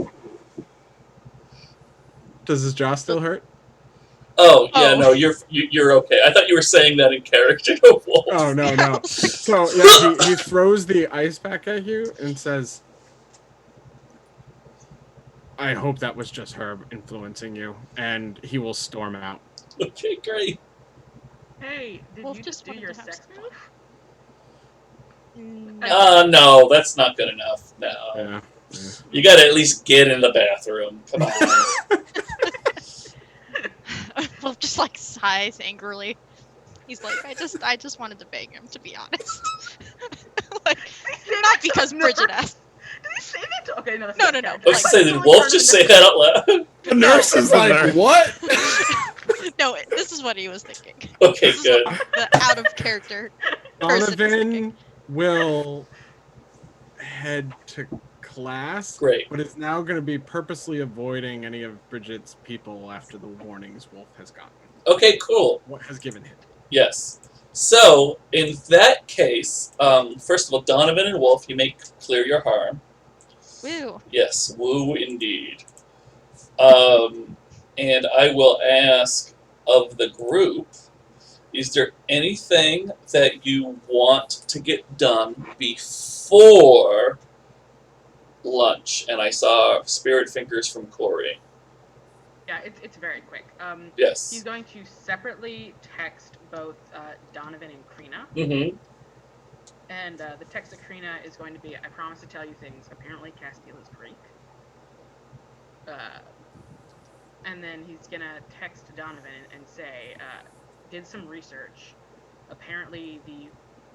Does his jaw still hurt? Oh yeah, no, you're okay. I thought you were saying that in character. Wolfe. Oh no. So yeah, he throws the ice pack at you and says, "I hope that was just her influencing you," and he will storm out. Okay, great. Hey, did Wolfe you just do wanted your to have sex some move? No, that's not good enough. No. Yeah. You gotta at least get in the bathroom. Come on. Wolfe just like sighs angrily. He's like, I just wanted to bang him, to be honest. Like, not because Bridget asked. Did he say that? Okay, no. No. I was saying, did Wolfe just say that out loud? The nurse is like, "What?" No, this is what he was thinking. Okay, This is good. what the out of character person is thinking. Donovan will head to class, Great. but is now going to be purposely avoiding any of Bridget's people after the warnings Wolfe has gotten. Okay, cool. What has given him? Yes. So, in that case, first of all, Donovan and Wolfe, you may clear your harm. Woo. Yes, woo indeed. And I will ask of the group, is there anything that you want to get done before lunch? And I saw spirit fingers from Kori. Yeah, it's very quick. Yes. He's going to separately text both Donovan and Crina. Mm-hmm. And the text to Crina is going to be, I promise to tell you things. Apparently Castile is Greek. And then he's going to text Donovan and say, did some research. Apparently the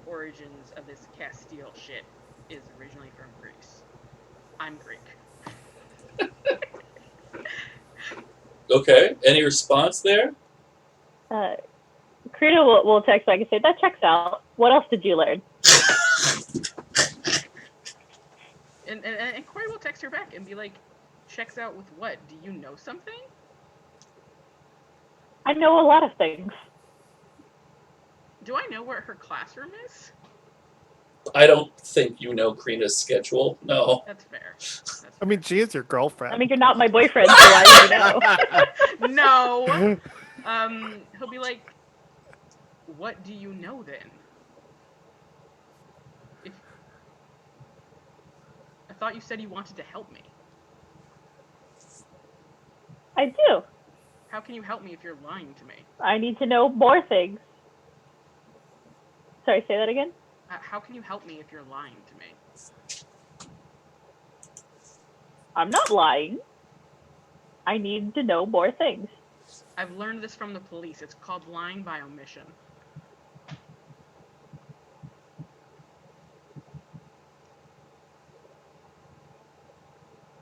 origins of this Castile shit is originally from Greece. I'm Greek. Okay. Any response there? Crina will text back and say, that checks out. What else did you learn? And Kori will text her back and be like, checks out with what? Do you know something? I know a lot of things. Do I know where her classroom is? I don't think you know Krina's schedule. No. That's fair. I mean, she is your girlfriend. I mean, you're not my boyfriend, so why do you know? No. He'll be like, what do you know then? I thought you said you wanted to help me. I do. How can you help me if you're lying to me? I need to know more things. Sorry, say that again? How can you help me if you're lying to me? I'm not lying. I need to know more things. I've learned this from the police. It's called lying by omission.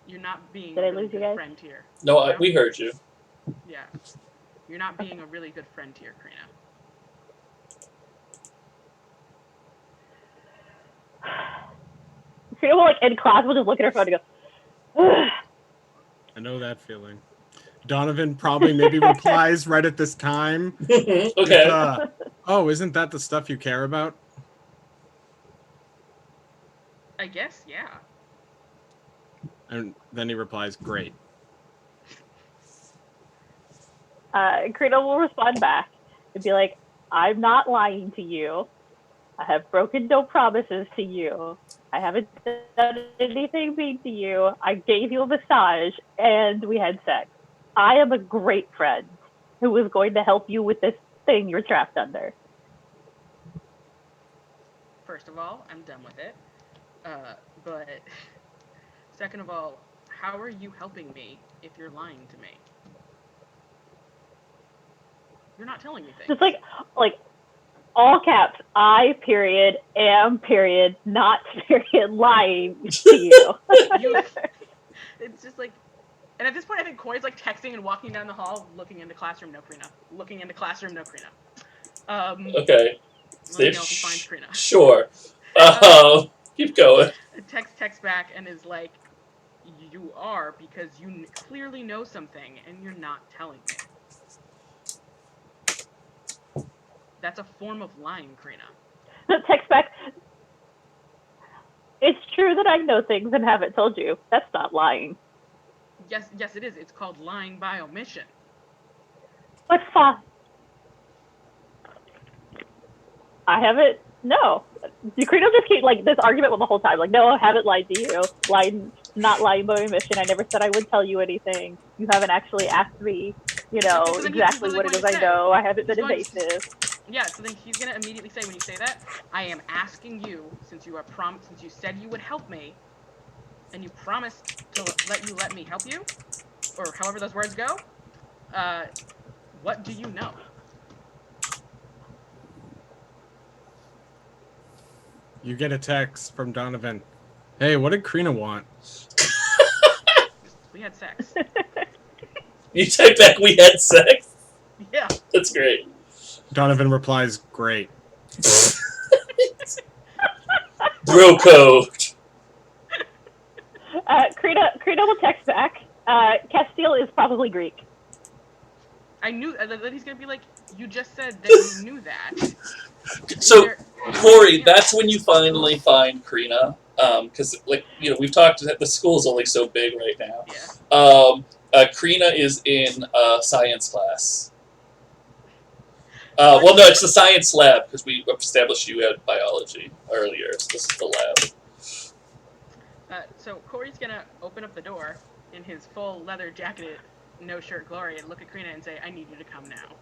You're not being Did a I really lose you good guys? friend here. No, we heard you. Yeah. You're not being a really good friend here, Crina. Crina will, like, in class, will just look at her phone and go, ugh. I know that feeling. Donovan probably maybe replies right at this time. Okay. Oh, isn't that the stuff you care about? I guess, yeah. And then he replies, "Great." Crina will respond back and be like, I'm not lying to you. I have broken no promises to you. I haven't done anything mean to you. I gave you a massage and we had sex. I am a great friend who is going to help you with this thing you're trapped under. First of all, I'm done with it. But second of all, how are you helping me if you're lying to me? You're not telling me things. Just like all caps, I period am period not period lying to you. It's just like, And at this point, I think Kori's like texting and walking down the hall, looking into classroom, no Crina. Looking into classroom, no Crina. Okay. Let me know if he finds Crina. Sure. Keep going. Text back and is like, you are, because you clearly know something and you're not telling me. That's a form of lying, Crina. Text back. It's true that I know things and haven't told you. That's not lying. Yes, it is. It's called lying by omission. But fine. I haven't. No. Crina just keep like this argument the whole time. Like, no, I haven't lied to you. Not lying by omission. I never said I would tell you anything. You haven't actually asked me, exactly what it is I know. I haven't been evasive. Yeah, so then he's gonna immediately say, when you say that, I am asking you, since you said you would help me, and you promised to let me help you, or however those words go, what do you know? You get a text from Donovan. Hey, what did Crina want? We had sex. You type back, we had sex? Yeah. That's great. Donovan replies, great. Bro code. Crina will text back. Castile is probably Greek. I knew that he's gonna be like, you just said that you knew that. So, Kori, that's when you finally find Crina. Because, we've talked that the school's only so big right now. Yeah. Crina is in science class. Well, no, it's the science lab, because we established you had biology earlier, so this is the lab. So Kori's gonna open up the door in his full leather jacketed, no shirt glory and look at Crina and say, I need you to come now.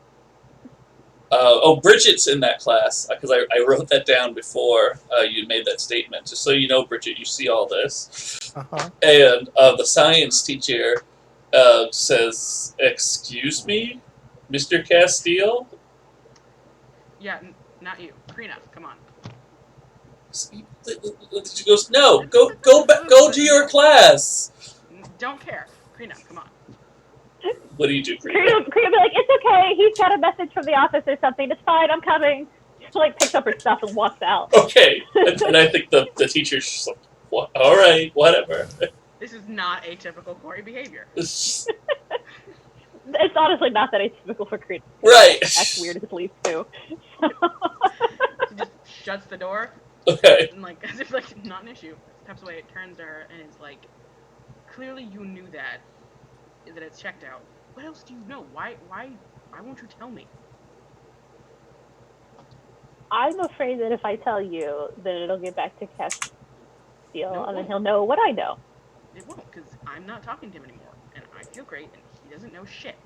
Bridget's in that class, because I wrote that down before you made that statement. Just so you know, Bridget, you see all this. Uh-huh. And the science teacher says, excuse me, Mr. Castile? Yeah, not you. Crina, come on. She goes, no, go to your class. Don't care. Crina, come on. What do you do, Crina? Crina be like, it's okay. He's got a message from the office or something. It's fine. I'm coming. She picks up her stuff and walks out. Okay, and I think the teacher's just like, what? All right, whatever. This is not atypical Kori behavior. It's honestly not that atypical for Crina. Right. That's weird as least too. She just shuts the door. Okay. And as if not an issue. Steps away, turns to her and is like, clearly you knew that it's checked out. What else do you know? Why won't you tell me? I'm afraid that if I tell you, then it'll get back to Castile, and then he'll know what I know. It won't, because I'm not talking to him anymore, and I feel great, and he doesn't know shit.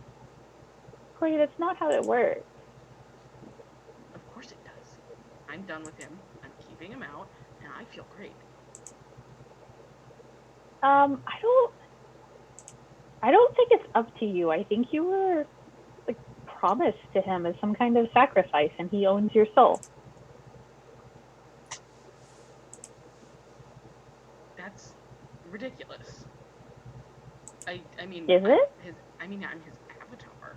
Corey, that's not how it works. Of course it does. I'm done with him. I'm keeping him out, and I feel great. I don't think it's up to you. I think you were promised to him as some kind of sacrifice, and he owns your soul. That's ridiculous. I mean, is it? I'm his avatar.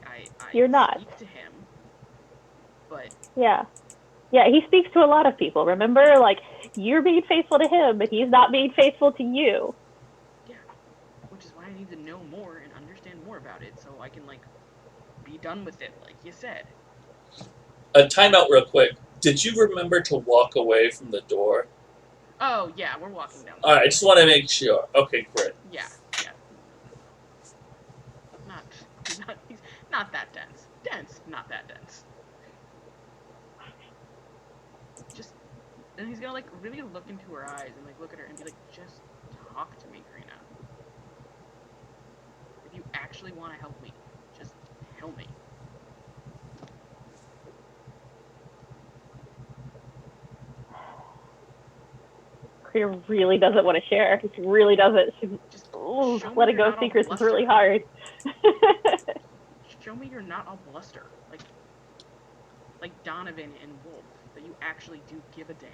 I You're not. speak to him, but yeah, he speaks to a lot of people. Remember, you're being faithful to him, but he's not being faithful to you. Yeah, which is why I need to know more and understand more about it, so I can be done with it, like you said. Time out real quick. Did you remember to walk away from the door? Oh yeah, we're walking down. All right, I just want to make sure. Okay, great. Yeah. He's not that dense. Dense, not that dense. And he's gonna really look into her eyes and look at her and be like, just talk to me, Crina. If you actually want to help me, just tell me. Crina really doesn't want to share. She really doesn't. Just letting go of secrets is really hard. Show me you're not all bluster. Like Donovan and Wolfe, that you actually do give a damn.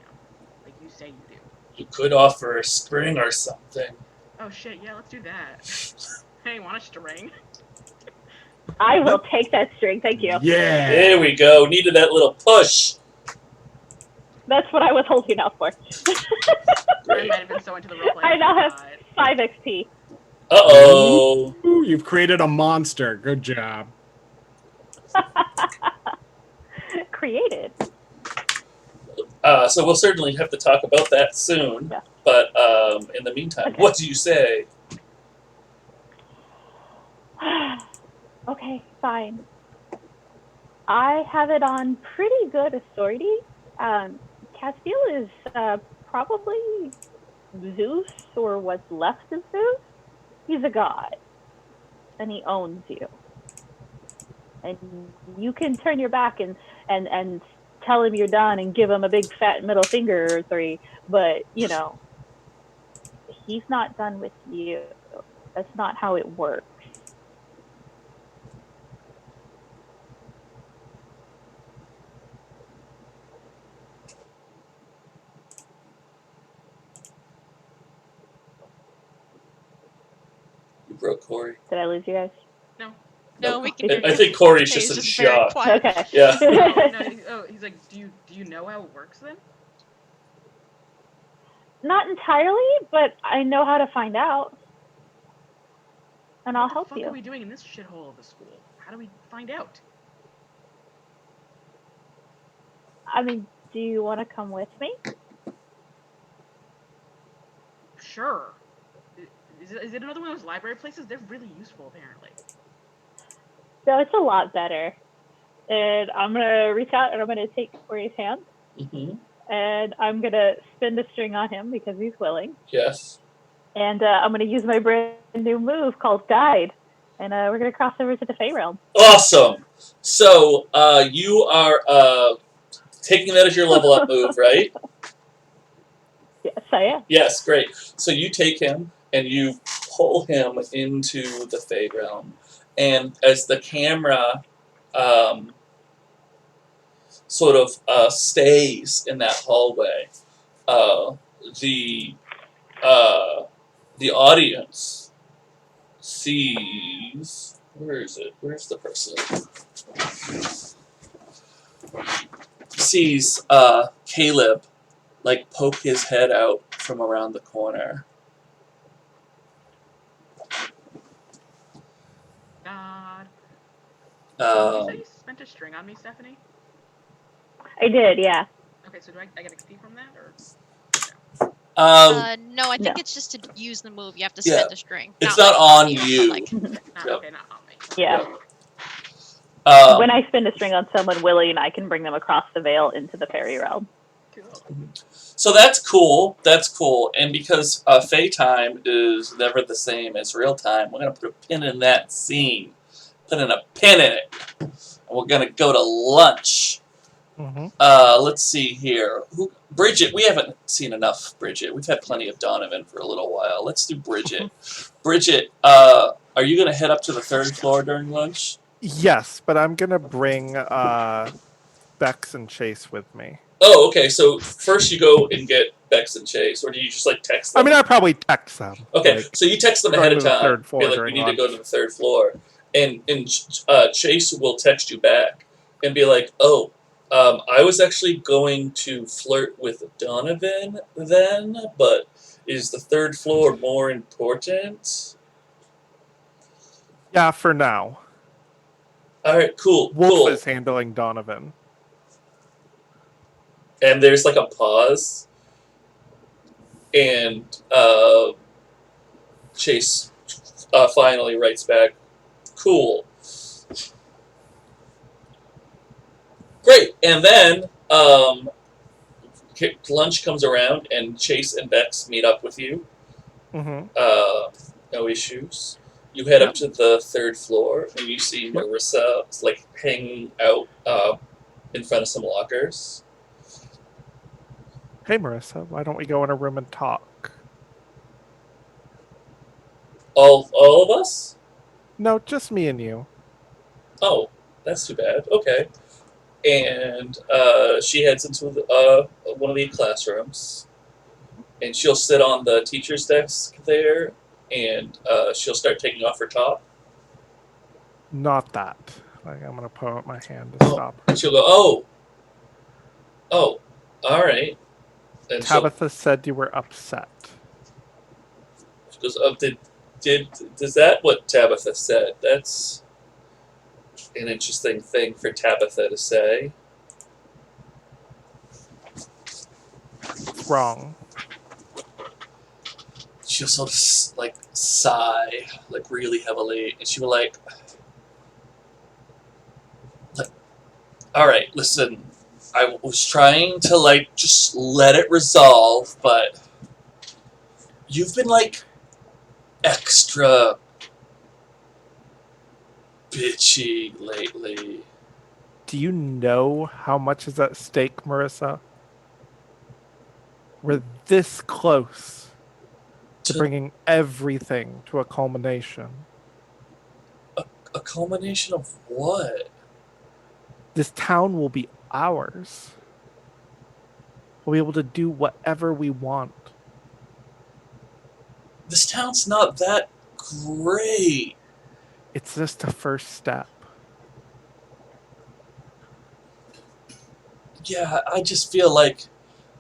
Like you say you do. You could offer a spring or something. Oh shit, yeah, let's do that. Hey, want a string? I will take that string, thank you. Yeah. There we go. Needed that little push. That's what I was holding out for. I might have been so into the roleplay. I now have 5 XP. Uh-oh. Ooh, you've created a monster. Good job. Created. So we'll certainly have to talk about that soon. Yeah. But in the meantime, Okay. what do you say? Okay, fine. I have it on pretty good authority. Castile is probably Zeus, or what's left of Zeus. He's a god, and he owns you. And you can turn your back and tell him you're done and give him a big fat middle finger or 3, but, you know, he's not done with you. That's not how it works. You broke Kori. Did I lose you guys? No, we can hear I you. think Kori's He's just in very shock. quiet. Okay. Yeah. No, he's like, do you know how it works then? Not entirely, but I know how to find out. And I'll help What the fuck you. are we doing in this shithole of a school? How do we find out? I mean, do you want to come with me? Sure. Is it another one of those library places? They're really useful, apparently. No, it's a lot better. And I'm going to reach out and I'm going to take Kori's hand. Mm-hmm. And I'm going to spin the string on him because he's willing. Yes. And I'm going to use my brand new move called Guide. And we're going to cross over to the Fey Realm. Awesome. So you are taking that as your level up move, right? Yes, I am. Yes, great. So you take him and you pull him into the Fey Realm. And as the camera sort of stays in that hallway, the audience sees. Where is it? Where's the person? Sees Caleb like poke his head out from around the corner. God. You said you spent a string on me, Stephanie? I did, yeah. Okay, so do I get XP from that, or? No, I think No. it's just to use the move. You have to Yeah. spend a string. It's not not like on you. you. But, like, Yep. Okay, not on me. Yeah. When I spin a string on someone willing, I can bring them across the veil into the fairy realm. Cool. So that's cool. That's cool. And because Fey time is never the same as real time, we're going to put a pin in that scene. Put in a pin in it. And we're going to go to lunch. Mm-hmm. Let's see here. Bridget, we haven't seen enough Bridget. We've had plenty of Donovan for a little while. Let's do Bridget. Bridget, are you going to head up to the 3rd floor during lunch? Yes, but I'm gonna bring Bex and Chase with me. Oh, okay. So first you go and get Bex and Chase, or do you just like text them? I mean, I probably text them. Okay, like, so you text them going ahead to of the time. 3rd floor Be like, we during need to go to lunch. the 3rd floor, and Chase will text you back and be like, oh, I was actually going to flirt with Donovan then, but is the 3rd floor more important? Yeah, for now. All right, cool. Wolfe is handling Donovan. And there's like a pause, and Chase finally writes back, cool. Great. And then lunch comes around, and Chase and Bex meet up with you. Mm-hmm. No issues. You head up to the 3rd floor, and you see Marissa like hanging out in front of some lockers. Hey, Marissa, why don't we go in a room and talk? All of us? No, just me and you. Oh, that's too bad. Okay. And she heads into one of the classrooms, and she'll sit on the teacher's desk there, and she'll start taking off her top. Not that. Like, I'm gonna put up my hand to stop her. And she'll go, oh, all right. And Tabitha said you were upset. She goes, oh, is that what Tabitha said? That's an interesting thing for Tabitha to say. It's wrong. She'll sort of like sigh, like really heavily, and she'll be like, all right, listen, I was trying to like just let it resolve, but you've been like extra bitchy lately. Do you know how much is at stake, Marissa? We're this close to bringing everything to a culmination. A culmination of what? This town will be ours. We'll be able to do whatever we want. This town's not that great. It's just a first step. Yeah, I just feel like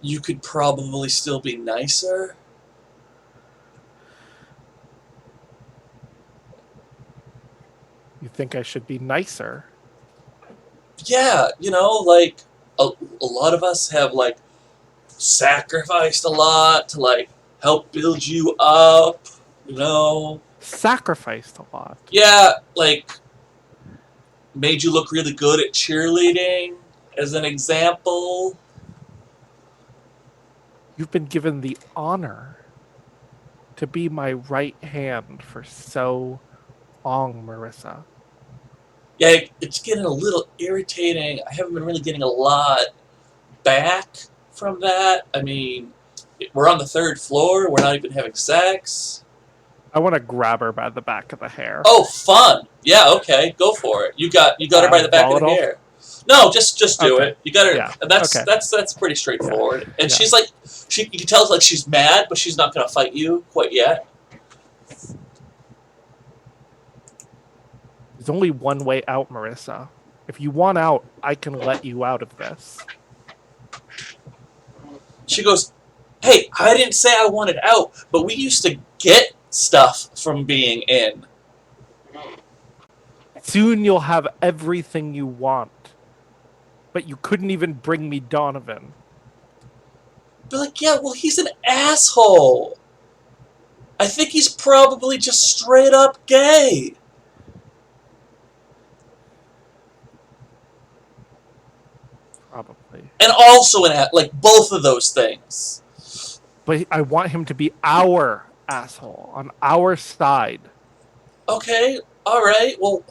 you could probably still be nicer. You think I should be nicer? Yeah, you know, like a lot of us have like sacrificed a lot to like help build you up, you know. Sacrificed a lot. Yeah, like made you look really good at cheerleading as an example. You've been given the honor to be my right hand for so long, Marissa. Yeah, it's getting a little irritating. I haven't been really getting a lot back from that. I mean, we're on the 3rd floor. We're not even having sex. I want to grab her by the back of the hair. Oh, fun! Yeah, okay, go for it. You got her by the back of the hair. No, just do it. You got her. Yeah. That's pretty straightforward. Yeah. And she's like, you can tell like she's mad, but she's not gonna fight you quite yet. There's only one way out, Marissa. If you want out, I can let you out of this. She goes, hey, I didn't say I wanted out, but we used to get stuff from being in. Soon you'll have everything you want. But you couldn't even bring me Donovan. But like, yeah, well, he's an asshole. I think he's probably just straight up gay. Probably. And also like both of those things. But I want him to be our asshole, on our side. Okay, alright, well,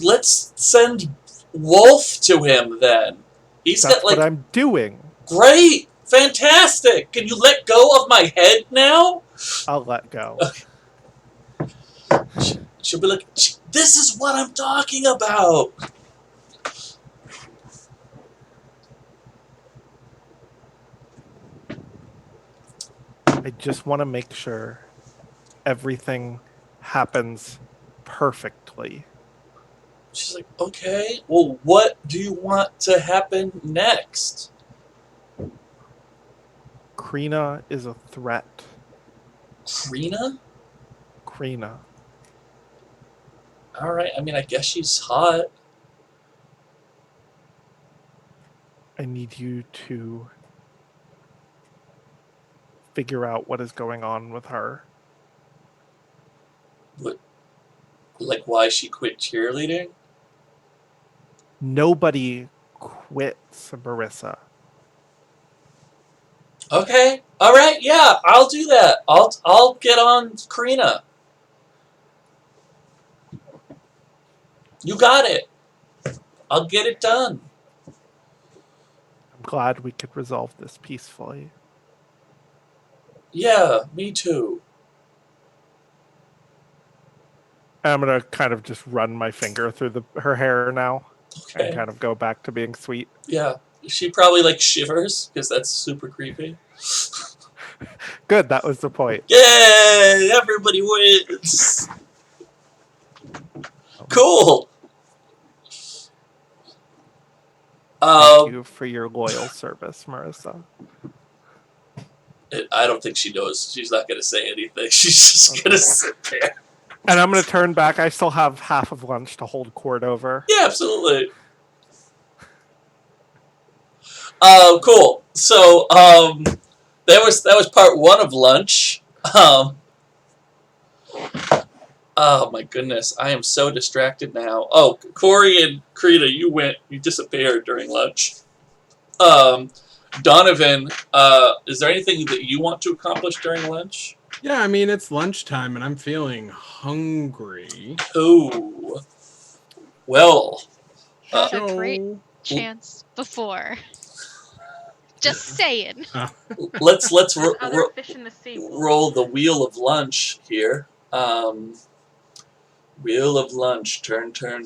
let's send Wolfe to him then. That's got like... what I'm doing. Great! Fantastic! Can you let go of my head now? I'll let go. She'll be like, this is what I'm talking about! I just want to make sure everything happens perfectly. She's like, okay, well, what do you want to happen next? Crina is a threat. Crina? Crina. Alright, I mean, I guess she's hot. I need you to figure out what is going on with her. What? Like, why she quit cheerleading? Nobody quits, Marissa. Okay, alright, yeah, I'll do that. I'll get on Crina. You got it. I'll get it done. I'm glad we could resolve this peacefully. Yeah, me too. I'm going to kind of just run my finger through her hair now. Okay. And kind of go back to being sweet. Yeah. She probably like shivers because that's super creepy. Good, that was the point. Yay! Everybody wins. Cool. Thank you for your loyal service, Marissa. I don't think she knows. She's not going to say anything. She's just going to sit there. And I'm going to turn back. I still have half of lunch to hold court over. Yeah, absolutely. Cool. So that was part one of lunch. Oh my goodness, I am so distracted now. Oh, Kori and Crina, you disappeared during lunch. Donovan, is there anything that you want to accomplish during lunch? Yeah, I mean, it's lunchtime and I'm feeling hungry. Oh, well. Had a great chance before. Just saying. Let's Other fish in the sea. roll the wheel of lunch here. Wheel of lunch. Turn. Show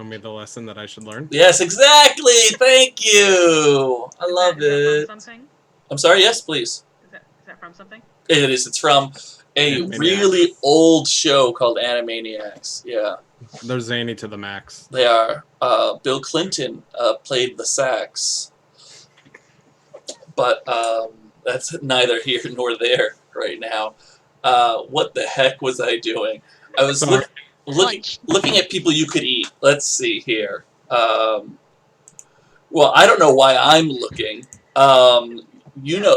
me the lesson that I should learn. Yes, exactly. Thank you. I love Is that it. from something? I'm sorry. Yes, please. Is that from something? It is. It's from a really old show called Animaniacs. Yeah. They're zany to the max. They are. Bill Clinton played the sax. But that's neither here nor there right now. What the heck was I doing? I was looking at people you could eat. Let's see here. Well, I don't know why I'm looking.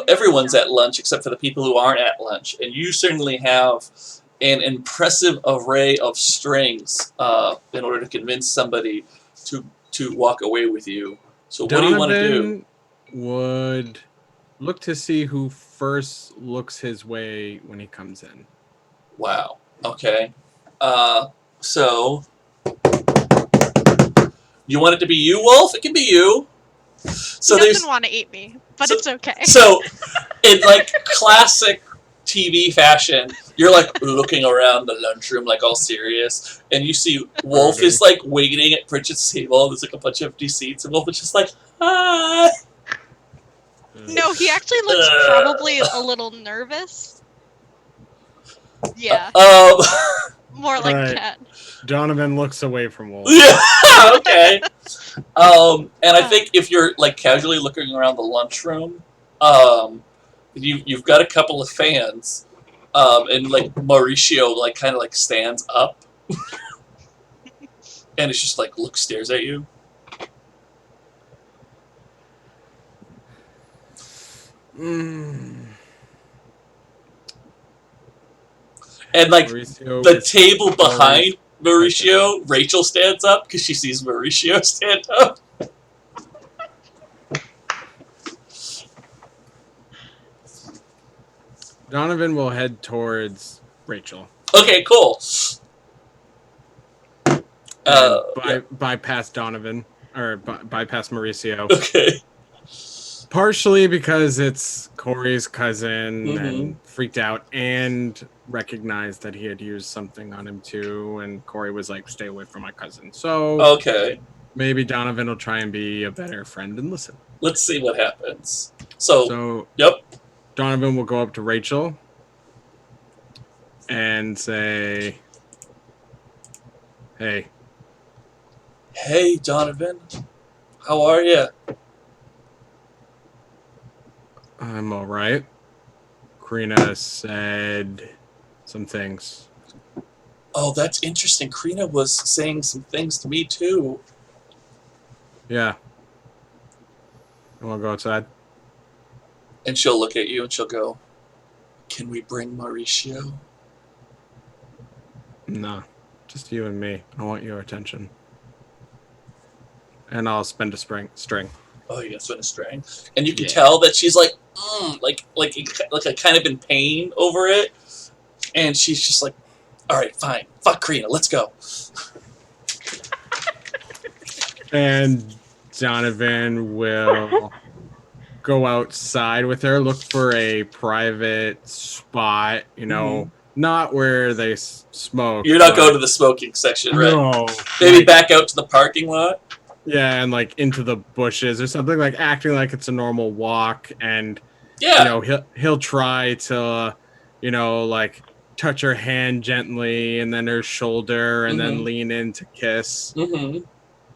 Everyone's at lunch except for the people who aren't at lunch. And you certainly have an impressive array of strings in order to convince somebody to walk away with you. So what do you want to do? Would look to see who first looks his way when he comes in. Wow. Okay. So you want it to be you, Wolfe? It can be you. So he doesn't want to eat me, but it's okay. So, in like classic TV fashion, you're like looking around the lunchroom like all serious, and you see Wolfe is like waiting at Bridget's table. There's like a bunch of empty seats, and Wolfe is just like, hi. No, he actually looks probably a little nervous. Yeah. More like Cat. Donovan looks away from Wolfe. Yeah. Okay. And I think if you're like casually looking around the lunchroom, you've got a couple of fans, and like Mauricio like kind of like stands up, and it's just like stares at you. And like Mauricio the table behind Mauricio, Rachel stands up because she sees Mauricio stand up. Donovan will head towards Rachel. Okay, cool. Bypass Donovan, or bypass Mauricio. Okay. Partially because it's Kori's cousin and freaked out and recognized that he had used something on him too, and Kori was like, stay away from my cousin. So okay, maybe Donovan will try and be a better friend and listen. Let's see what happens. So yep. Donovan will go up to Rachel and say, hey. Hey, Donovan. How are you? I'm all right. Crina said some things. Oh, that's interesting. Crina was saying some things to me, too. Yeah. You want to go outside? And she'll look at you and she'll go, can we bring Mauricio? No. Just you and me. I want your attention. And I'll spend a string. Oh, you got a string. And you can tell that she's like a kind of in pain over it. And she's just like, all right, fine. Fuck Crina, let's go. And Donovan will go outside with her, look for a private spot, not where they smoke. You're not going to the smoking section, right? No. Maybe back out to the parking lot? Yeah, and like into the bushes or something, like acting like it's a normal walk, and Yeah. you know he'll try to, like touch her hand gently, and then her shoulder, and then lean in to kiss,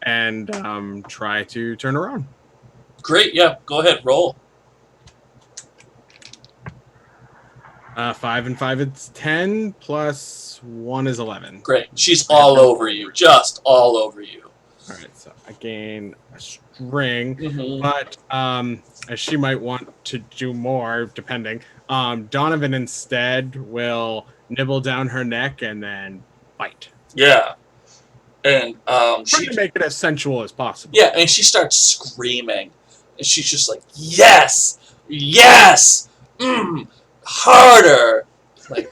and try to turn around. Great. Yeah. Go ahead. Roll. 5 and 5, it's 10 plus 1 is 11. Great. She's all over you. Just all over you. All right, so I gain a string, but as she might want to do more, depending. Donovan instead will nibble down her neck and then bite. Yeah. And she make it as sensual as possible. Yeah, and she starts screaming, and she's just like, "Yes, yes, harder!" Like,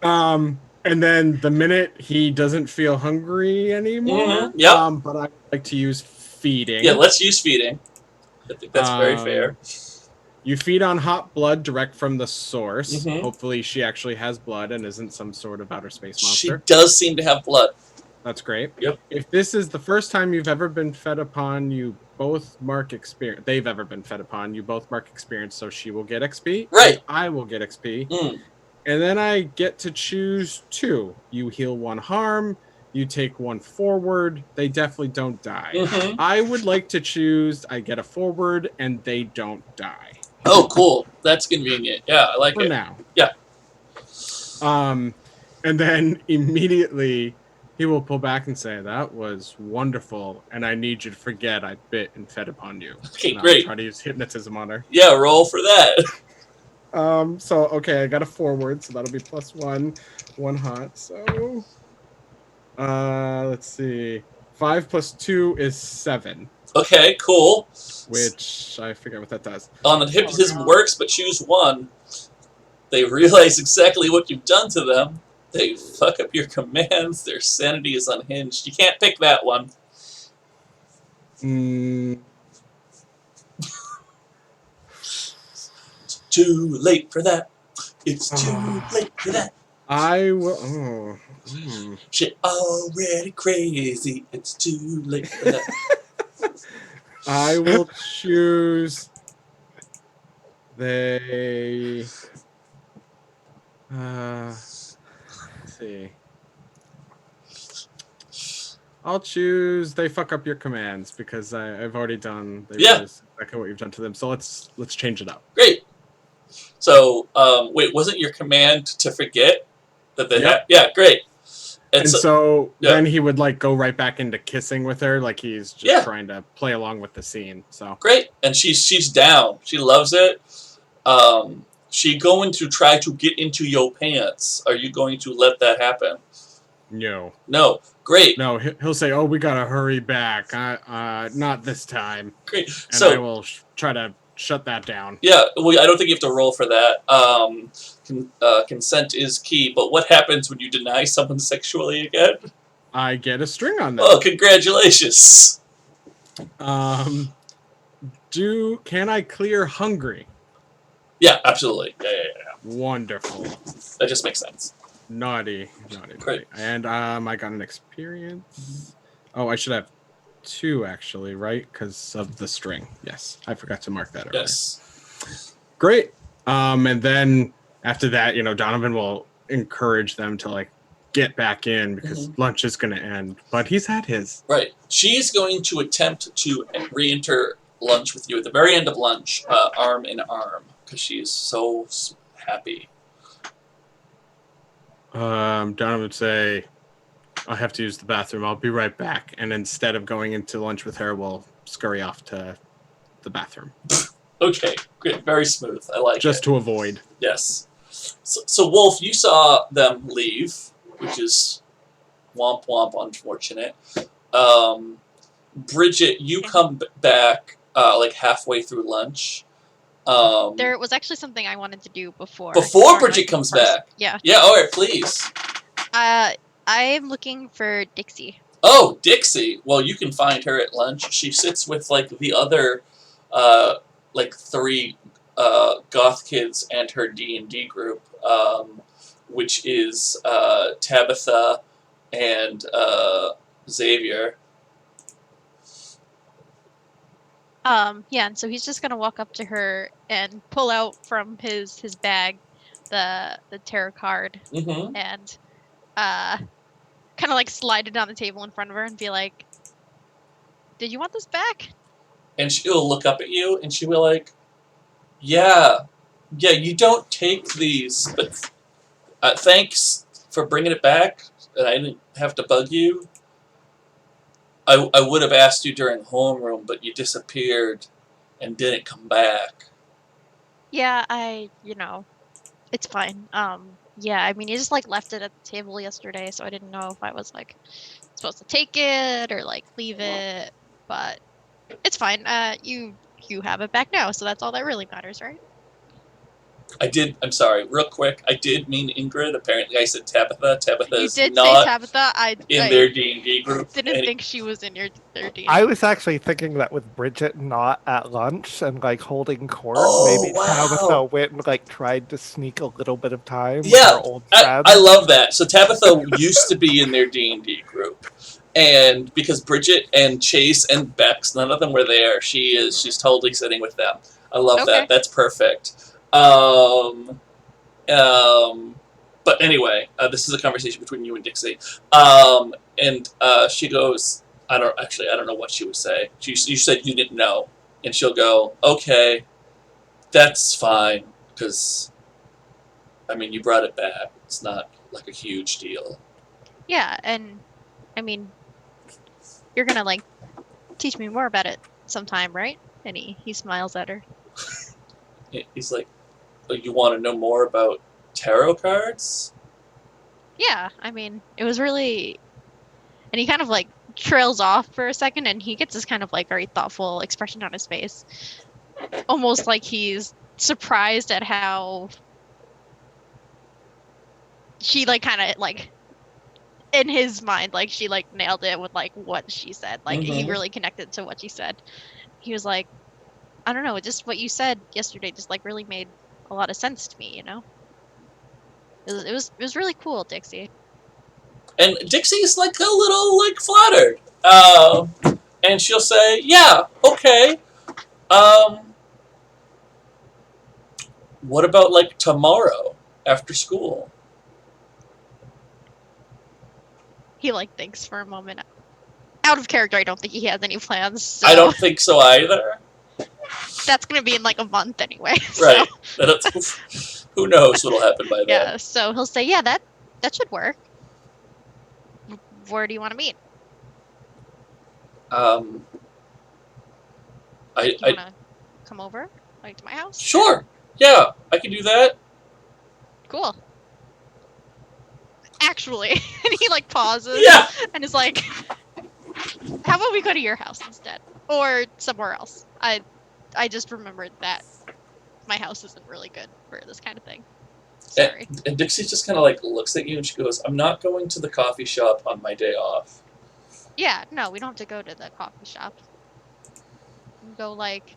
and then the minute he doesn't feel hungry anymore, but I would like to use feeding. Yeah, let's use feeding. I think that's very fair. You feed on hot blood direct from the source. Hopefully she actually has blood and isn't some sort of outer space monster. She does seem to have blood. That's great. Yep. If this is the first time you've ever been fed upon, you both mark experience. They've ever been fed upon, you both mark experience, so she will get XP. Right. I will get XP. And then I get to choose 2. You heal 1 harm. You take 1 forward. They definitely don't die. I would like to choose I get a forward and they don't die. Oh, cool. That's convenient. Yeah, I like it. For now. Yeah. And then immediately he will pull back and say, "That was wonderful, and I need you to forget I bit and fed upon you." Okay, and great. I'll try to use hypnotism on her. Yeah, roll for that. Okay, I got a forward, so that'll be +1, 1 hot. So, let's see, 5 plus 2 is 7. Okay, cool. Which I forget what that does. The hypnotism works, but choose 1. They realize exactly what you've done to them. They fuck up your commands. Their sanity is unhinged. You can't pick that one. It's too late for that. It's too late for that. I will. Shit already crazy. It's too late for that. I will choose. They. Let's see. I'll choose they fuck up your commands because I've already done. Exactly what you've done to them. So let's change it up. Great. So wait, wasn't your command to forget that they had? Yeah, great. And so then he would like go right back into kissing with her, like he's just trying to play along with the scene. So great, and she's down. She loves it. She going to try to get into your pants. Are you going to let that happen? No. No. Great. No, he'll say, "Oh, we gotta hurry back. Not this time." Great. And so I will try to shut that down. Yeah, I don't think you have to roll for that. Consent is key. But what happens when you deny someone sexually again? I get a string on that. Oh, congratulations. Can I clear hungry? Yeah, absolutely. Yeah. Wonderful. That just makes sense. Naughty. Great. And I got an experience. Oh, I should have 2 actually, right? Because of the string. Yes, I forgot to mark that earlier. Yes. Great. And then after that, Donovan will encourage them to like get back in because lunch is going to end. But he's had his. Right. She's going to attempt to re-enter lunch with you at the very end of lunch, arm in arm, because she is so happy. Donovan would say, "I have to use the bathroom. I'll be right back." And instead of going into lunch with her, we'll scurry off to the bathroom. Okay, great. Very smooth. I like it. Just to avoid. Yes. So, Wolfe, you saw them leave, which is womp womp unfortunate. Bridget, you come back like halfway through lunch. There was actually something I wanted to do before. Before Bridget comes back? Yeah. Yeah, all right, please. I'm looking for Dixie. Oh, Dixie. Well, you can find her at lunch. She sits with, like, the other, 3 goth kids and her D&D group, which is Tabitha and Xavier. Yeah, and so he's just gonna walk up to her and pull out from his bag the tarot card Mm-hmm. and kind of like slide it on the table in front of her and be like, "Did you want this back?" And she'll look up at you and she'll be like, yeah, you don't take these, but thanks for bringing it back, and I didn't have to bug you. I would have asked you during homeroom, but you disappeared and didn't come back. Yeah, it's fine. Yeah, I mean, you just like left it at the table yesterday, so I didn't know if I was like supposed to take it or like leave it, but it's fine. You have it back now, so that's all that really matters, right? I'm sorry, real quick, I did mean Ingrid. Apparently I said Tabitha. Tabitha You is did say not Tabitha. in their D&D group. Didn't think she was in their D&D. I was actually thinking that with Bridget not at lunch and like holding court, Oh, maybe wow. Tabitha went and like tried to sneak a little bit of time with Yeah, her old friend. I love that. So Tabitha used to be in their D&D group. And because Bridget and Chase and Bex, none of them were there, she's totally sitting with them. I love Okay. that. That's perfect. But anyway, this is a conversation between you and Dixie. And she goes, I don't know what she would say. You said you didn't know. And she'll go, okay, that's fine, because, I mean, you brought it back. It's not like a huge deal. Yeah, and I mean, you're gonna like teach me more about it sometime, right? And he smiles at her. He's like, oh, you want to know more about tarot cards? Yeah, I mean, it was really, and he kind of like trails off for a second, and he gets this kind of like very thoughtful expression on his face, almost like he's surprised at how she like kind of like in his mind, like she like nailed it with like what she said. Like he really connected to what she said. He was like, I don't know, just what you said yesterday just like really made a lot of sense to me, you know? It was really cool, Dixie. And Dixie's like a little like flattered. And she'll say, yeah, okay. What about like tomorrow after school? He like thinks for a moment. Out of character, I don't think he has any plans. So I don't think so either. that's gonna be in like a month anyway. Right. So. Who knows what'll happen by then? Yeah, so he'll say, yeah, that should work. Where do you want to meet? I Do you want to come over, like to my house? Sure. Yeah, I can do that. Cool. Actually, and he like pauses. Yeah. And is like, how about we go to your house instead, or somewhere else? I just remembered that my house isn't really good for this kind of thing. Sorry. And Dixie just kind of like looks at you and she goes, I'm not going to the coffee shop on my day off. Yeah, no, we don't have to go to the coffee shop. We can go like,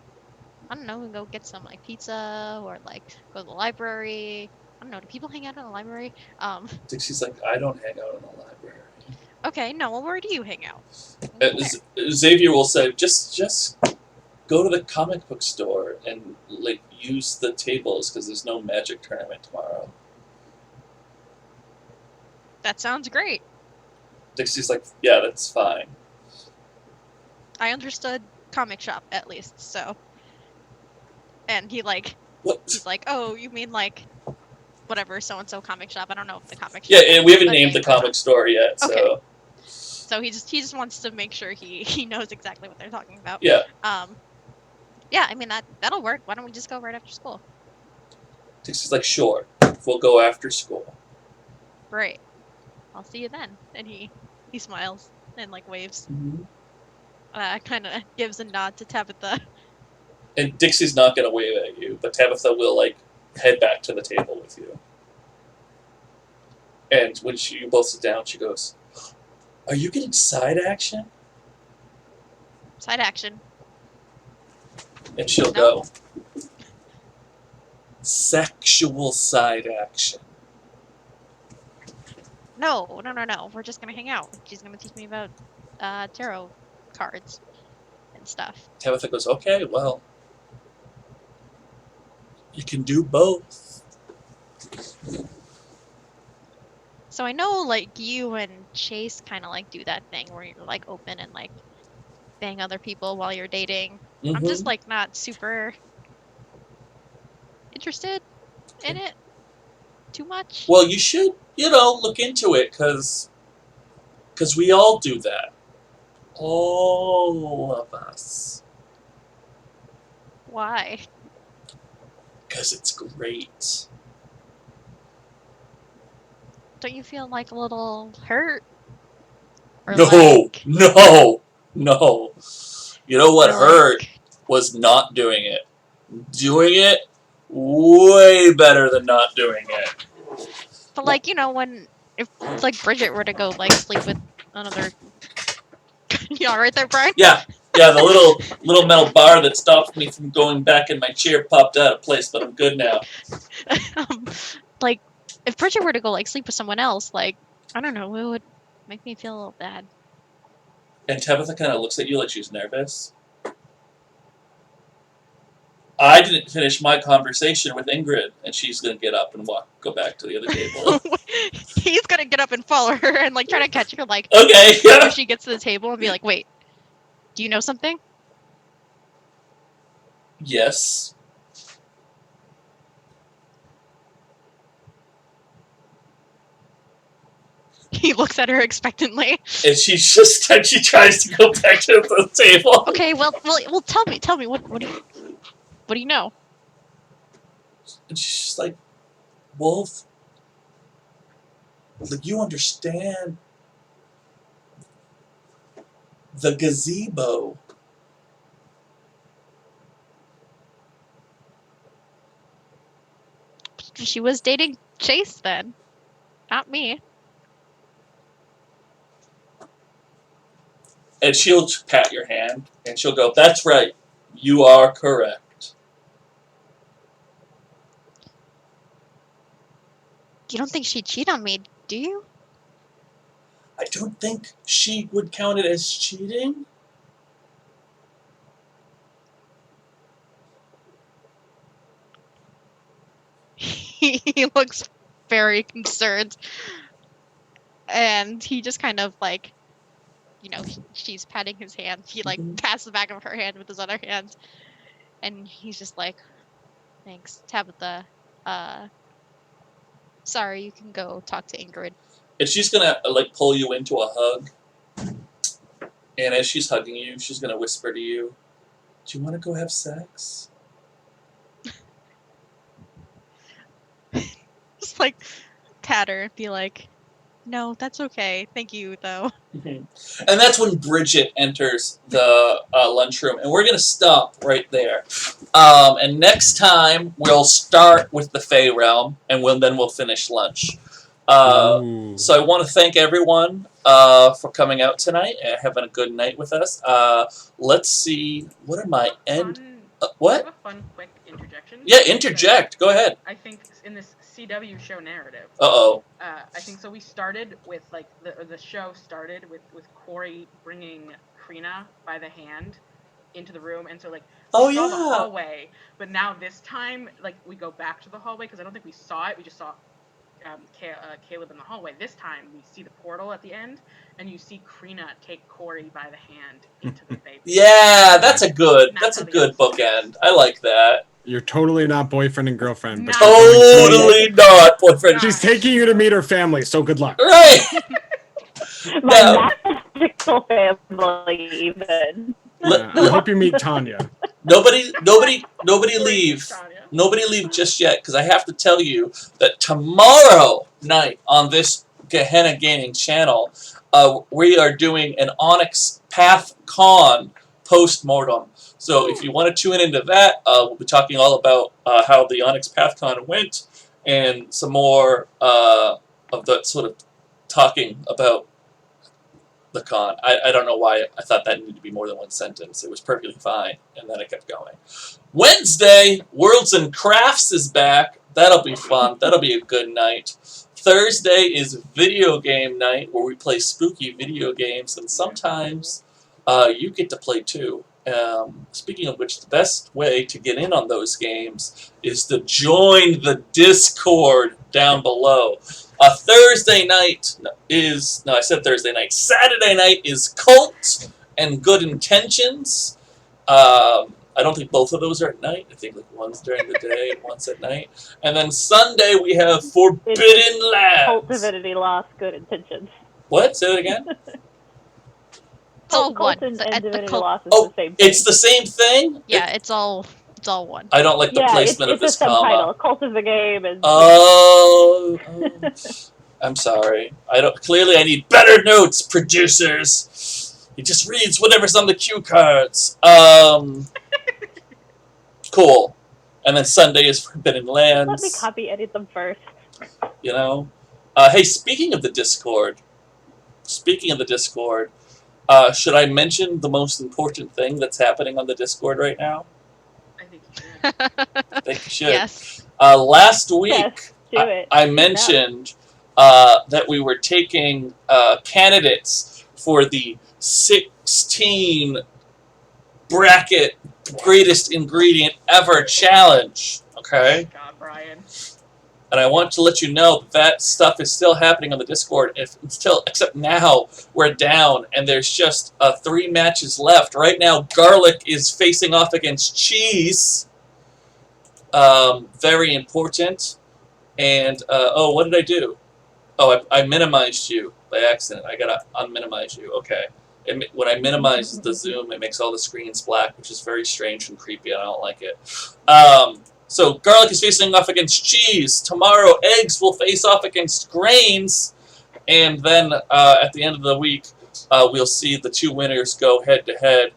I don't know, we can go get some like pizza or like go to the library. I don't know, do people hang out in the library? Dixie's like, I don't hang out in the library. Okay, no, well, where do you hang out? Xavier will say, just go to the comic book store and like use the tables because there's no magic tournament tomorrow. That sounds great. Dixie's like, yeah, that's fine. I understood comic shop at least, so. And he like, what? He's like, oh, you mean like, whatever, so and so comic shop. I don't know if the comic shop. Yeah, and we haven't named the comic store yet, so. Okay. So he just wants to make sure he knows exactly what they're talking about. Yeah. Yeah, I mean that'll work. Why don't we just go right after school? Dixie's like, sure, we'll go after school. Great. I'll see you then. And he smiles and like waves. Kind of gives a nod to Tabitha. And Dixie's not gonna wave at you, but Tabitha will like head back to the table with you. And when you both sit down, she goes, "Are you getting side action?" Side action. And she'll go, "Sexual side action." No. We're just gonna hang out. She's gonna teach me about tarot cards. and stuff. Tabitha goes, okay, well, you can do both. So I know, like, you and Chase kind of, like, do that thing where you're, like, open and, like, bang other people while you're dating. I'm just, like, not super interested in it too much. Well, you should, look into it, because we all do that. All of us. Why? Because it's great. Don't you feel, like, a little hurt? Or No, like, no, no. You know what or hurt like, was not doing it. Doing it, way better than not doing it. but like, if like Bridget were to go like sleep with another, you all right there, Brian? Yeah, the little metal bar that stopped me from going back in my chair popped out of place, but I'm good now. Like, if Bridget were to go like sleep with someone else, like, I don't know, it would make me feel a little bad. And Tabitha kind of looks at you like she's nervous. I didn't finish my conversation with Ingrid, and she's gonna get up and go back to the other table. He's gonna get up and follow her and like try to catch her, like, okay, yeah. before she gets to the table and be like, wait, do you know something? Yes. He looks at her expectantly. And she tries to go back to the table. Okay, well, tell me, what do you know? And she's just like, Wolfe, like, you understand the gazebo. She was dating Chase then, not me. And she'll pat your hand, and she'll go, that's right, you are correct. You don't think she'd cheat on me, do you? I don't think she would count it as cheating. He looks very concerned. And he just kind of like, she's patting his hand. He like passes the back of her hand with his other hand. And he's just like, thanks, Tabitha. Sorry, you can go talk to Ingrid. And she's gonna like pull you into a hug. And as she's hugging you, she's gonna whisper to you, do you want to go have sex? Just like pat her and be like, no, that's okay. Thank you, though. And that's when Bridget enters the lunchroom, and we're going to stop right there. And next time, we'll start with the Fey Realm, and then we'll finish lunch. So I want to thank everyone for coming out tonight and having a good night with us. Let's see, what are my what? I have a fun, quick interjection. Yeah, interject. Go ahead. I think in this CW show narrative. Uh-oh. I think so. We started with like the show started with Kori bringing Crina by the hand into the room, and so like we saw the hallway, but now this time like we go back to the hallway because I don't think we saw it. We just saw Caleb in the hallway. This time we see the portal at the end, and you see Crina take Kori by the hand into the baby. Yeah, that's a good bookend. I like that. You're totally not boyfriend and girlfriend. But totally not boyfriend. She's taking you to meet her family, so good luck. Right. My magical family, even. I hope you meet Tanya. Nobody leave. Nobody leave just yet, because I have to tell you that tomorrow night on this Gehenna Gaming channel, we are doing an Onyx Path Con post-mortem. So if you want to tune into that, we'll be talking all about how the Onyx Path Con went, and some more of the sort of talking about the con. I don't know why I thought that needed to be more than one sentence. It was perfectly fine, and then it kept going. Wednesday, Worlds and Crafts is back. That'll be fun. That'll be a good night. Thursday is video game night, where we play spooky video games, and sometimes you get to play too. Speaking of which, the best way to get in on those games is to join the Discord down below. Thursday night is... No, I said Thursday night. Saturday night is Cult and Good Intentions. I don't think both of those are at night. I think like one's during the day and one's at night. And then Sunday we have Forbidden Lands. Cult Divinity Lost, Good Intentions. What? Say it again? It's all one. And Divinity Cult... Lost is the same thing. It's the same thing? Yeah, it's all one. I don't like the placement of this it's a subtitle. comma. Cult is the game. And... Oh. I'm sorry. Clearly I need better notes, producers. He just reads whatever's on the cue cards. Cool. And then Sunday is Forbidden Lands. Let me copy edit them first. You know? Hey, speaking of the Discord, should I mention the most important thing that's happening on the Discord right now? I think you should. I think you should. Yes. Last week, Yes, do it. I mentioned that we were taking candidates for the 16 bracket greatest ingredient ever challenge. Okay? God, Brian. And I want to let you know that stuff is still happening on the Discord. Except now we're down and there's just 3 matches left. Right now, Garlic is facing off against Cheese. Very important. And oh, what did I do? Oh, I minimized you by accident. I gotta unminimize you. Okay. When I minimize the zoom, it makes all the screens black, which is very strange and creepy. I don't like it. So Garlic is facing off against Cheese. Tomorrow, Eggs will face off against Grains. And then at the end of the week, we'll see the 2 winners go head-to-head.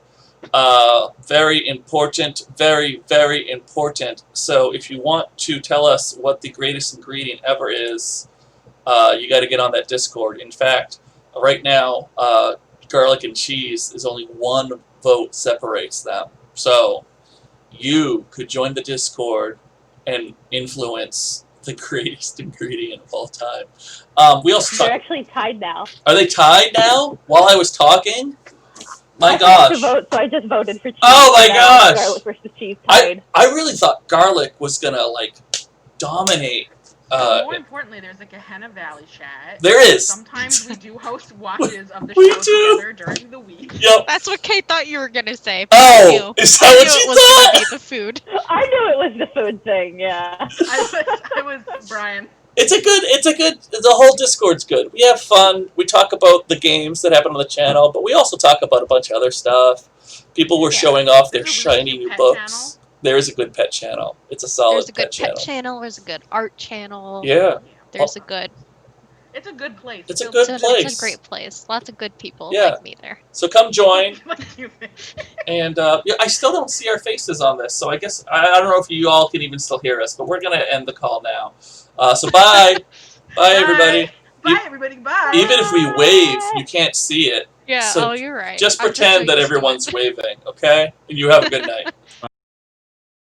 Very important. Very, very important. So if you want to tell us what the greatest ingredient ever is, you got to get on that Discord. In fact, right now, Garlic and Cheese is only 1 vote separates them. So you could join the Discord and influence the greatest ingredient of all time. We also They're actually tied now. Are they tied now? While I was talking? My I gosh. have to vote, so I just voted for Cheese. Oh my gosh. Garlic versus Cheese tied. I really thought Garlic was gonna like dominate. More importantly, there's a Gehenna Valley chat. There is. Sometimes we do host watches of the We show do. together during the week. Yep. That's what Kate thought you were gonna say. Oh, is that what it you was thought? gonna be the food. I knew it was the food thing, yeah. I was Brian. The whole Discord's good. We have fun. We talk about the games that happen on the channel, but we also talk about a bunch of other stuff. People were showing off their There's a shiny really new good books. pet channel. There is a good pet channel. It's a solid There's a good pet channel. There's a good art channel. Yeah. There's a good. It's a good place. It's a Filled good with- place. It's a great place. Lots of good people Yeah. like me there. So come join. Like you think. And yeah, I still don't see our faces on this, so I guess I don't know if you all can even still hear us, but we're gonna end the call now. So bye, bye everybody. Bye everybody. Bye. Even if we wave, you can't see it. Yeah. So you're right. Just I'm so pretend that used to it. everyone's waving, okay? And you have a good night.